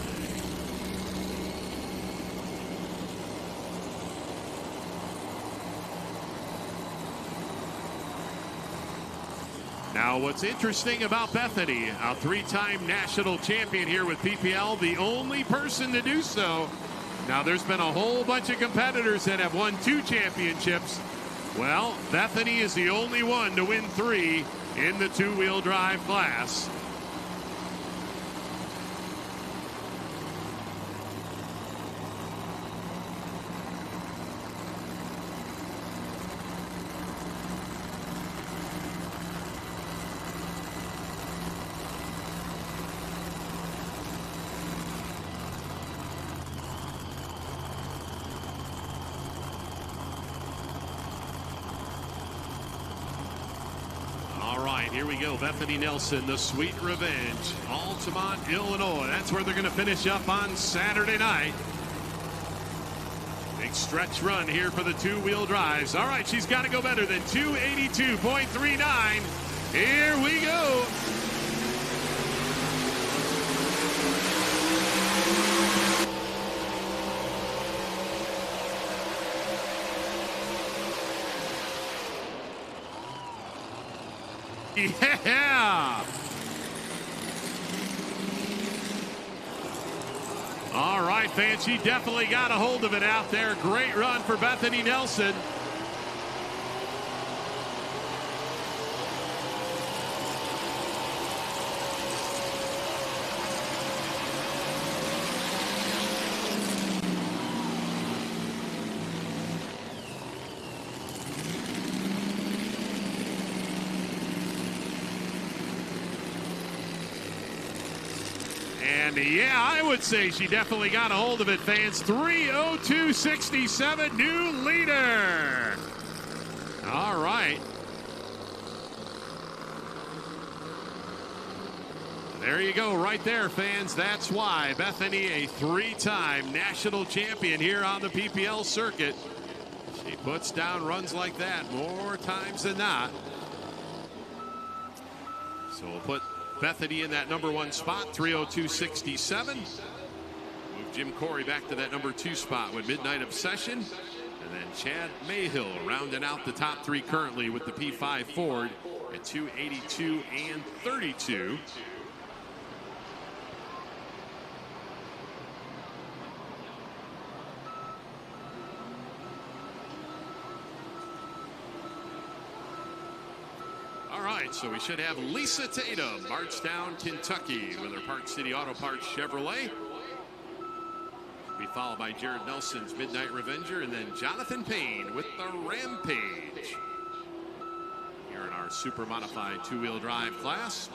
Now, what's interesting about Bethany, a three-time national champion here with PPL, the only person to do so. Now, there's been a whole bunch of competitors that have won 2 championships. Well, Bethany is the only one to win 3 in the two-wheel drive class. Here we go, Bethany Nelson, the Sweet Revenge, Altamont, Illinois. That's where they're going to finish up on Saturday night. Big stretch run here for the two-wheel drives. All right, she's got to go better than 282.39. Here we go. Yeah! All right, fans, she definitely got a hold of it out there. Great run for Bethany Nelson. And yeah, I would say she definitely got a hold of it, fans. 3:02.67, new leader. All right. There you go, right there, fans. That's why Bethany, a 3-time national champion here on the PPL circuit. She puts down runs like that more times than not. So we'll put Bethany in that number 1 spot, 3:02.67. Move Jim Corey back to that number 2 spot with Midnight Obsession. And then Chad Mayhill rounding out the top 3 currently with the P5 Ford at 282 and 32. All right, so we should have Lisa Tatum, Bardstown, Kentucky, with her Park City Auto Parts Chevrolet. Be followed by Jared Nelson's Midnight Revenger, and then Jonathan Payne with the Rampage. Here in our super modified two-wheel drive class.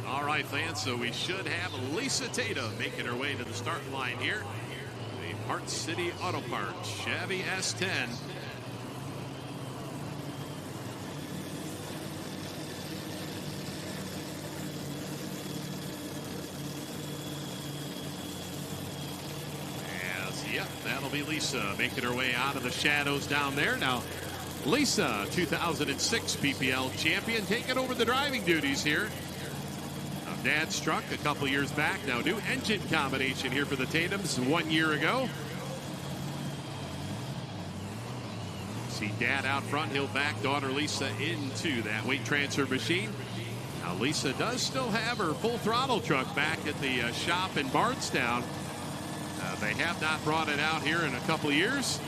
All right, fans, so we should have Lisa Tatum making her way to the start line here. The Parts City Auto Parts Chevy S10. Yep, that'll be Lisa making her way out of the shadows down there. Now, Lisa, 2006 PPL champion, taking over the driving duties here. Dad's truck a couple years back. Now new engine combination here for the Tatums 1 year ago. See Dad out front. He'll back daughter Lisa into that weight transfer machine. Now Lisa does still have her full throttle truck back at the shop in Bardstown. They have not brought it out here in a couple of years.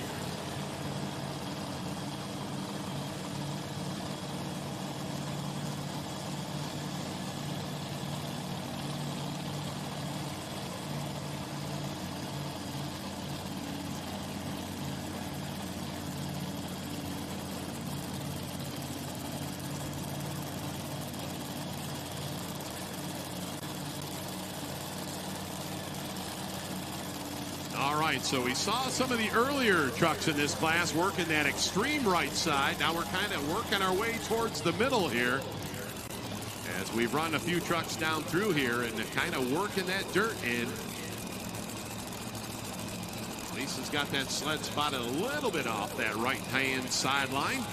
All right, so we saw some of the earlier trucks in this class working that extreme right side. Now we're kind of working our way towards the middle here as we run a few trucks down through here and kind of working that dirt in. Lisa's got that sled spotted a little bit off that right-hand sideline.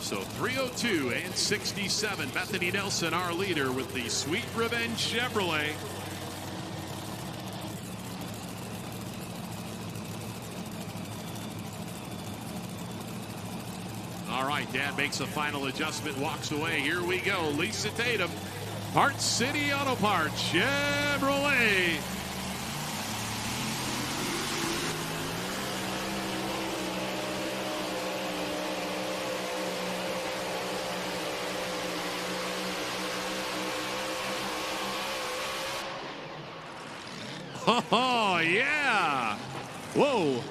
So 302 and 67. Bethany Nelson, our leader, with the Sweet Revenge Chevrolet. All right, Dad makes a final adjustment, walks away. Here we go. Lisa Tatum, Parts City Auto Parts Chevrolet. Oh, yeah. Whoa.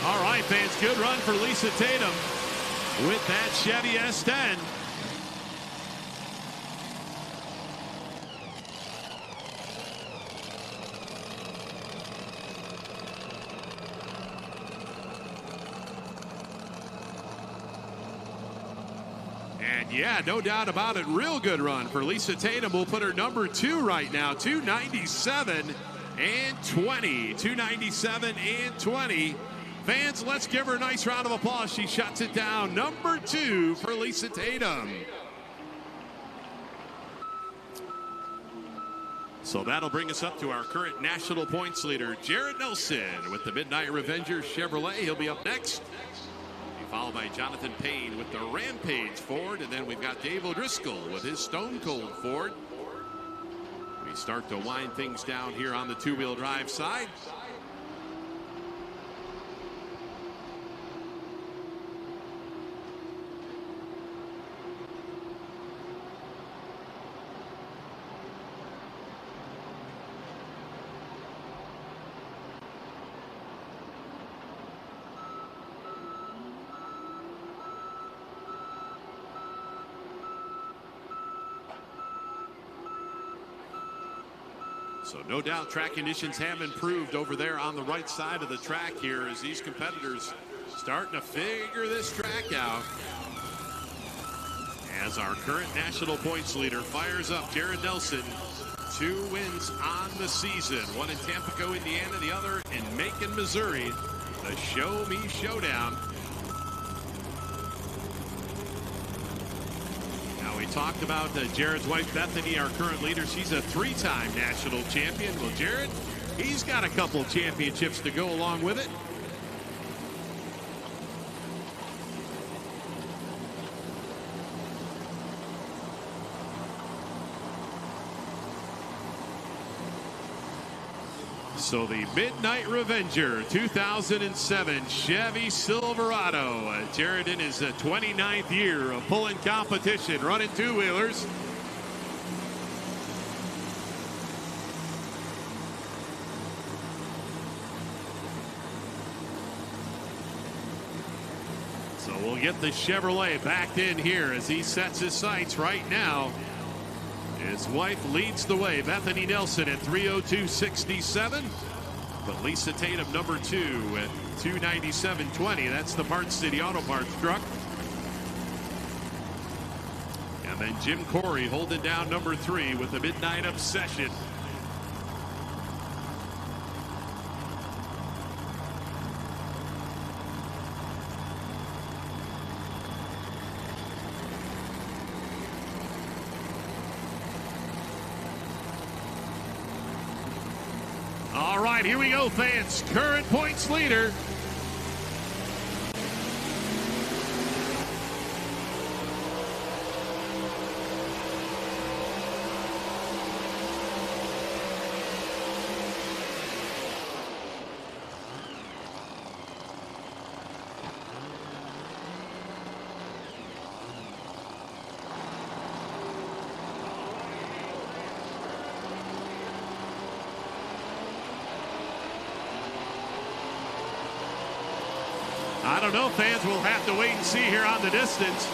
All right, fans, good run for Lisa Tatum with that Chevy S10. And yeah, no doubt about it, real good run for Lisa Tatum. We'll put her number 2 right now, 297 and 20. 297 and 20. Fans, let's give her a nice round of applause. She shuts it down. Number 2 for Lisa Tatum. So that'll bring us up to our current national points leader, Jared Nelson, with the Midnight Revenger Chevrolet. He'll be up next. Followed by Jonathan Payne with the Rampage Ford. And then we've got Dave O'Driscoll with his Stone Cold Ford. We start to wind things down here on the two-wheel drive side. So no doubt track conditions have improved over there on the right side of the track here as these competitors starting to figure this track out. As our current national points leader fires up, Jared Nelson, 2 wins on the season. One in Tampico, Indiana, the other in Macon, Missouri. The Show Me Showdown. Now we talked about Jared's wife, Bethany, our current leader. She's a 3-time national champion. Well, Jared, he's got a couple championships to go along with it. So the Midnight Revenger 2007 Chevy Silverado. Jared in his 29th year of pulling competition, running two-wheelers. So we'll get the Chevrolet backed in here as he sets his sights right now. His wife leads the way, Bethany Nelson at 3:02.67. But Lisa Tatum, number 2 at 2:97.20. That's the Parts City Auto Parts truck. And then Jim Corey holding down number 3 with the Midnight Obsession. All right, here we go, fans. Current points leader. I don't know, fans. We'll have to wait and see here on the distance.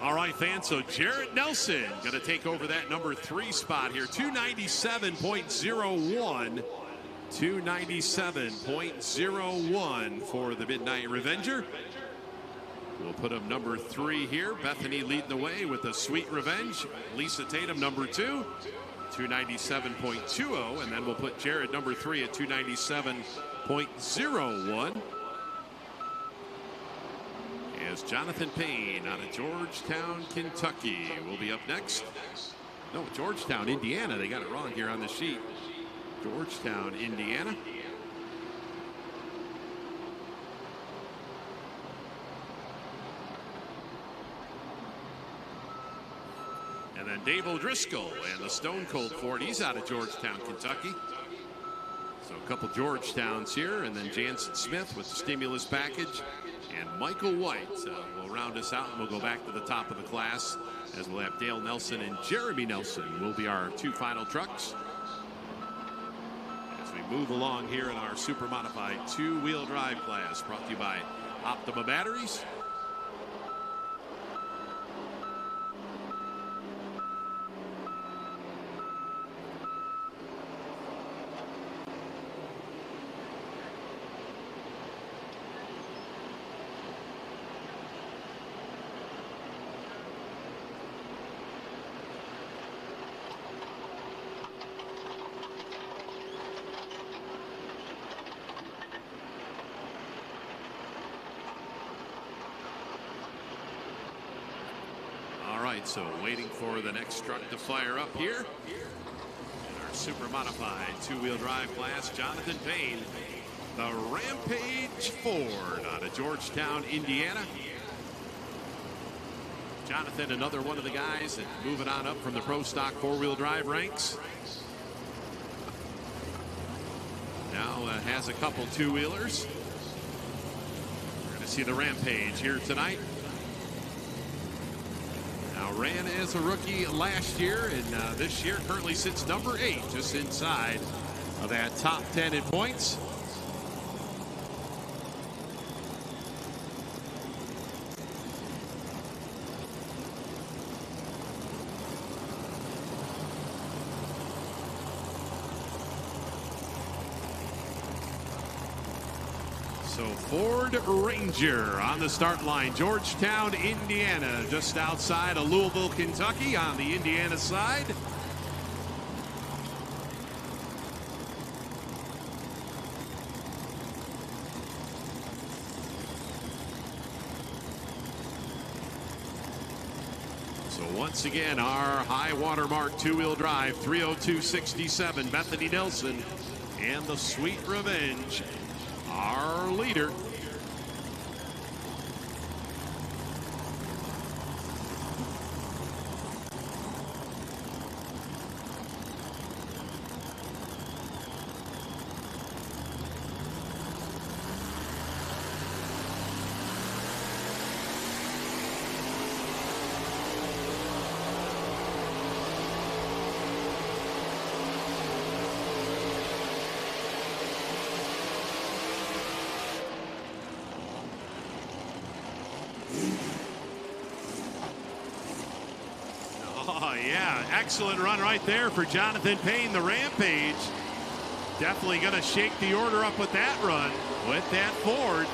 All right, fans, so Jared Nelson going to take over that number 3 spot here. 297.01. 297.01 for the Midnight Revenger. We'll put him number 3 here. Bethany leading the way with a Sweet Revenge. Lisa Tatum, number 2. 297.20. And then we'll put Jared number 3 at 297.01. As Jonathan Payne out of Georgetown, Kentucky will be up next. No, Georgetown, Indiana. They got it wrong here on the sheet. Georgetown, Indiana. And then Dave O'Driscoll and the Stone Cold Ford. He's out of Georgetown, Kentucky. So a couple Georgetowns here, and then Jansen Smith with the stimulus package. And Michael White will round us out, and we'll go back to the top of the class as we'll have Dale Nelson and Jeremy Nelson will be our 2 final trucks. As we move along here in our super modified 2-wheel drive class, brought to you by Optima Batteries. So waiting for the next truck to fire up here. In our super modified 2-wheel drive class, Jonathan Payne, the Rampage Ford out of Georgetown, Indiana. Jonathan, another one of the guys that moving on up from the Pro Stock 4-wheel drive ranks. Now has a couple 2-wheelers. We're going to see the Rampage here tonight. ran as a rookie last year, and this year currently sits number 8, just inside of that top 10 in points. So Ford Ranger on the start line. Georgetown, Indiana, just outside of Louisville, Kentucky on the Indiana side. So once again, our high water mark two-wheel drive, 3:02.67, Bethany Nelson and the Sweet Revenge, our leader. Oh, yeah, excellent run right there for Jonathan Payne, the Rampage. Definitely going to shake the order up with that run, with that Ford.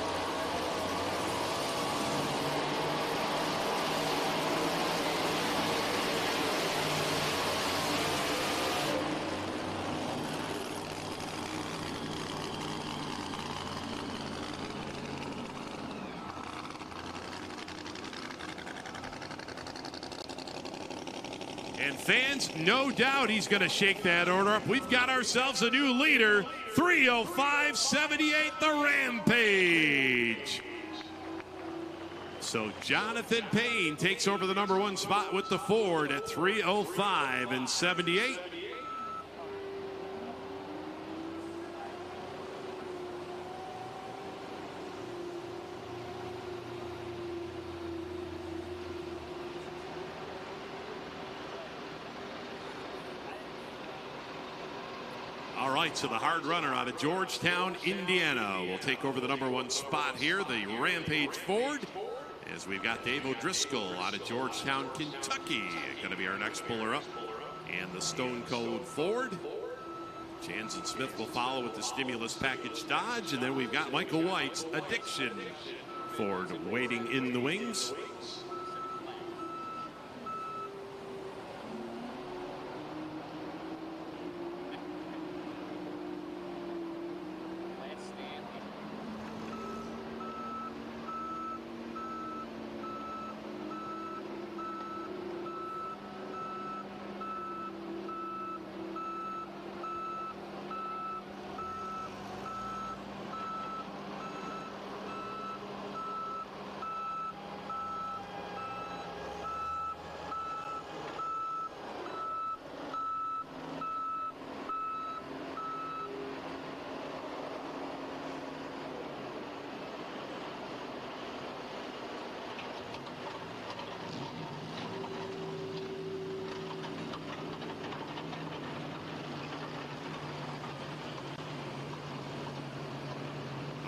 And fans, no doubt he's going to shake that order up. We've got ourselves a new leader, 3:05.78, the Rampage. So Jonathan Payne takes over the number 1 spot with the Ford at 3:05.78. All right, so the hard runner out of Georgetown, Indiana will take over the number 1 spot here, the Rampage Ford, as we've got Dave O'Driscoll out of Georgetown, Kentucky, going to be our next puller up, and the Stone Cold Ford. Jansen Smith will follow with the Stimulus Package Dodge, and then we've got Michael White's Addiction Ford waiting in the wings.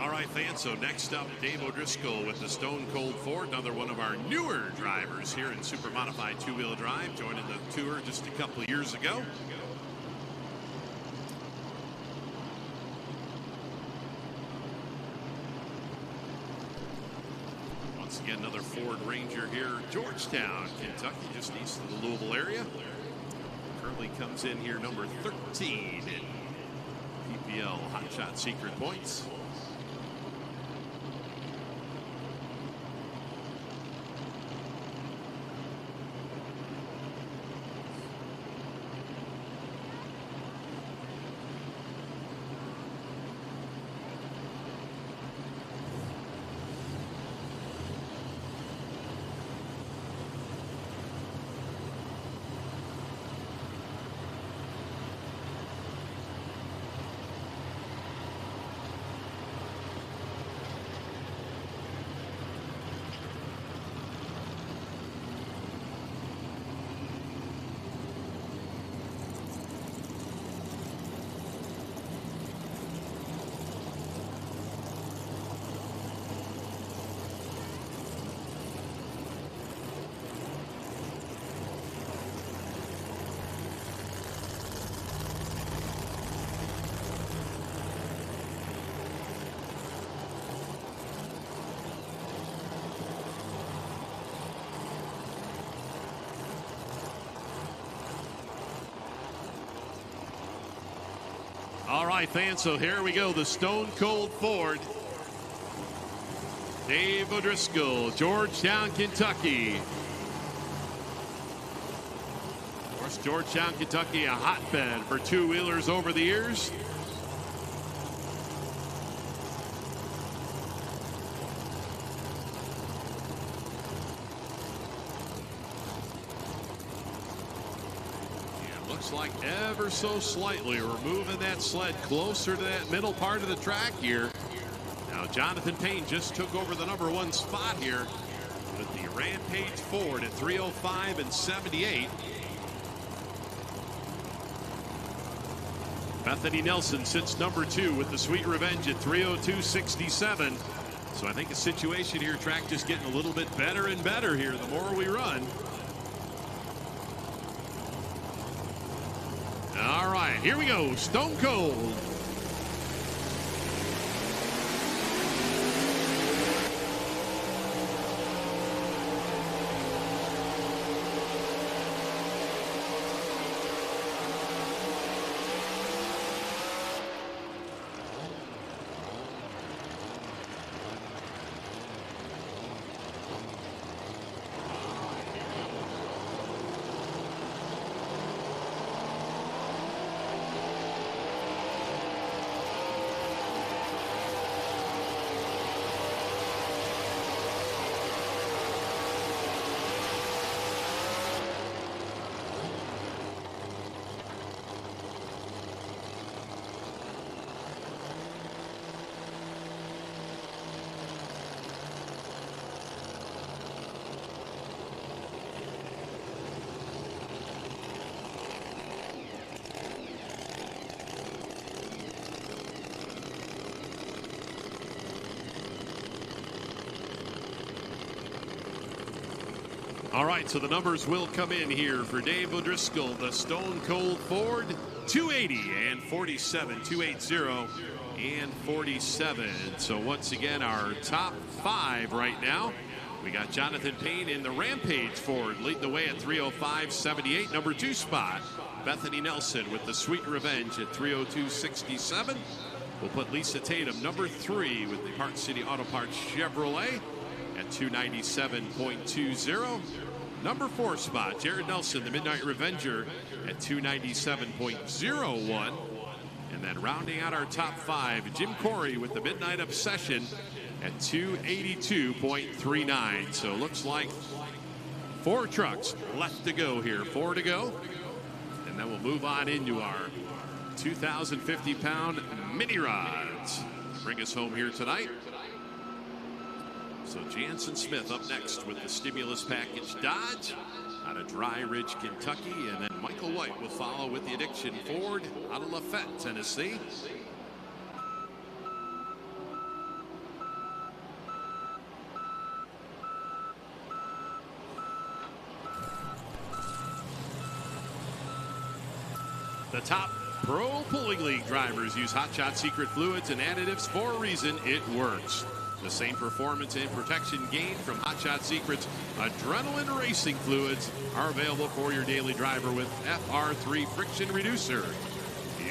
All right, fans, so next up, Dave O'Driscoll with the Stone Cold Ford, another one of our newer drivers here in Super Modified two-wheel drive, joining the tour just a couple of years ago. Once again, another Ford Ranger here, Georgetown, Kentucky, just east of the Louisville area. Currently comes in here number 13 in PPL Hot Shot Secret Points. life fan. So here we go. The Stone Cold Ford. Dave O'Driscoll, Georgetown, Kentucky. Of course, Georgetown, Kentucky, a hotbed for two-wheelers over the years. Yeah, looks like ever so slightly we're moving that sled closer to that middle part of the track here. Now, Jonathan Payne just took over the #1 spot here with the Rampage Ford at 3:05 and 78. Bethany Nelson sits #2 with the Sweet Revenge at 3:02.67. So I think the situation here, track just getting a little bit better and better here the more we run. All right, here we go. Stone Cold. All right, so the numbers will come in here for Dave O'Driscoll, the Stone Cold Ford, 280 and 47, 280 and 47. So once again, our top 5 right now. We got Jonathan Payne in the Rampage Ford leading the way at 3:05.78, #2 spot. Bethany Nelson with the Sweet Revenge at 3:02.67. We'll put Lisa Tatum #3 with the Park City Auto Parts Chevrolet at 297.20. #4 spot, Jared Nelson, the Midnight Revenger at 297.01. And then rounding out our top 5, Jim Corey with the Midnight Obsession at 282.39. So it looks like 4 trucks left to go here, 4 to go. And then we'll move on into our 2,050-pound mini rods. Bring us home here tonight. So Jansen Smith up next with the Stimulus Package Dodge out of Dry Ridge, Kentucky. And then Michael White will follow with the Addiction Ford out of Lafayette, Tennessee. The top Pro Pulling League drivers use Hot Shot Secret fluids and additives for a reason. It works. The same performance and protection gained from Hot Shot Secret's adrenaline racing fluids are available for your daily driver with FR3 friction reducer.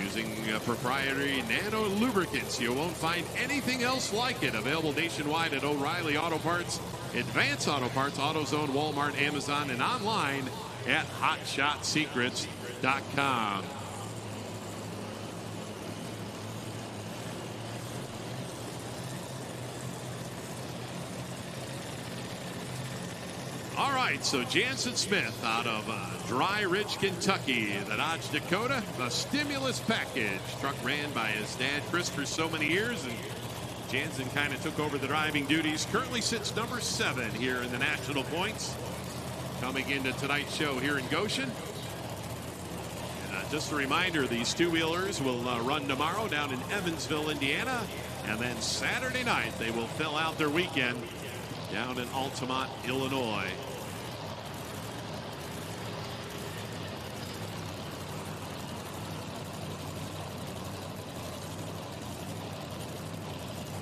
Using proprietary nano lubricants, you won't find anything else like it. Available nationwide at O'Reilly Auto Parts, Advance Auto Parts, AutoZone, Walmart, Amazon, and online at hotshotsecrets.com. All right, so Jansen Smith out of Dry Ridge, Kentucky, the Dodge Dakota, the Stimulus Package. Truck ran by his dad, Chris, for so many years, and Jansen kind of took over the driving duties. Currently sits #7 here in the national points. Coming into tonight's show here in Goshen. And just a reminder, these two-wheelers will run tomorrow down in Evansville, Indiana, and then Saturday night they will fill out their weekend down in Altamont, Illinois.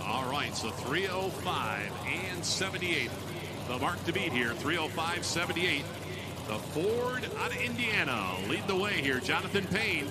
All right, so 3:05 and 78. The mark to beat here, 3:05.78. The Ford out of Indiana lead the way here. Jonathan Payne.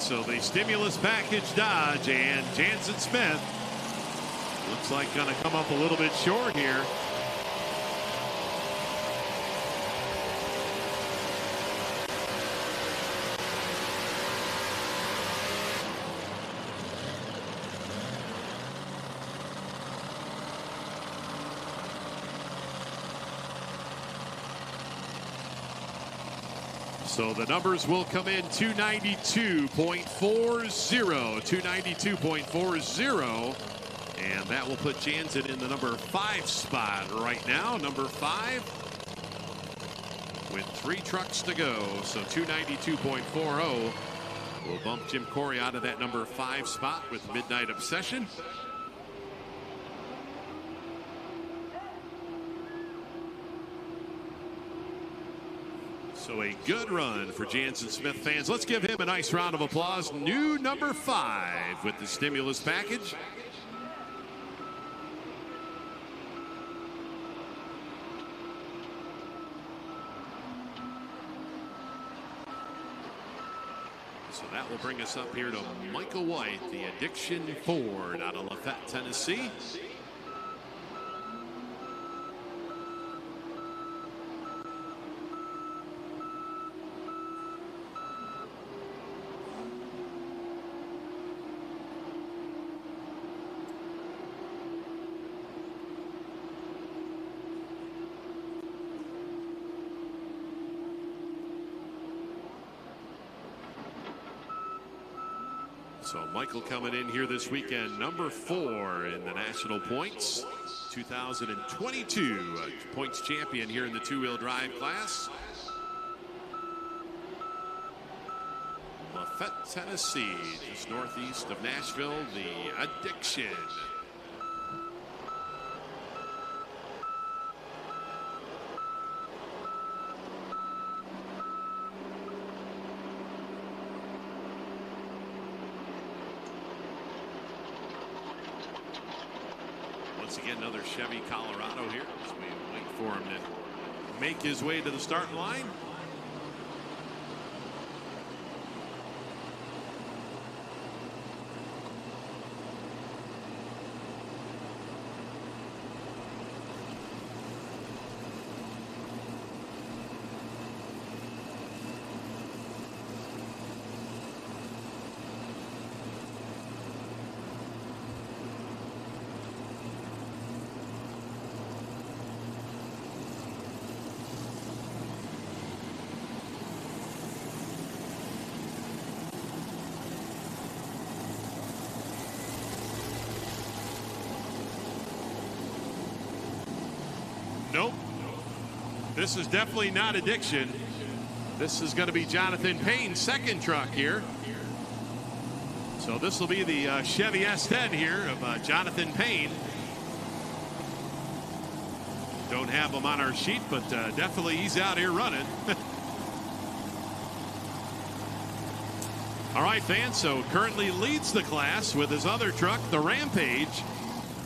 so the stimulus package Dodge and Jansen Smith looks like going to come up a little bit short here. So the numbers will come in 292.40, 292.40, and that will put Jansen in the number 5 spot right now. Number 5 with 3 trucks to go. So 292.40 will bump Jim Corey out of that number 5 spot with Midnight Obsession. So a good run for Jansen Smith fans. Let's give him a nice round of applause. New number 5 with the stimulus package. So that will bring us up here to Michael White, the Addiction Ford out of Lafayette, Tennessee. So Michael coming in here this weekend, number 4 in the national points. 2022 points champion here in the 2-wheel drive class. Lafayette, Tennessee, just northeast of Nashville, the Addiction. Once again, another Chevy Colorado here as we wait for him to make his way to the starting line. Nope. This is definitely not Addiction. This is going to be Jonathan Payne's second truck here. So this will be the Chevy S10 here of Jonathan Payne. Don't have him on our sheet, but definitely he's out here running. All right, fans, so currently leads the class with his other truck, the Rampage,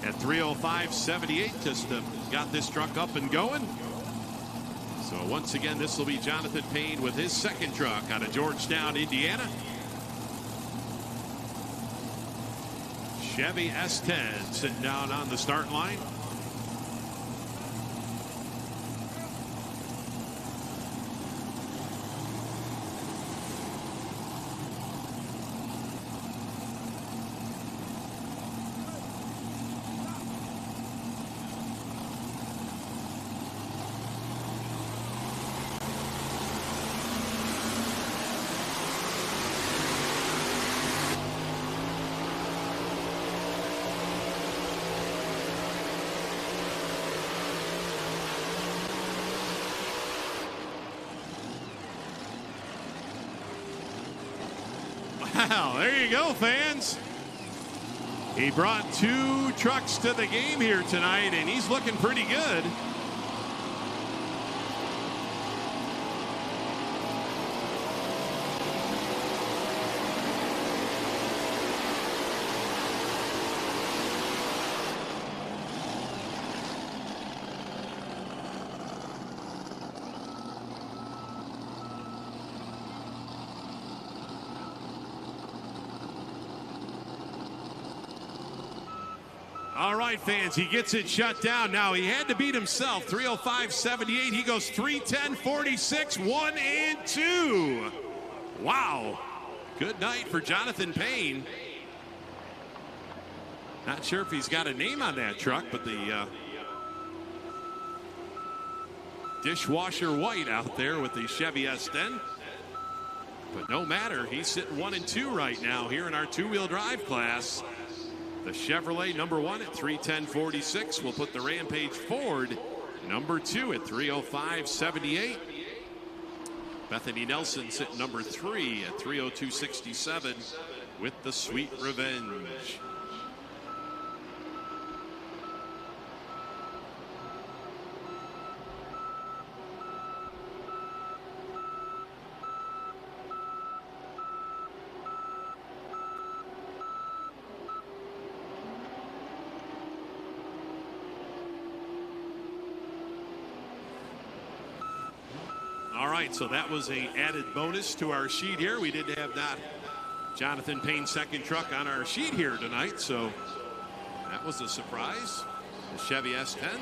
at 3:05.78. Just got this truck up and going. So once again, this will be Jonathan Payne with his second truck out of Georgetown, Indiana. Chevy S10 sitting down on the start line. Wow, there you go, fans. He brought 2 trucks to the game here tonight, and he's looking pretty good. All right, fans, he gets it shut down. Now, he had to beat himself, 305.78. He goes 310.46, 1 and 2. Wow. Good night for Jonathan Payne. Not sure if he's got a name on that truck, but the dishwasher white out there with the Chevy S10. But no matter, he's sitting 1 and 2 right now here in our two-wheel drive class. The Chevrolet number 1 at 310.46 will put the Rampage Ford number 2 at 305.78. Bethany Nelson sitting number 3 at 302.67 with the Sweet Revenge. All right, so that was a added bonus to our sheet here. We did have that Jonathan Payne second truck on our sheet here tonight, so that was a surprise. The Chevy S10.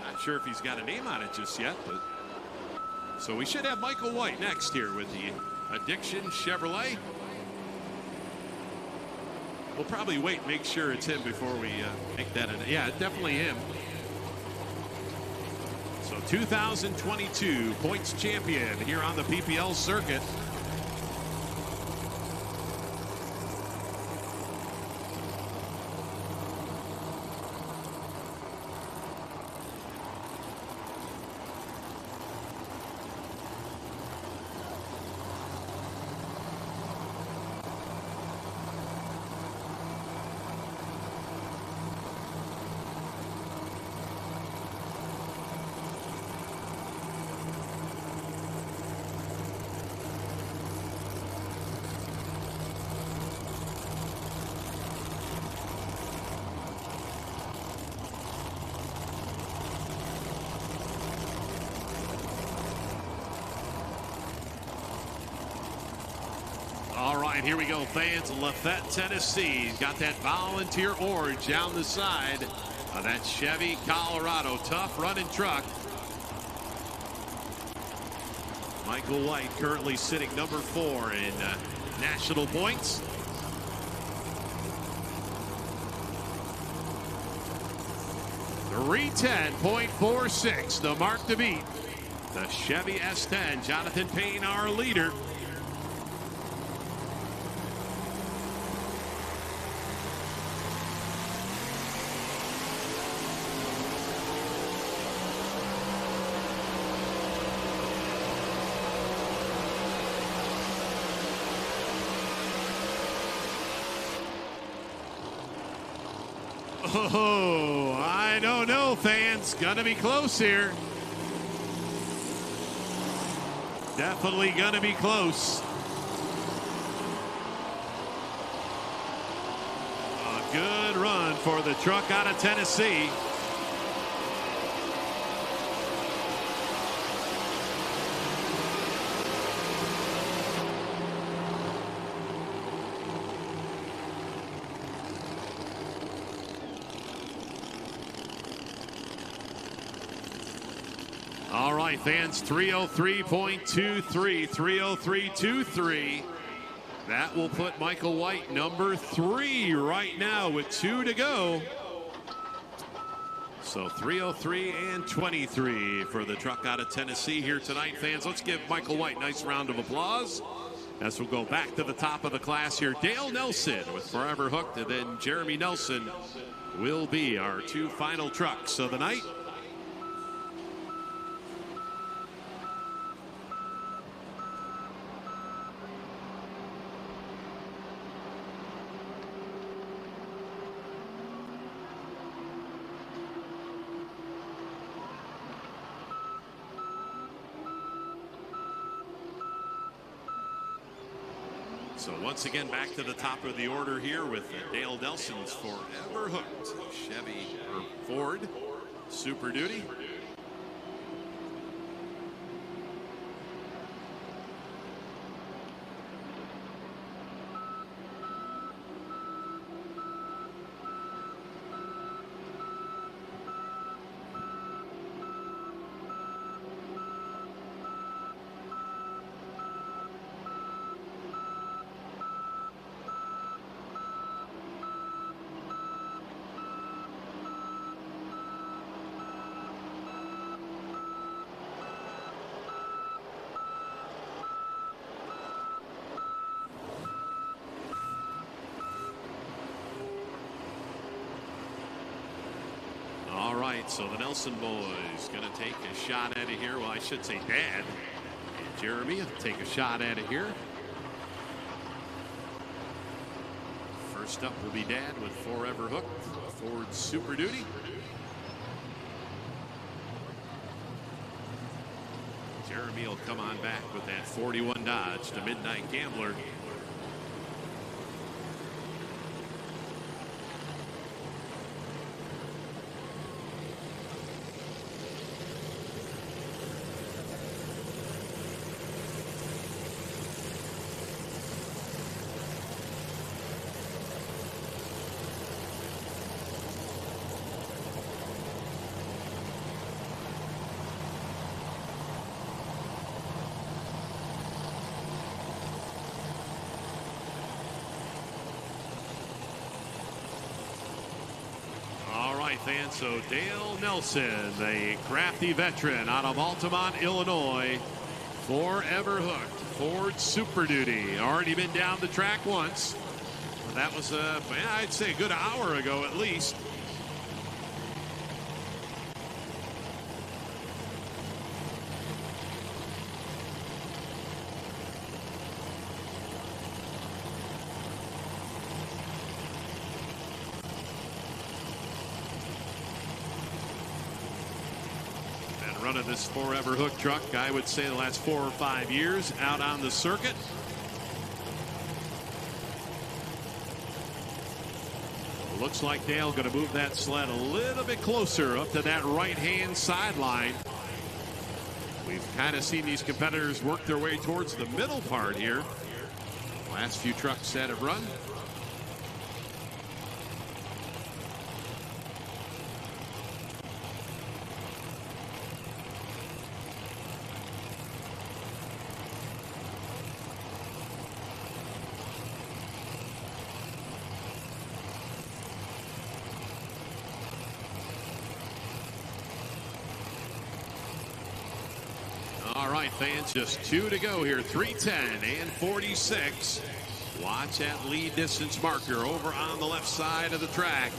Not sure if he's got a name on it just yet, but so we should have Michael White next here with the Addiction Chevrolet. We'll probably wait and make sure it's him before we make that. Yeah, definitely him. So 2022 points champion here on the PPL circuit. All right, here we go, fans. Lafayette, Tennessee. Got that volunteer orange down the side of that Chevy Colorado. Tough running truck. Michael White currently sitting number 4 in national points. .46, the mark to beat. The Chevy S10, Jonathan Payne, our leader. Oh, I don't know, fans. Gonna be close here. Definitely gonna be close. A good run for the truck out of Tennessee. All right, fans, 303.23, 303.23. That will put Michael White number 3 right now with 2 to go. So 303 and 23 for the truck out of Tennessee here tonight, fans. Let's give Michael White a nice round of applause as we'll go back to the top of the class here. Dale Nelson with Forever Hooked, and then Jeremy Nelson will be our 2 final trucks of the night. So once again, back to the top of the order here with Dale Nelson's Forever Hooked Chevy or Ford Super Duty. right, so the Nelson boys going to take a shot at it here. Well, I should say Dad and Jeremy will take a shot at it here. First up will be Dad with Forever Hooked, Ford Super Duty. Jeremy will come on back with that 41 Dodge, the Midnight Gambler. Fans, so Dale Nelson, the crafty veteran out of Altamont, Illinois, Forever Hooked, Ford Super Duty. Already been down the track once. That was, I'd say a good hour ago at least. Running this Forever Hook truck, I would say the last 4 or 5 years out on the circuit. Looks like Dale going to move that sled a little bit closer up to that right-hand sideline. We've kind of seen these competitors work their way towards the middle part here. Last few trucks that have run. All right, fans, just 2 to go here. 3:10 and 46. Watch that lead distance marker over on the left side of the track.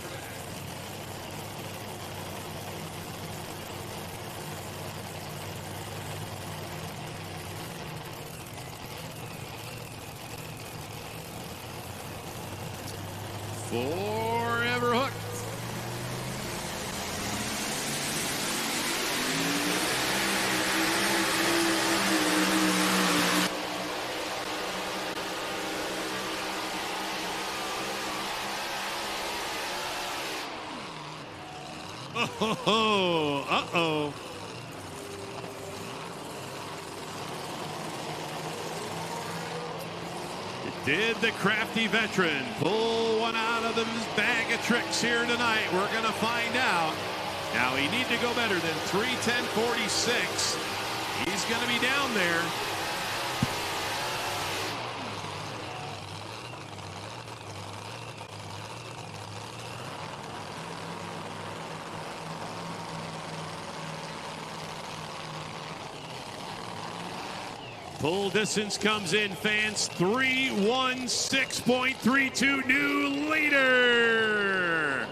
Forever Hooked. Oh, uh-oh. Did the crafty veteran pull one out of his bag of tricks here tonight? We're going to find out. Now, he need to go better than 3:10.46. He's going to be down there. Full distance comes in, fans. 3:16.32, new leader.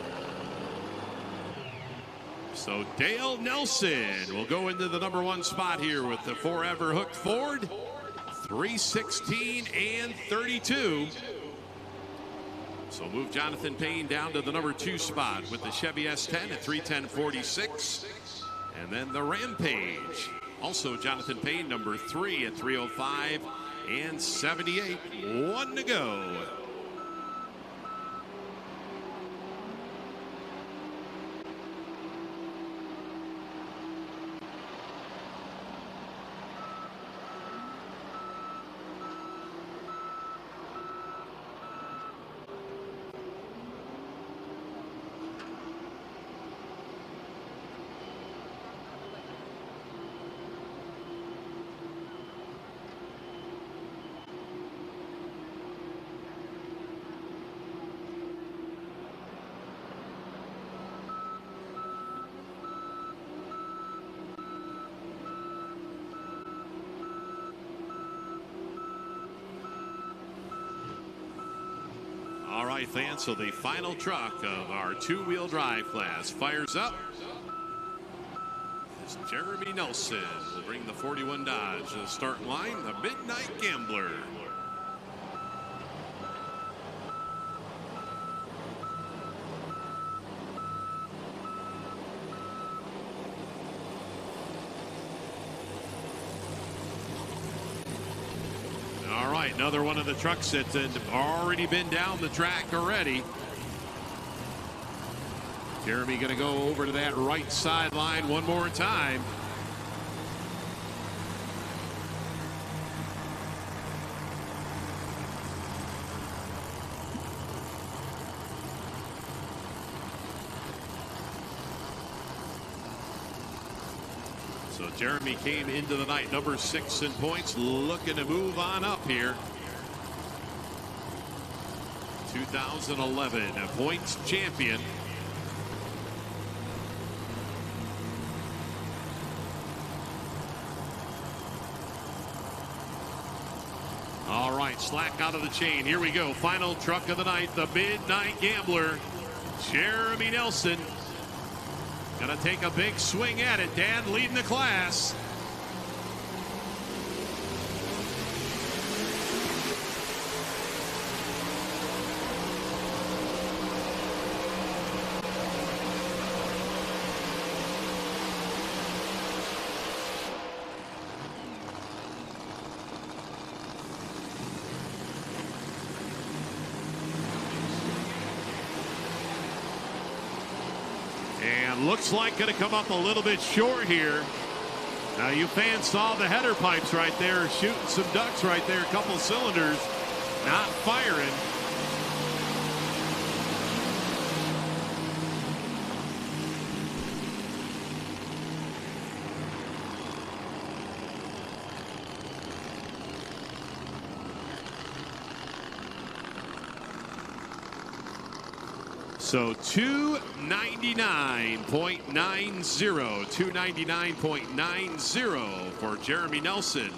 So Dale Nelson will go into the #1 spot here with the Forever Hooked Ford. 3:16 and 32. So move Jonathan Payne down to the #2 spot with the Chevy S10 at 3:10.46. And then the Rampage. Also, Jonathan Payne, #3 at 3:05 and 78. 1 to go. All right, fans, so the final truck of our 2-wheel drive class fires up. as Jeremy Nelson will bring the 41 Dodge to the start line, the Midnight Gambler. All right, another one of the trucks that's already been down the track already. Jeremy going to go over to that right sideline one more time. So Jeremy came into the night number 6 in points, looking to move on up here. 2011 points champion. All right, slack out of the chain. Here we go. Final truck of the night, the Midnight Gambler, Jeremy Nelson. Gonna take a big swing at it. Dan leading the class. And looks like going to come up a little bit short here. Now you fans saw the header pipes right there, shooting some ducks right there, a couple cylinders not firing. So 299.90, 299.90 for Jeremy Nelson.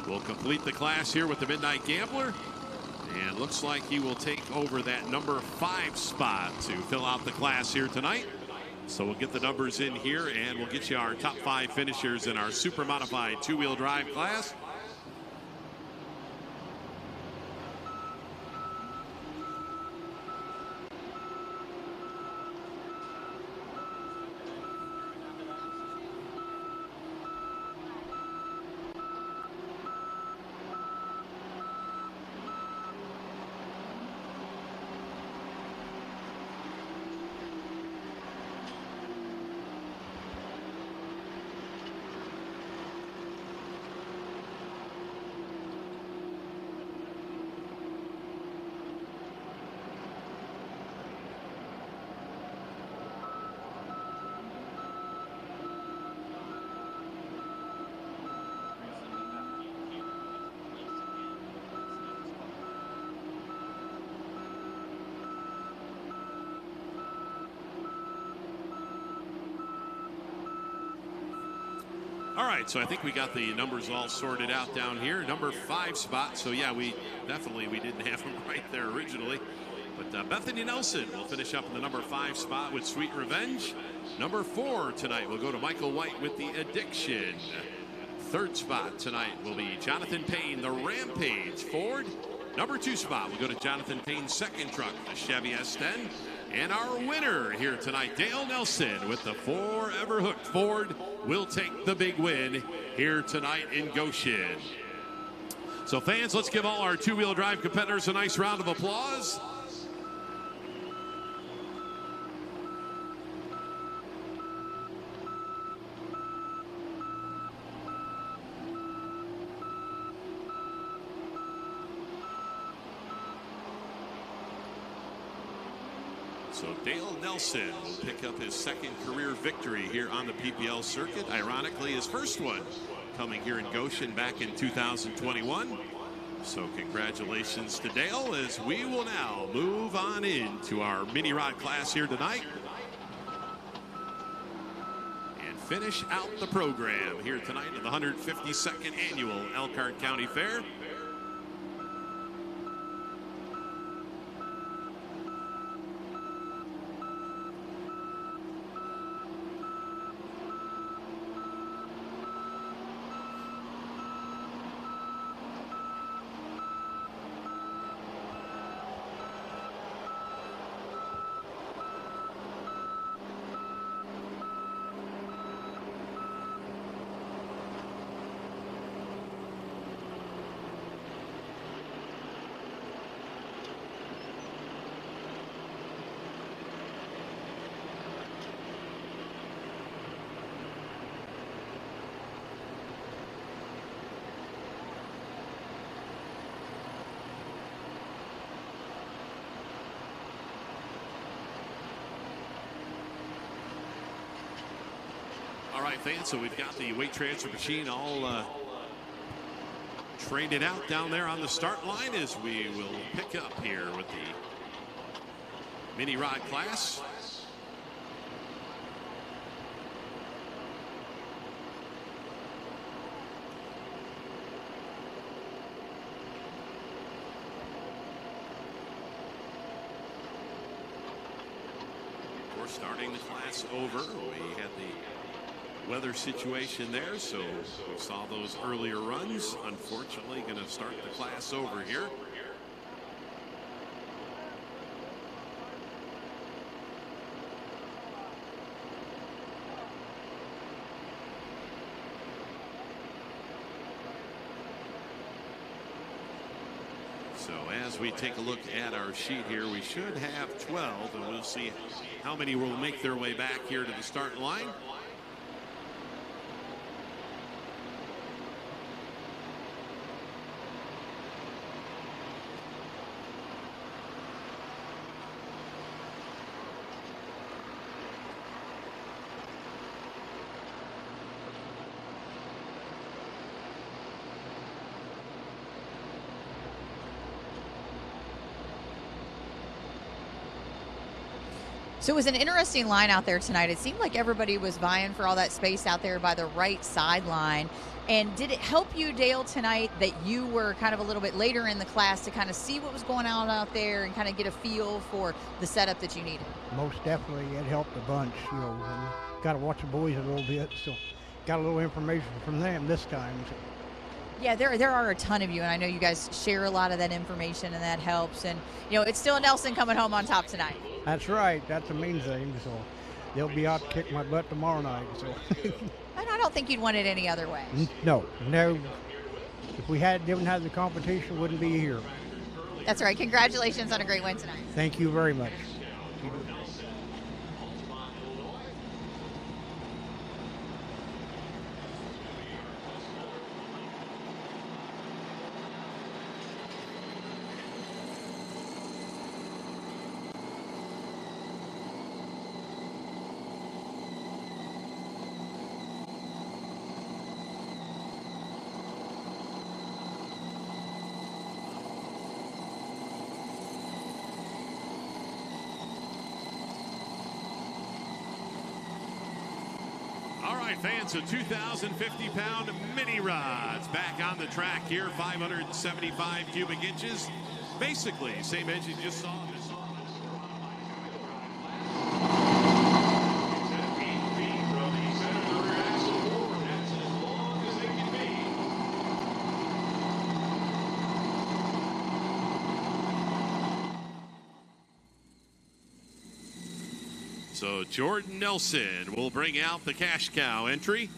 Will complete the class here with the Midnight Gambler. And looks like he will take over that number 5 spot to fill out the class here tonight. So we'll get the numbers in here and we'll get you our top 5 finishers in our super modified 2-wheel drive class. All right, so I think we got the numbers all sorted out down here. Number 5 spot. So yeah, we didn't have them right there originally. But Bethany Nelson will finish up in the number 5 spot with Sweet Revenge. Number 4 tonight will go to Michael White with The Addiction. 3rd spot tonight will be Jonathan Payne, the Rampage Ford. Number 2 spot will go to Jonathan Payne's 2nd truck, the Chevy S10. And our winner here tonight, Dale Nelson with the Forever Hooked Ford, will take the big win here tonight in Goshen. So fans, let's give all our 2-wheel drive competitors a nice round of applause. So Dale Nelson will pick up his 2nd career victory here on the PPL circuit. Ironically, his first one coming here in Goshen back in 2021. So congratulations to Dale as we will now move on into our mini rod class here tonight and finish out the program here tonight at the 152nd annual Elkhart County Fair. right, fans, so we've got the weight transfer machine all traded out down there on the start line as we will pick up here with the mini rod class. We're starting the class over. We had the weather situation there, so we saw those earlier runs. Unfortunately, going to start the class over here. So as we take a look at our sheet here, we should have 12, and we'll see how many will make their way back here to the start line. So it was an interesting line out there tonight. It seemed like everybody was vying for all that space out there by the right sideline. And did it help you, Dale, tonight that you were kind of a little bit later in the class to kind of see what was going on out there and kind of get a feel for the setup that you needed? Most definitely, it helped a bunch. You know, got to watch the boys a little bit, so got a little information from them this time. So. Yeah, there are a ton of you, and I know you guys share a lot of that information, and that helps. And, you know, it's still Nelson coming home on top tonight. That's right. That's the main thing. So they'll be out to kick my butt tomorrow night. So. And I don't think you'd want it any other way. No. If we didn't have the competition, wouldn't be here. That's right. Congratulations on a great win tonight. Thank you very much. Fans, so 2,050-pound mini rods back on the track here, 575 cubic inches. Basically, same engine you just saw. So Jordan Nelson will bring out the cash cow entry.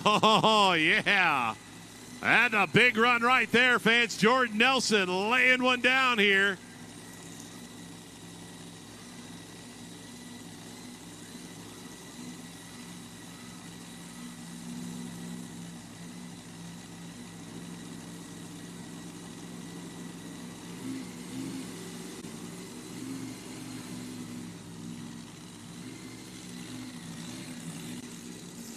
Oh, yeah. And a big run right there, fans. Jordan Nelson laying one down here.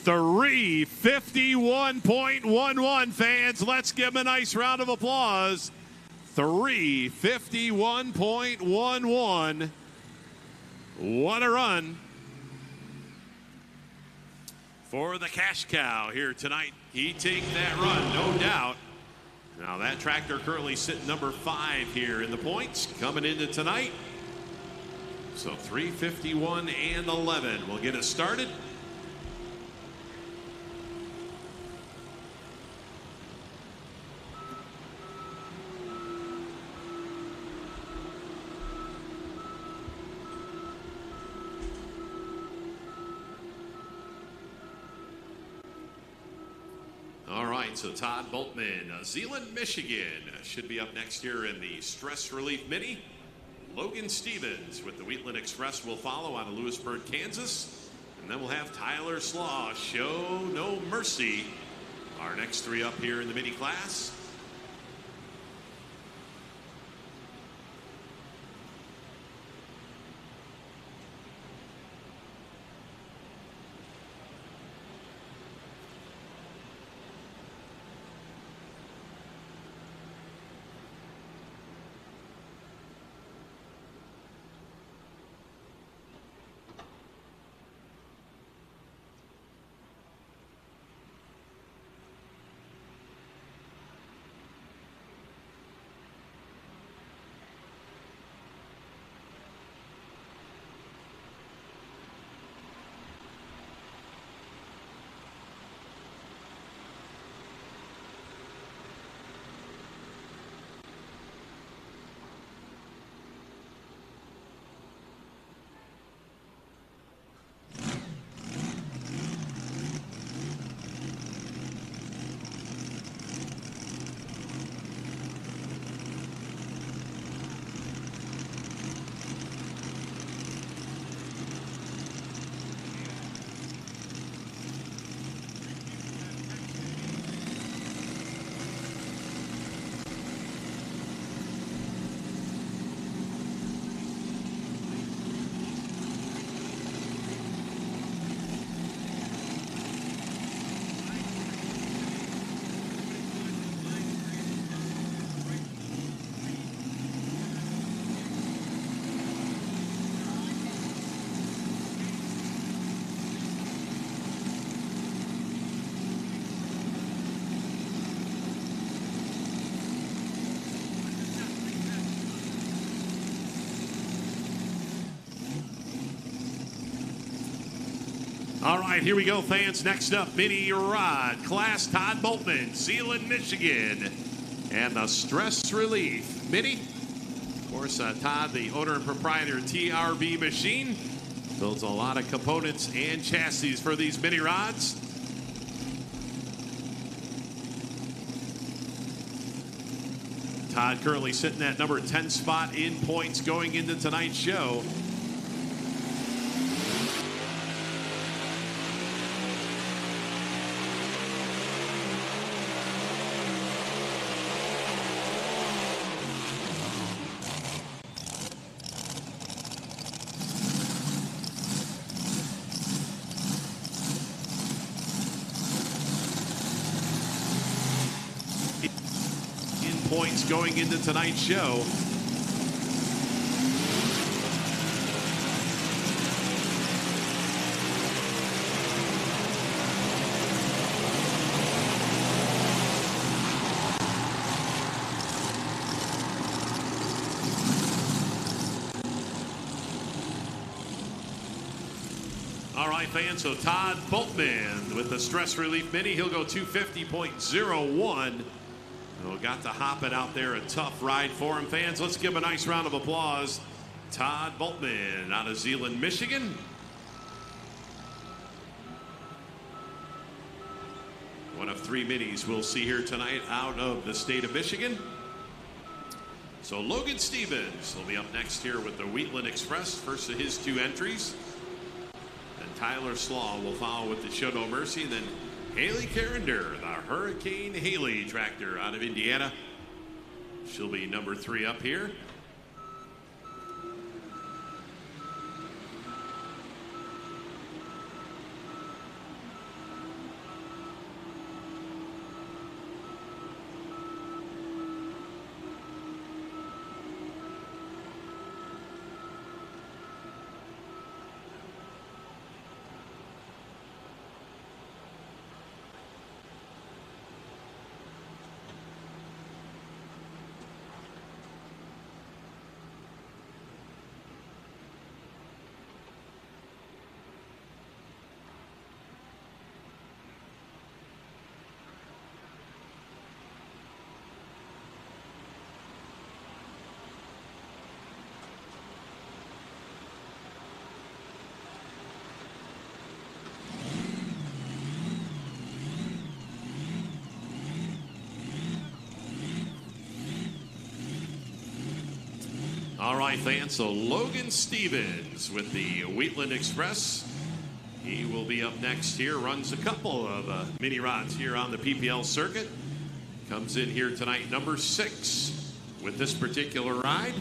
$351.11, fans. Let's give him a nice round of applause. $351.11. What a run for the cash cow here tonight. He take that run, no doubt. Now that tractor currently sitting number 5 here in the points coming into tonight. So 351 and 11 will get us started. so Todd Boltman, Zeeland, Michigan, should be up next here in the Stress Relief Mini. Logan Stevens with the Wheatland Express will follow out of Lewisburg, Kansas. And then we'll have Tyler Slaw, Show No Mercy, our next three up here in the mini class. All right, here we go, fans. Next up, mini rod class, Todd Boltman, Zeeland, Michigan, and the Stress Relief Mini. Of course, Todd, the owner and proprietor of TRB Machine, builds a lot of components and chassis for these mini rods. Todd currently sitting at number 10 spot in points going into tonight's show. Points going into tonight's show. All right, fans, so Todd Boltman with the Stress Relief Mini, he'll go 250.01. Well, got to hop it out there. A tough ride for him, fans. Let's give him a nice round of applause. Todd Boltman out of Zeeland, Michigan. One of three minis we'll see here tonight out of the state of Michigan. So Logan Stevens will be up next here with the Wheatland Express, first of his two entries. And Tyler Slaw will follow with the Show No Mercy. And then Haley Carrender, the Hurricane Haley tractor out of Indiana. She'll be number 3 up here. All right, fans, so Logan Stevens with the Wheatland Express. He will be up next here, runs a couple of mini rods here on the PPL circuit. Comes in here tonight, number 6 with this particular ride.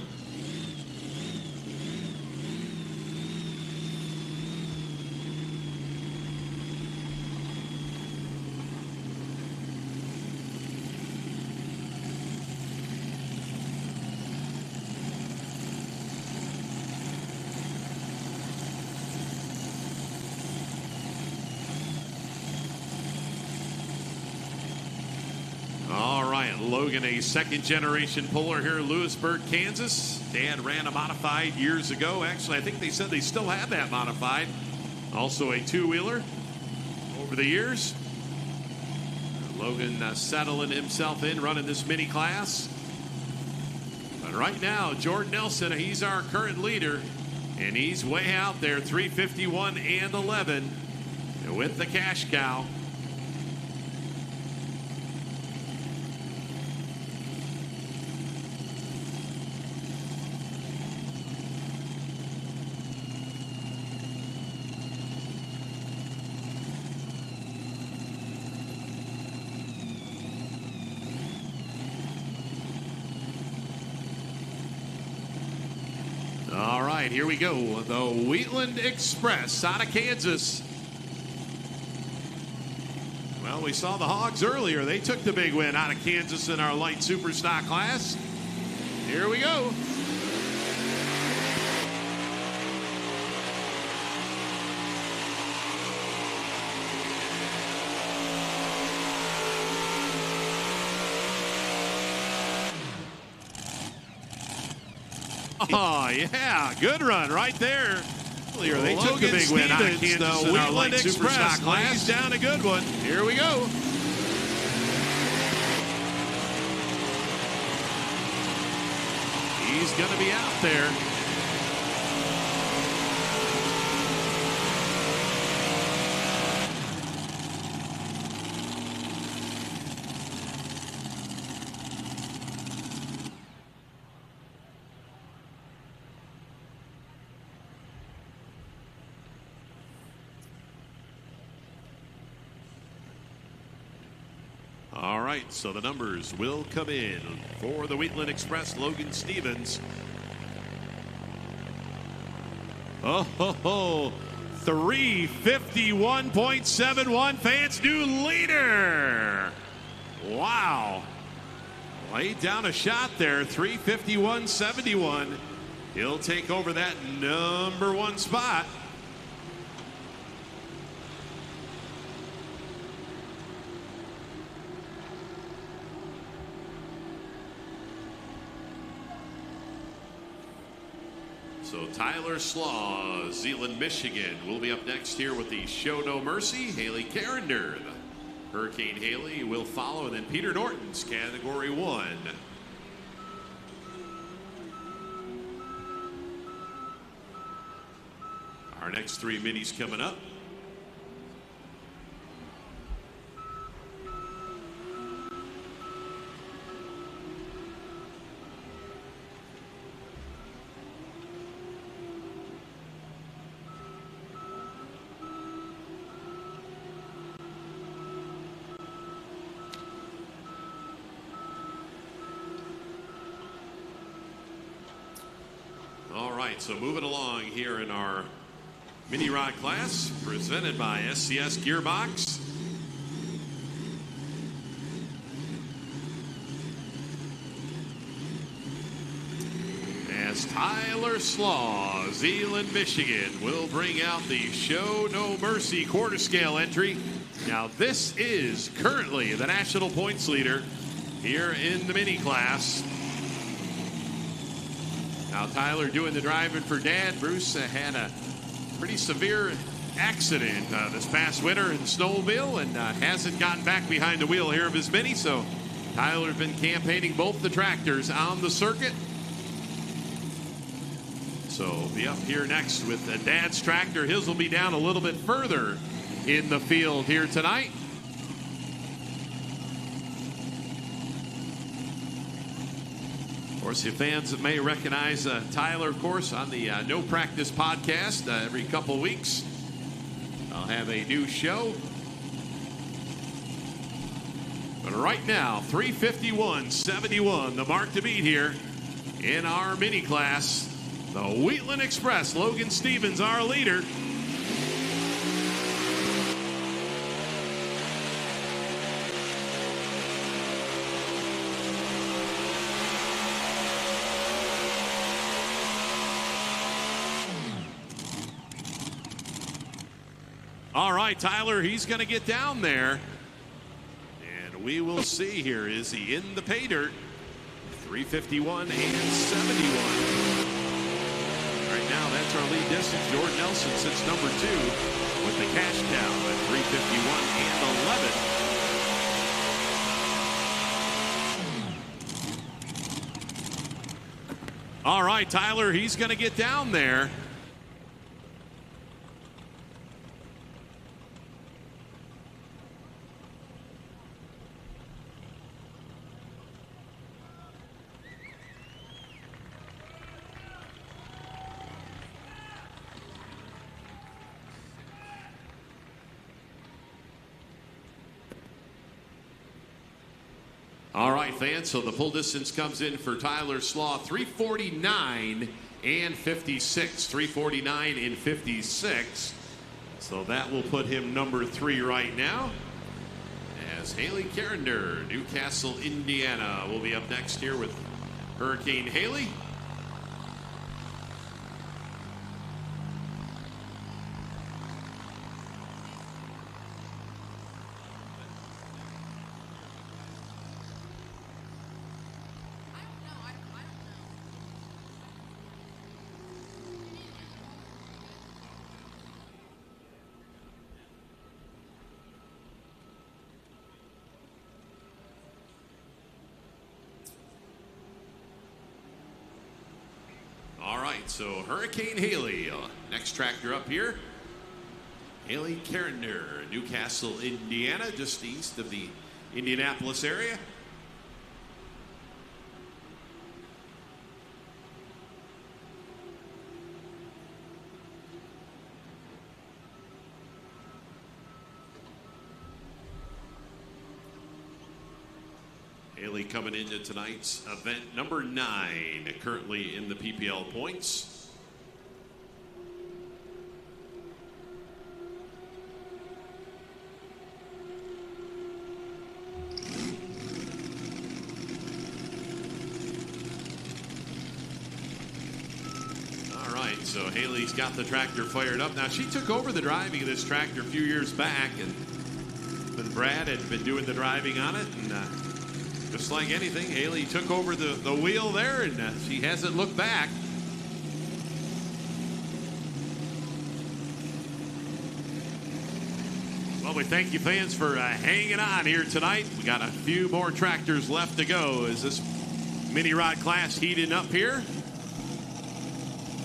Logan, a second-generation puller here in Lewisburg, Kansas. Dad ran a modified years ago. Actually, I think they said they still have that modified. Also a two-wheeler over the years. Logan settling himself in, running this mini class. But right now, Jordan Nelson, he's our current leader, and he's way out there, 351 and 11 with the cash cow. All right, here we go. The Wheatland Express out of Kansas. Well, we saw the Hogs earlier. They took the big win out of Kansas in our light super stock class. Here we go. Oh, yeah, good run right there. Earlier, they took the big win out of Kansas in our light super stock class. Down a good one. Here we go. He's going to be out there. All right, so the numbers will come in for the Wheatland Express, Logan Stevens. Oh, ho, ho. 351.71, fans, new leader. Wow. Laid down a shot there, 351.71. He'll take over that number 1 spot. So Tyler Slaw, Zeeland, Michigan, will be up next here with the Show No Mercy. Haley Carrender, the Hurricane Haley, will follow. And then Peter Norton's Category 1. Our next 3 minis coming up. All right, so moving along here in our mini rod class, presented by SCS Gearbox. As Tyler Slaw, Zeeland, Michigan, will bring out the Show No Mercy quarter scale entry. Now, this is currently the national points leader here in the mini class. Now Tyler doing the driving for Dad. Bruce had a pretty severe accident this past winter in snowmobile and hasn't gotten back behind the wheel here of his mini. So Tyler's been campaigning both the tractors on the circuit. So be up here next with Dad's tractor. His will be down a little bit further in the field here tonight. course, the fans that may recognize Tyler, of course, on the No Practice podcast every couple weeks. I'll have a new show. But right now, 3:51.71, the mark to beat here in our mini class. The Wheatland Express, Logan Stevens, our leader. All right, Tyler, he's going to get down there. And we will see here. Is he in the pay dirt? 3:51 and 71. Right now, that's our lead distance. Jordan Nelson sits number 2 with the cash cow at 3:51 and 11. All right, Tyler, he's going to get down there. All right, fans, so the full distance comes in for Tyler Slaw, 3:49 and 56. 3:49 and 56. So that will put him number 3 right now. As Haley Carrender, Newcastle, Indiana, will be up next here with Hurricane Haley. All right, so Hurricane Haley, next tractor up here. Haley Carrender, Newcastle, Indiana, just east of the Indianapolis area. Haley coming into tonight's event number 9, currently in the PPL points. All right, so Haley's got the tractor fired up. Now, she took over the driving of this tractor a few years back, and then Brad had been doing the driving on it, and just like anything, Haley took over the wheel there, and she hasn't looked back. Well, we thank you, fans, for hanging on here tonight. We got a few more tractors left to go as this mini rod class heating up here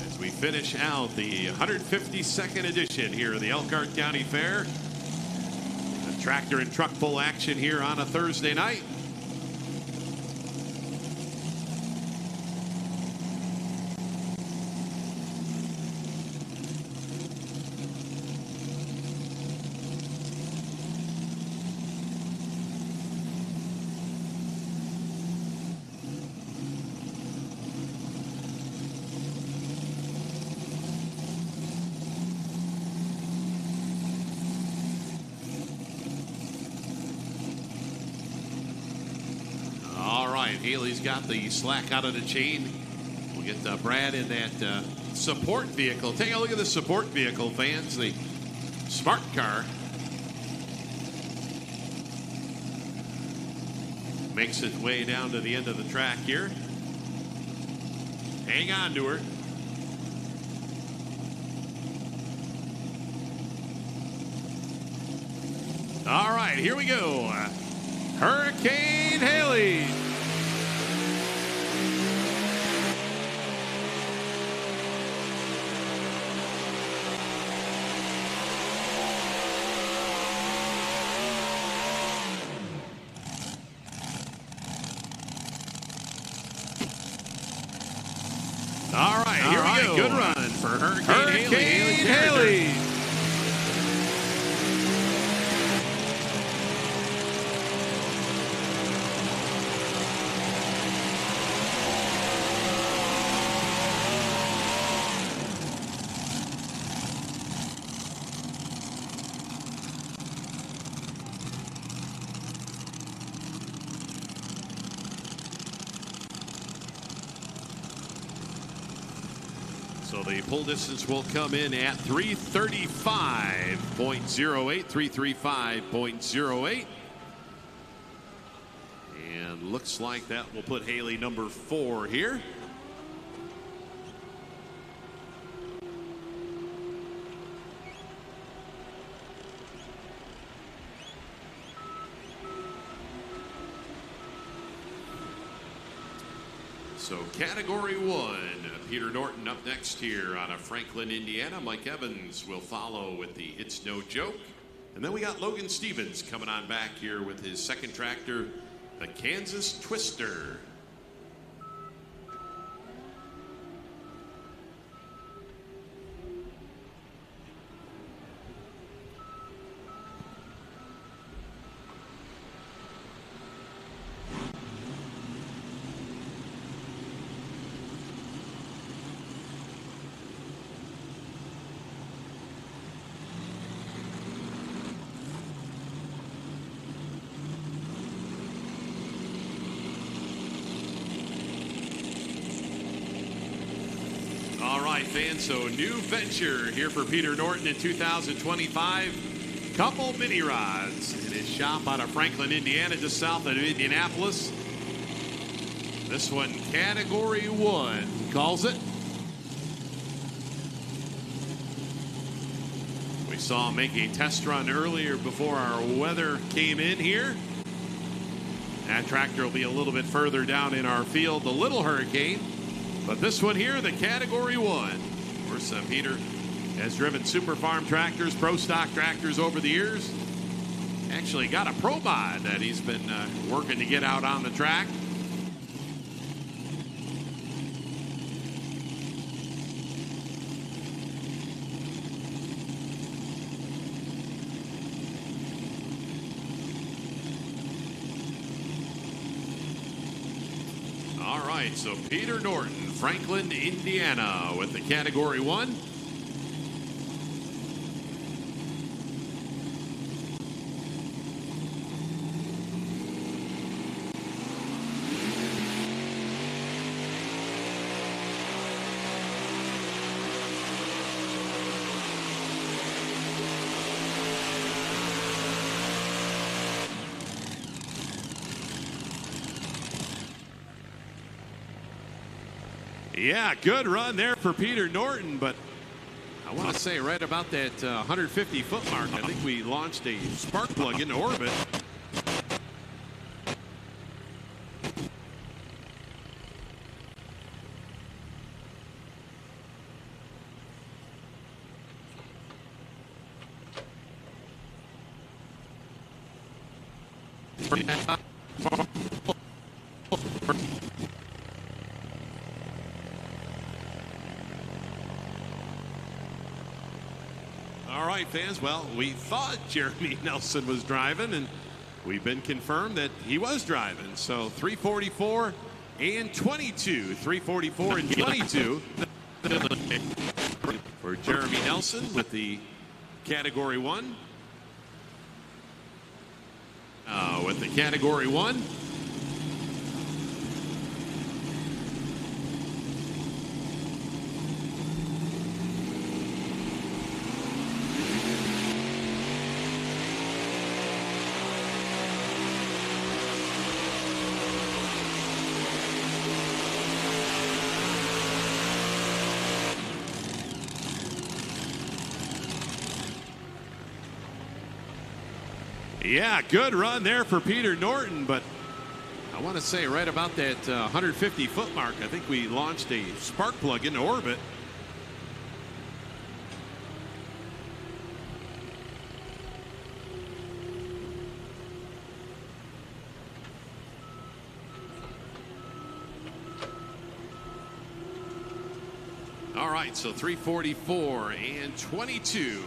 as we finish out the 152nd edition here of the Elkhart County Fair. A tractor and truck pull action here on a Thursday night. Haley's got the slack out of the chain. We'll get Brad in that support vehicle. Take a look at the support vehicle, fans. The smart car makes its way down to the end of the track here. Hang on to her. All right, here we go. Hurricane Haley. All right, here we go. Good run for Hurricane Haley. So the pull distance will come in at 335.08, 335.08. And looks like that will put Haley number 4 here. So category 1, Peter Norton up next here out of Franklin, Indiana. Mike Evans will follow with the It's No Joke. And then we got Logan Stevens coming on back here with his second tractor, the Kansas Twister. Fans, so new venture here for Peter Norton in 2025. Couple mini rods in his shop out of Franklin, Indiana, just south of Indianapolis. This one, category 1, he calls it. We saw him make a test run earlier before our weather came in here. That tractor will be a little bit further down in our field, the Little Hurricane. But this one here, the category 1. Of course, Peter has driven Super Farm tractors, Pro Stock tractors over the years. Actually got a Pro Mod that he's been working to get out on the track. All right, so Peter Norton, Franklin, Indiana, with the category 1. Yeah, good run there for Peter Norton, but I want to say right about that 150-foot mark, I think we launched a spark plug into orbit. All right, fans. Well, we thought Jeremy Nelson was driving, and we've been confirmed that he was driving. So 344 and 22. 344 and 22 for Jeremy Nelson with the category 1. With the category 1. Yeah, good run there for Peter Norton, but I want to say right about that 150-foot mark, I think we launched a spark plug into orbit. All right, so 344 and 22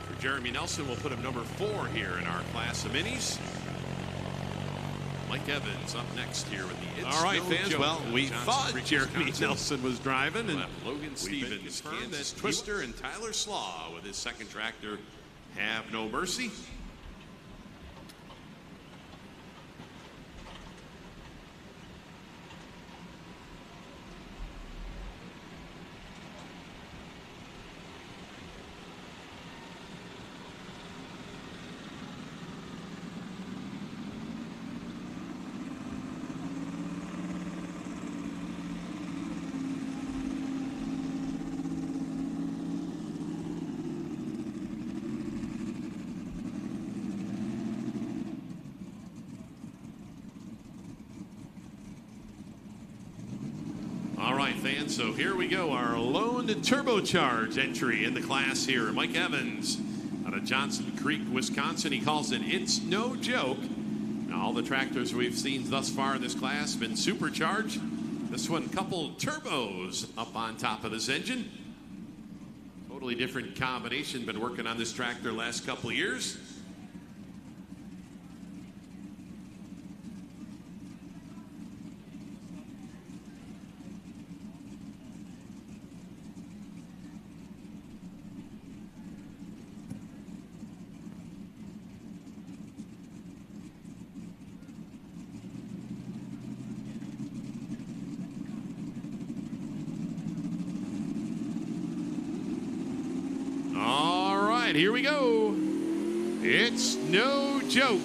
for Jeremy Nelson. We'll put him number 4 here in our class of minis. Mike Evans up next here with the It's All right, No fans. Joke. Well, we Johnson, thought Creek, Jeremy Wisconsin. Nelson was driving, and Logan Stevens, Kansas Twister, and Tyler Slaw with his second tractor, Have No Mercy. All right, fans, so here we go. Our lone turbocharge entry in the class here. Mike Evans out of Johnson Creek, Wisconsin. He calls it It's No Joke. Now, all the tractors we've seen thus far in this class have been supercharged. This one, couple turbos up on top of this engine. Totally different combination. Been working on this tractor last couple of years. All right, here we go. It's no joke.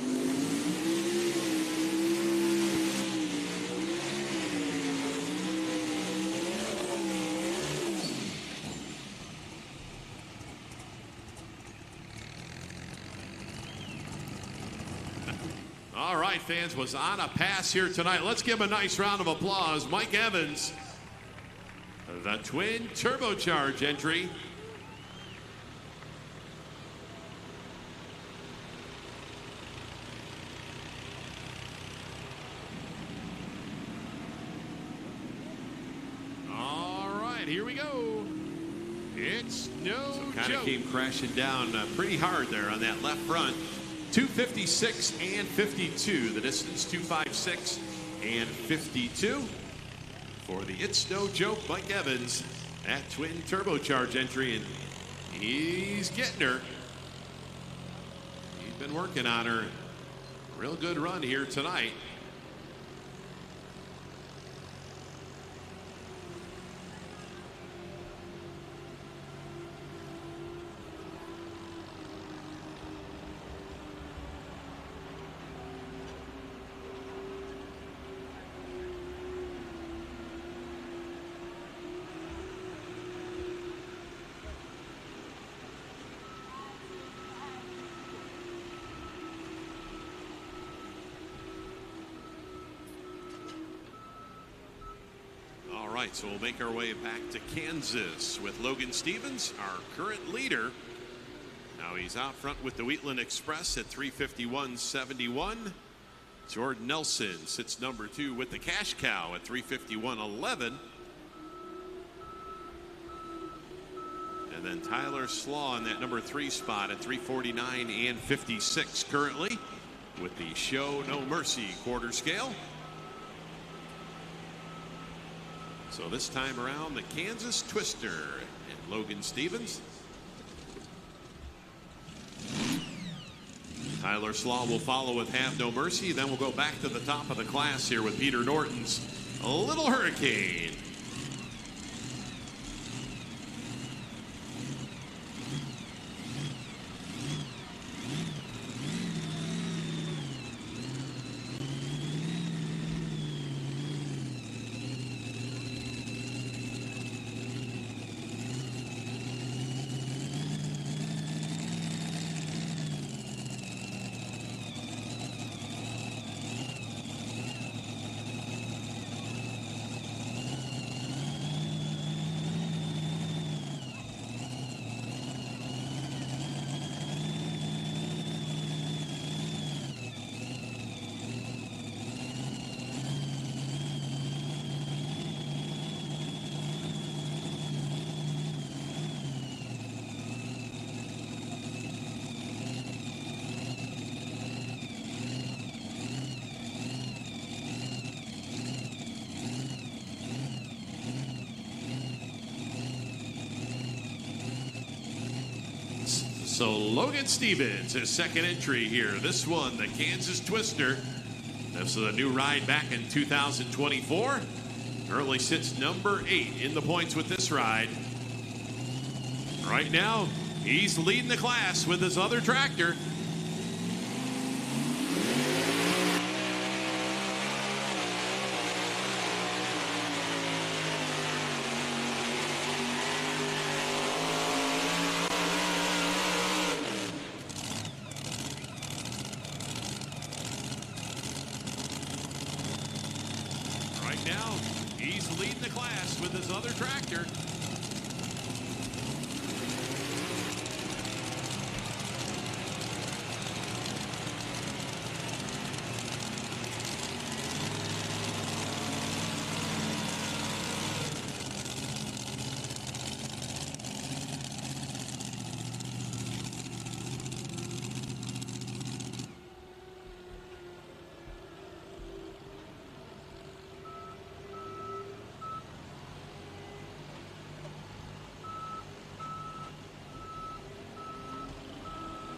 All right, fans, was on a pass here tonight. Let's give him a nice round of applause. Mike Evans, the twin turbocharge entry. Here we go. It's no joke. Kind of came crashing down pretty hard there on that left front. 256 and 52. The distance 256 and 52 for the It's No Joke Mike Evans at twin turbocharge entry, and he's getting her. He's been working on her. Real good run here tonight. All right, so we'll make our way back to Kansas with Logan Stevens, our current leader. Now he's out front with the Wheatland Express at 351.71. Jordan Nelson sits number 2 with the Cash Cow at 351.11. And then Tyler Slaw in that number 3 spot at 349 and 56 currently with the Show No Mercy quarter scale. So this time around, the Kansas Twister and Logan Stevens. Tyler Slaw will follow with Have No Mercy. Then we'll go back to the top of the class here with Peter Norton's Little Hurricane. So Logan Stevens, his second entry here. This one, the Kansas Twister. This is a new ride back in 2024. Currently sits number 8 in the points with this ride. Right now, he's leading the class with his other tractor. Right now, he's leading the class with his other tractor.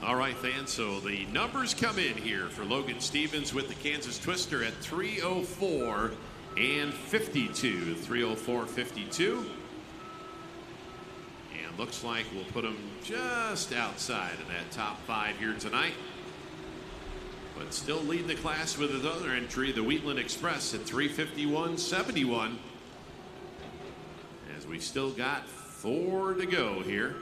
All right, fans, so the numbers come in here for Logan Stevens with the Kansas Twister at 304 and 52. 304.52. And looks like we'll put him just outside of that top 5 here tonight. But still leading the class with his other entry, the Wheatland Express at 351.71. As we still got 4 to go here.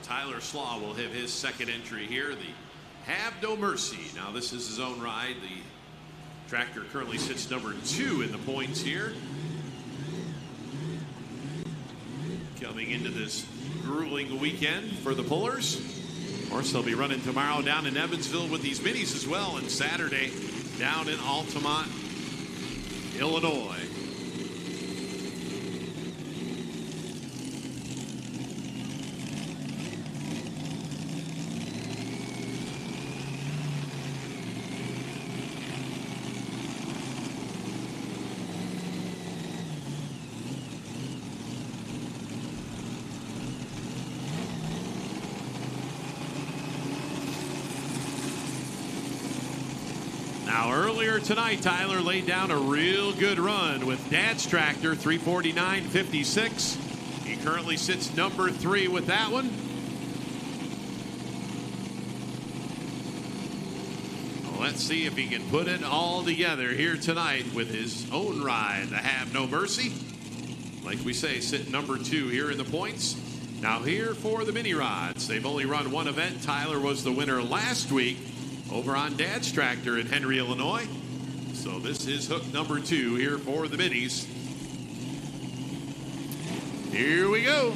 Tyler Slaw will have his second entry here, the Have No Mercy. Now this is his own ride. The tractor currently sits number 2 in the points here. Coming into this grueling weekend for the pullers. Of course, they'll be running tomorrow down in Evansville with these minis as well, and Saturday down in Altamont, Illinois. Now earlier tonight, Tyler laid down a real good run with Dad's tractor, 349.56. He currently sits number 3 with that one. Well, let's see if he can put it all together here tonight with his own ride, the Have No Mercy. Like we say, sitting number 2 here in the points. Now here for the mini rods. They've only run one event. Tyler was the winner last week over on Dad's tractor in Henry, Illinois. So this is hook number 2 here for the minis. Here we go.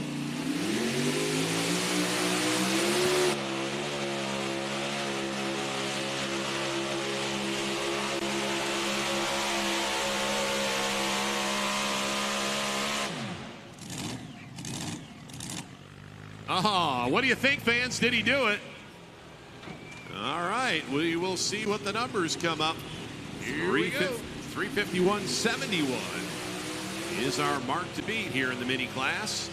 What do you think, fans? Did he do it? All right, we will see what the numbers come up. Here we go. 351.71 is our mark to beat here in the mini class.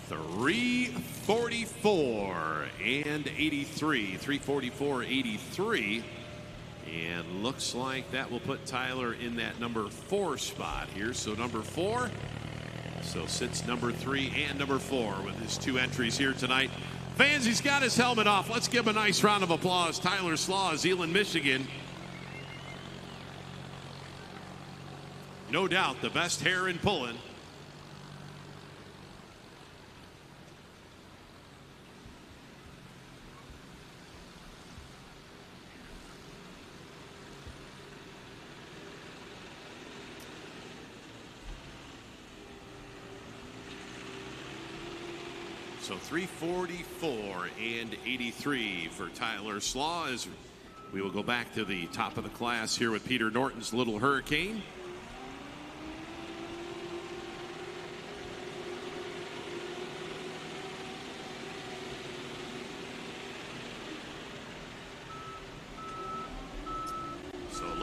$344 and 83. $344.83. And looks like that will put Tyler in that number 4 spot here. So number 4. So sits number 3 and number 4 with his 2 entries here tonight. Fans, he's got his helmet off. Let's give him a nice round of applause. Tyler Slaw, Zeeland, Michigan. No doubt the best hair in pulling. So 344 and 83 for Tyler Slaw as we will go back to the top of the class here with Peter Norton's Little Hurricane.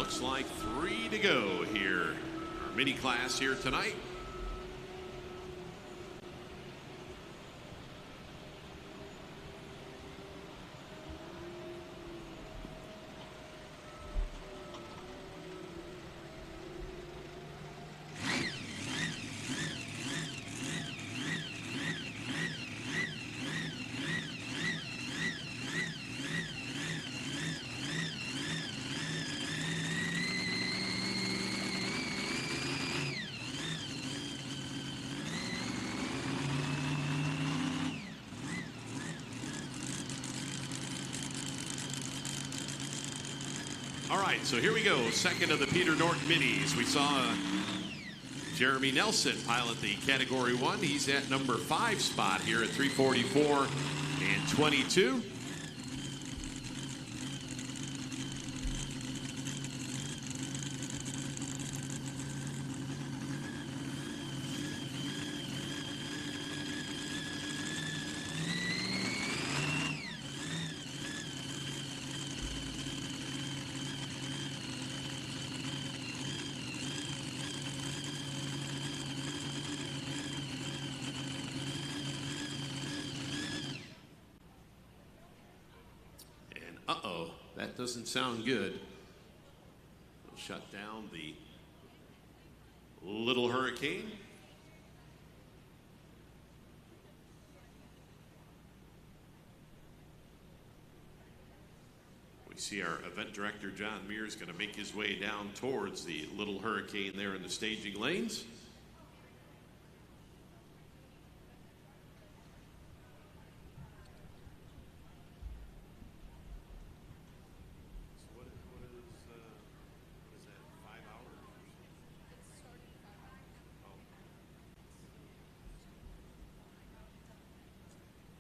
looks like 3 to go here. Our mini class here tonight. All right, so here we go. Second of the Peter Norton minis. We saw Jeremy Nelson pilot the Category 1. He's at number 5 spot here at 3:44 and 22. Uh-oh, that doesn't sound good. We'll shut down the Little Hurricane. We see our event director, John Mears, going to make his way down towards the Little Hurricane there in the staging lanes.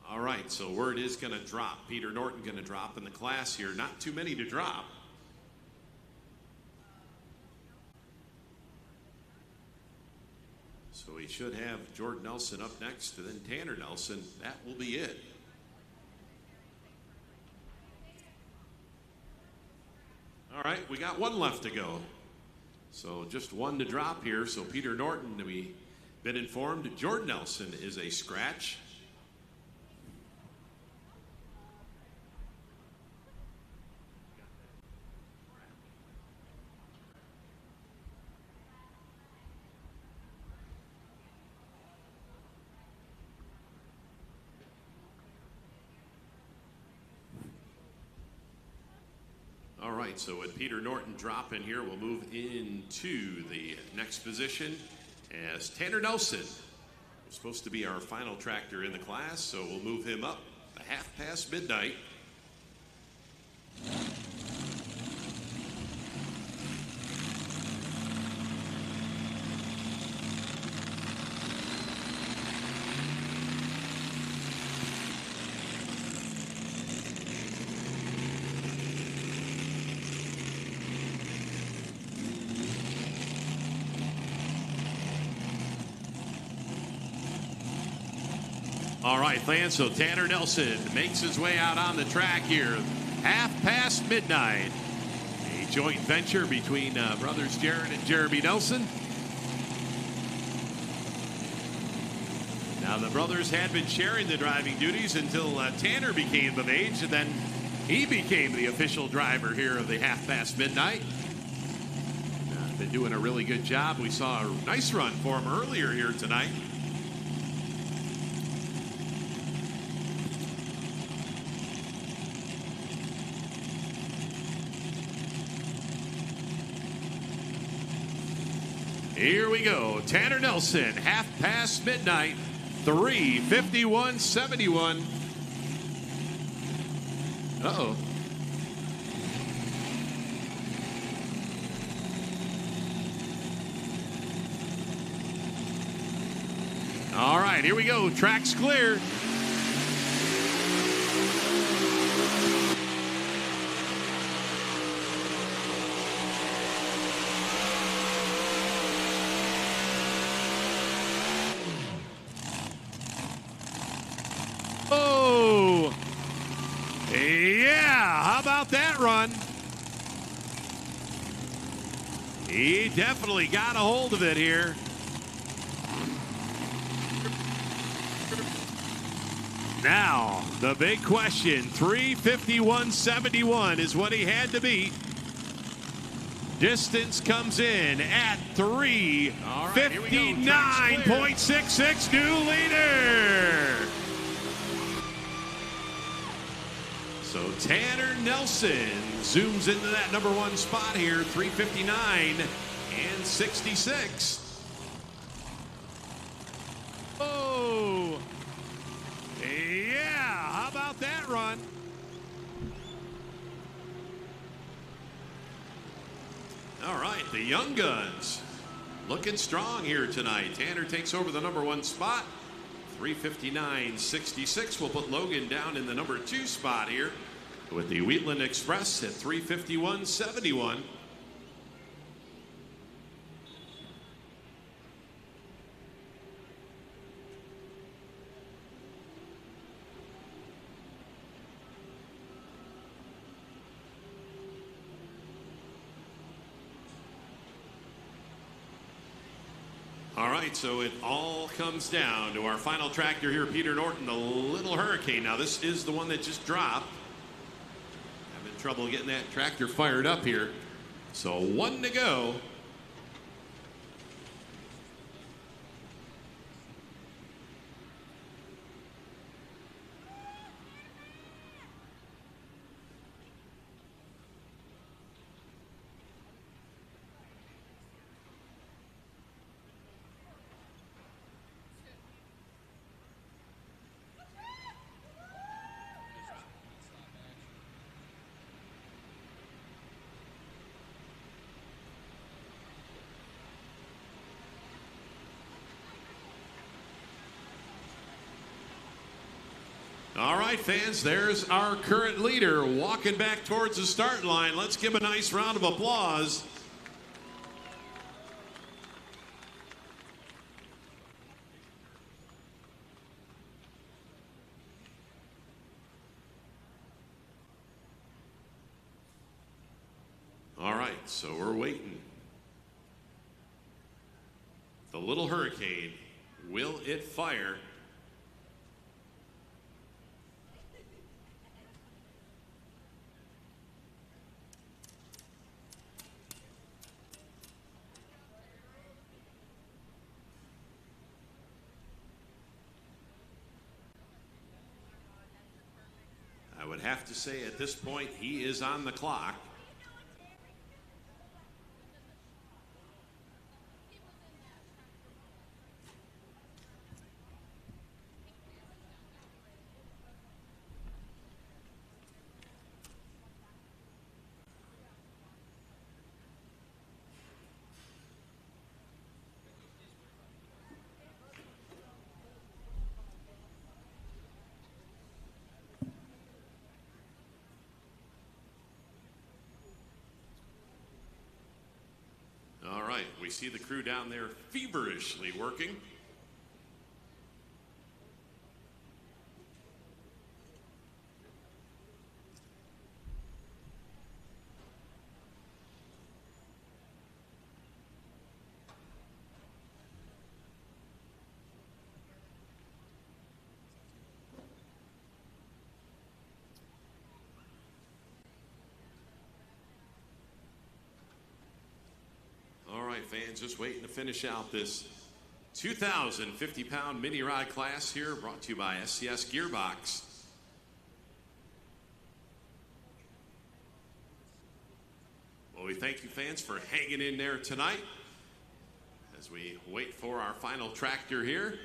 All right, so word is going to drop. Peter Norton going to drop in the class here. Not too many to drop. So we should have Jordan Nelson up next, and then Tanner Nelson. That will be it. All right, we got one left to go. So just one to drop here. So Peter Norton, we've been informed Jordan Nelson is a scratch. All right, so with Peter Norton dropping here, we'll move into the next position as Tanner Nelson was supposed to be our final tractor in the class, so we'll move him up a half past midnight. All right, fans, so Tanner Nelson makes his way out on the track here, half past midnight. A joint venture between brothers Jared and Jeremy Nelson. Now, the brothers had been sharing the driving duties until Tanner became of age, and then he became the official driver here of the half past midnight. Been doing a really good job. We saw a nice run for him earlier here tonight. Here we go. Tanner Nelson, half past midnight, 3:51.71. Uh-oh. All right, here we go. Track's clear. Oh, yeah, how about that run? He definitely got a hold of it here. Now, the big question, 351.71 is what he had to beat. Distance comes in at 359.66, new leader. So Tanner Nelson zooms into that number one spot here, 359.66. Oh, yeah, how about that run? All right, the Young Guns looking strong here tonight. Tanner takes over the number one spot, 359.66. We'll put Logan down in the number two spot here with the Wheatland Express at 351.71. All right, so it all comes down to our final tractor here, Peter Norton, the Little Hurricane. Now, this is the one that just dropped. Having trouble getting that tractor fired up here. So 1 to go. All right, fans, there's our current leader walking back towards the start line. Let's give him a nice round of applause. All right, so we're waiting. The Little Hurricane, will it fire? I would have to say at this point he is on the clock. All right, we see the crew down there feverishly working. Fans just waiting to finish out this 2,050-pound mini rod class here, brought to you by SCS Gearbox. Well, we thank you, fans, for hanging in there tonight as we wait for our final tractor here.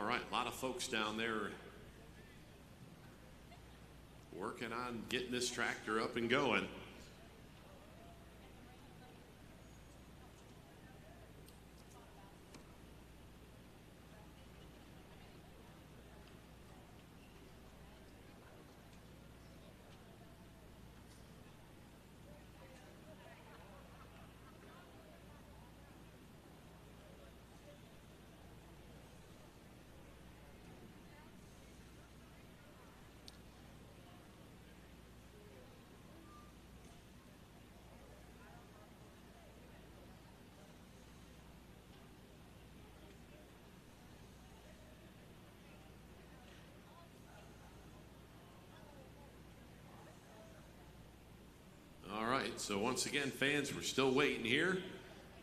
A lot of folks down there working on getting this tractor up and going. So once again, fans, we're still waiting here.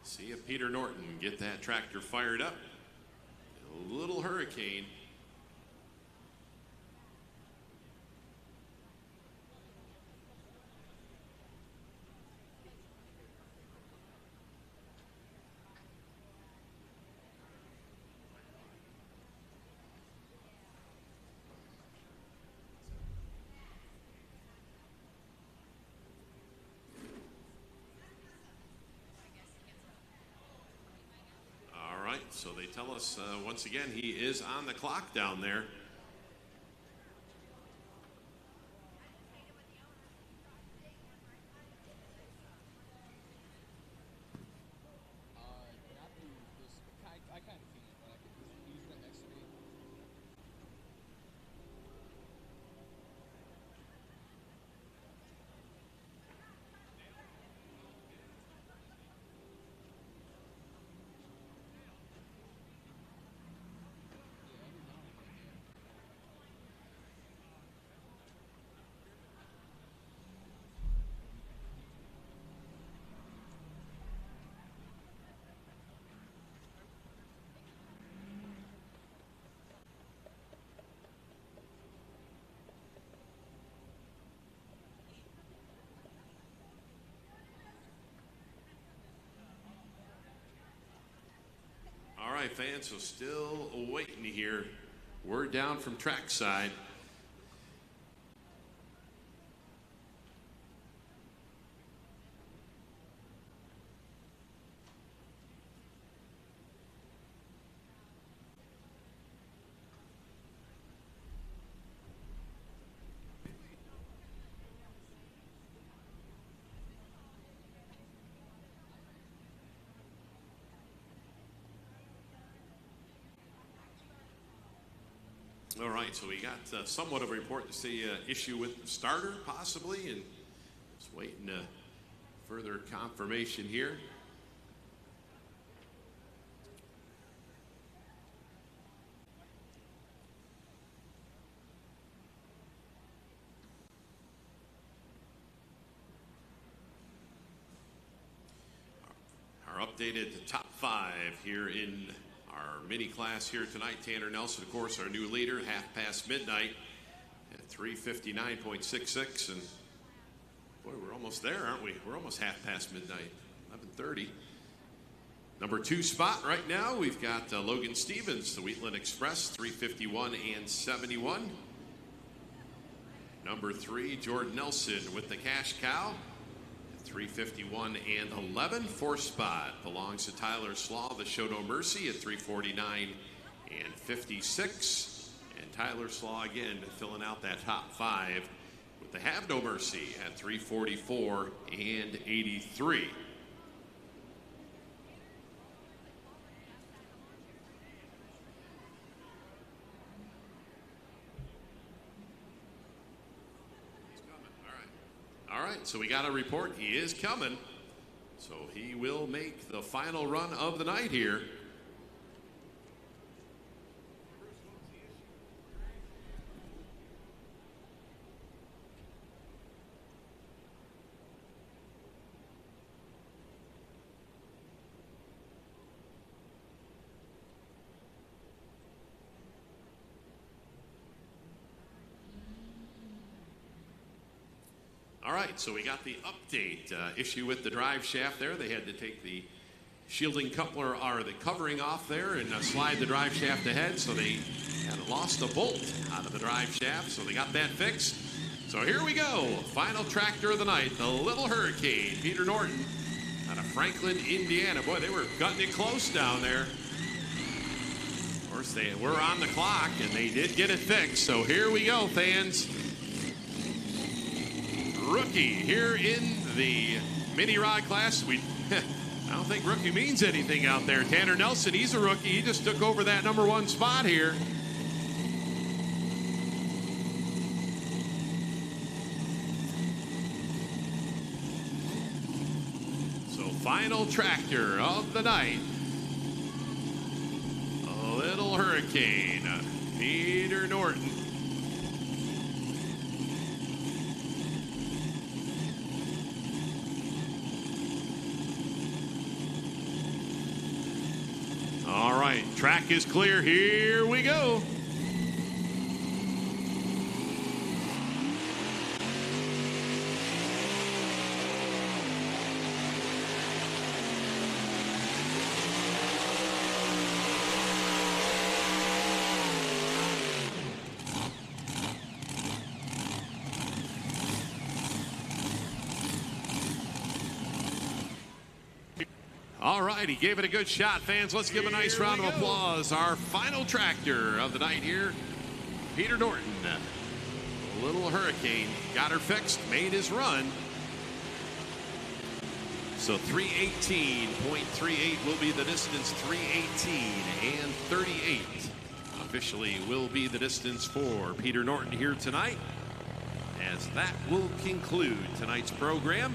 See if Peter Norton get that tractor fired up. A little hurricane. So they tell us once again he is on the clock down there. All right, fans, so still waiting to hear word down from trackside. All right, so we got somewhat of a report to see issue with the starter, possibly, and just waiting further confirmation here. Our updated top five here in our mini class here tonight. Tanner Nelson, of course, our new leader, half past midnight at 3:59.66. And boy, we're almost there, aren't we? We're almost half past midnight, 11:30. Number 2 spot right now, we've got Logan Stevens, the Wheatland Express, 3:51 and 71. Number 3, Jordan Nelson with the Cash Cow, 3:51 and 11. 4th spot belongs to Tyler Slaw, the Show No Mercy, at 3:49 and 56. And Tyler Slaw again filling out that top 5 with the Have No Mercy at 3:44 and 83. All right, so we got a report. He is coming. So he will make the final run of the night here. All right, so we got the update issue with the drive shaft there. They had to take the shielding coupler or the covering off there and slide the drive shaft ahead, so they had lost a bolt out of the drive shaft, so they got that fixed. So here we go. Final tractor of the night, the Little Hurricane. Peter Norton out of Franklin, Indiana. Boy, they were cutting it close down there. Of course, they were on the clock, and they did get it fixed. So here we go, fans. Rookie here in the mini rod class. I don't think rookie means anything out there. Tanner Nelson, he's a rookie. He just took over that #1 spot here. So final tractor of the night. A Little Hurricane, Peter Norton. All right, track is clear. Here we go. All right, he gave it a good shot, fans. Let's give a nice round of applause. Our final tractor of the night here, Peter Norton. Little Hurricane got her fixed, made his run. So 318.38 will be the distance. 318 and 38 officially will be the distance for Peter Norton here tonight. As that will conclude tonight's program.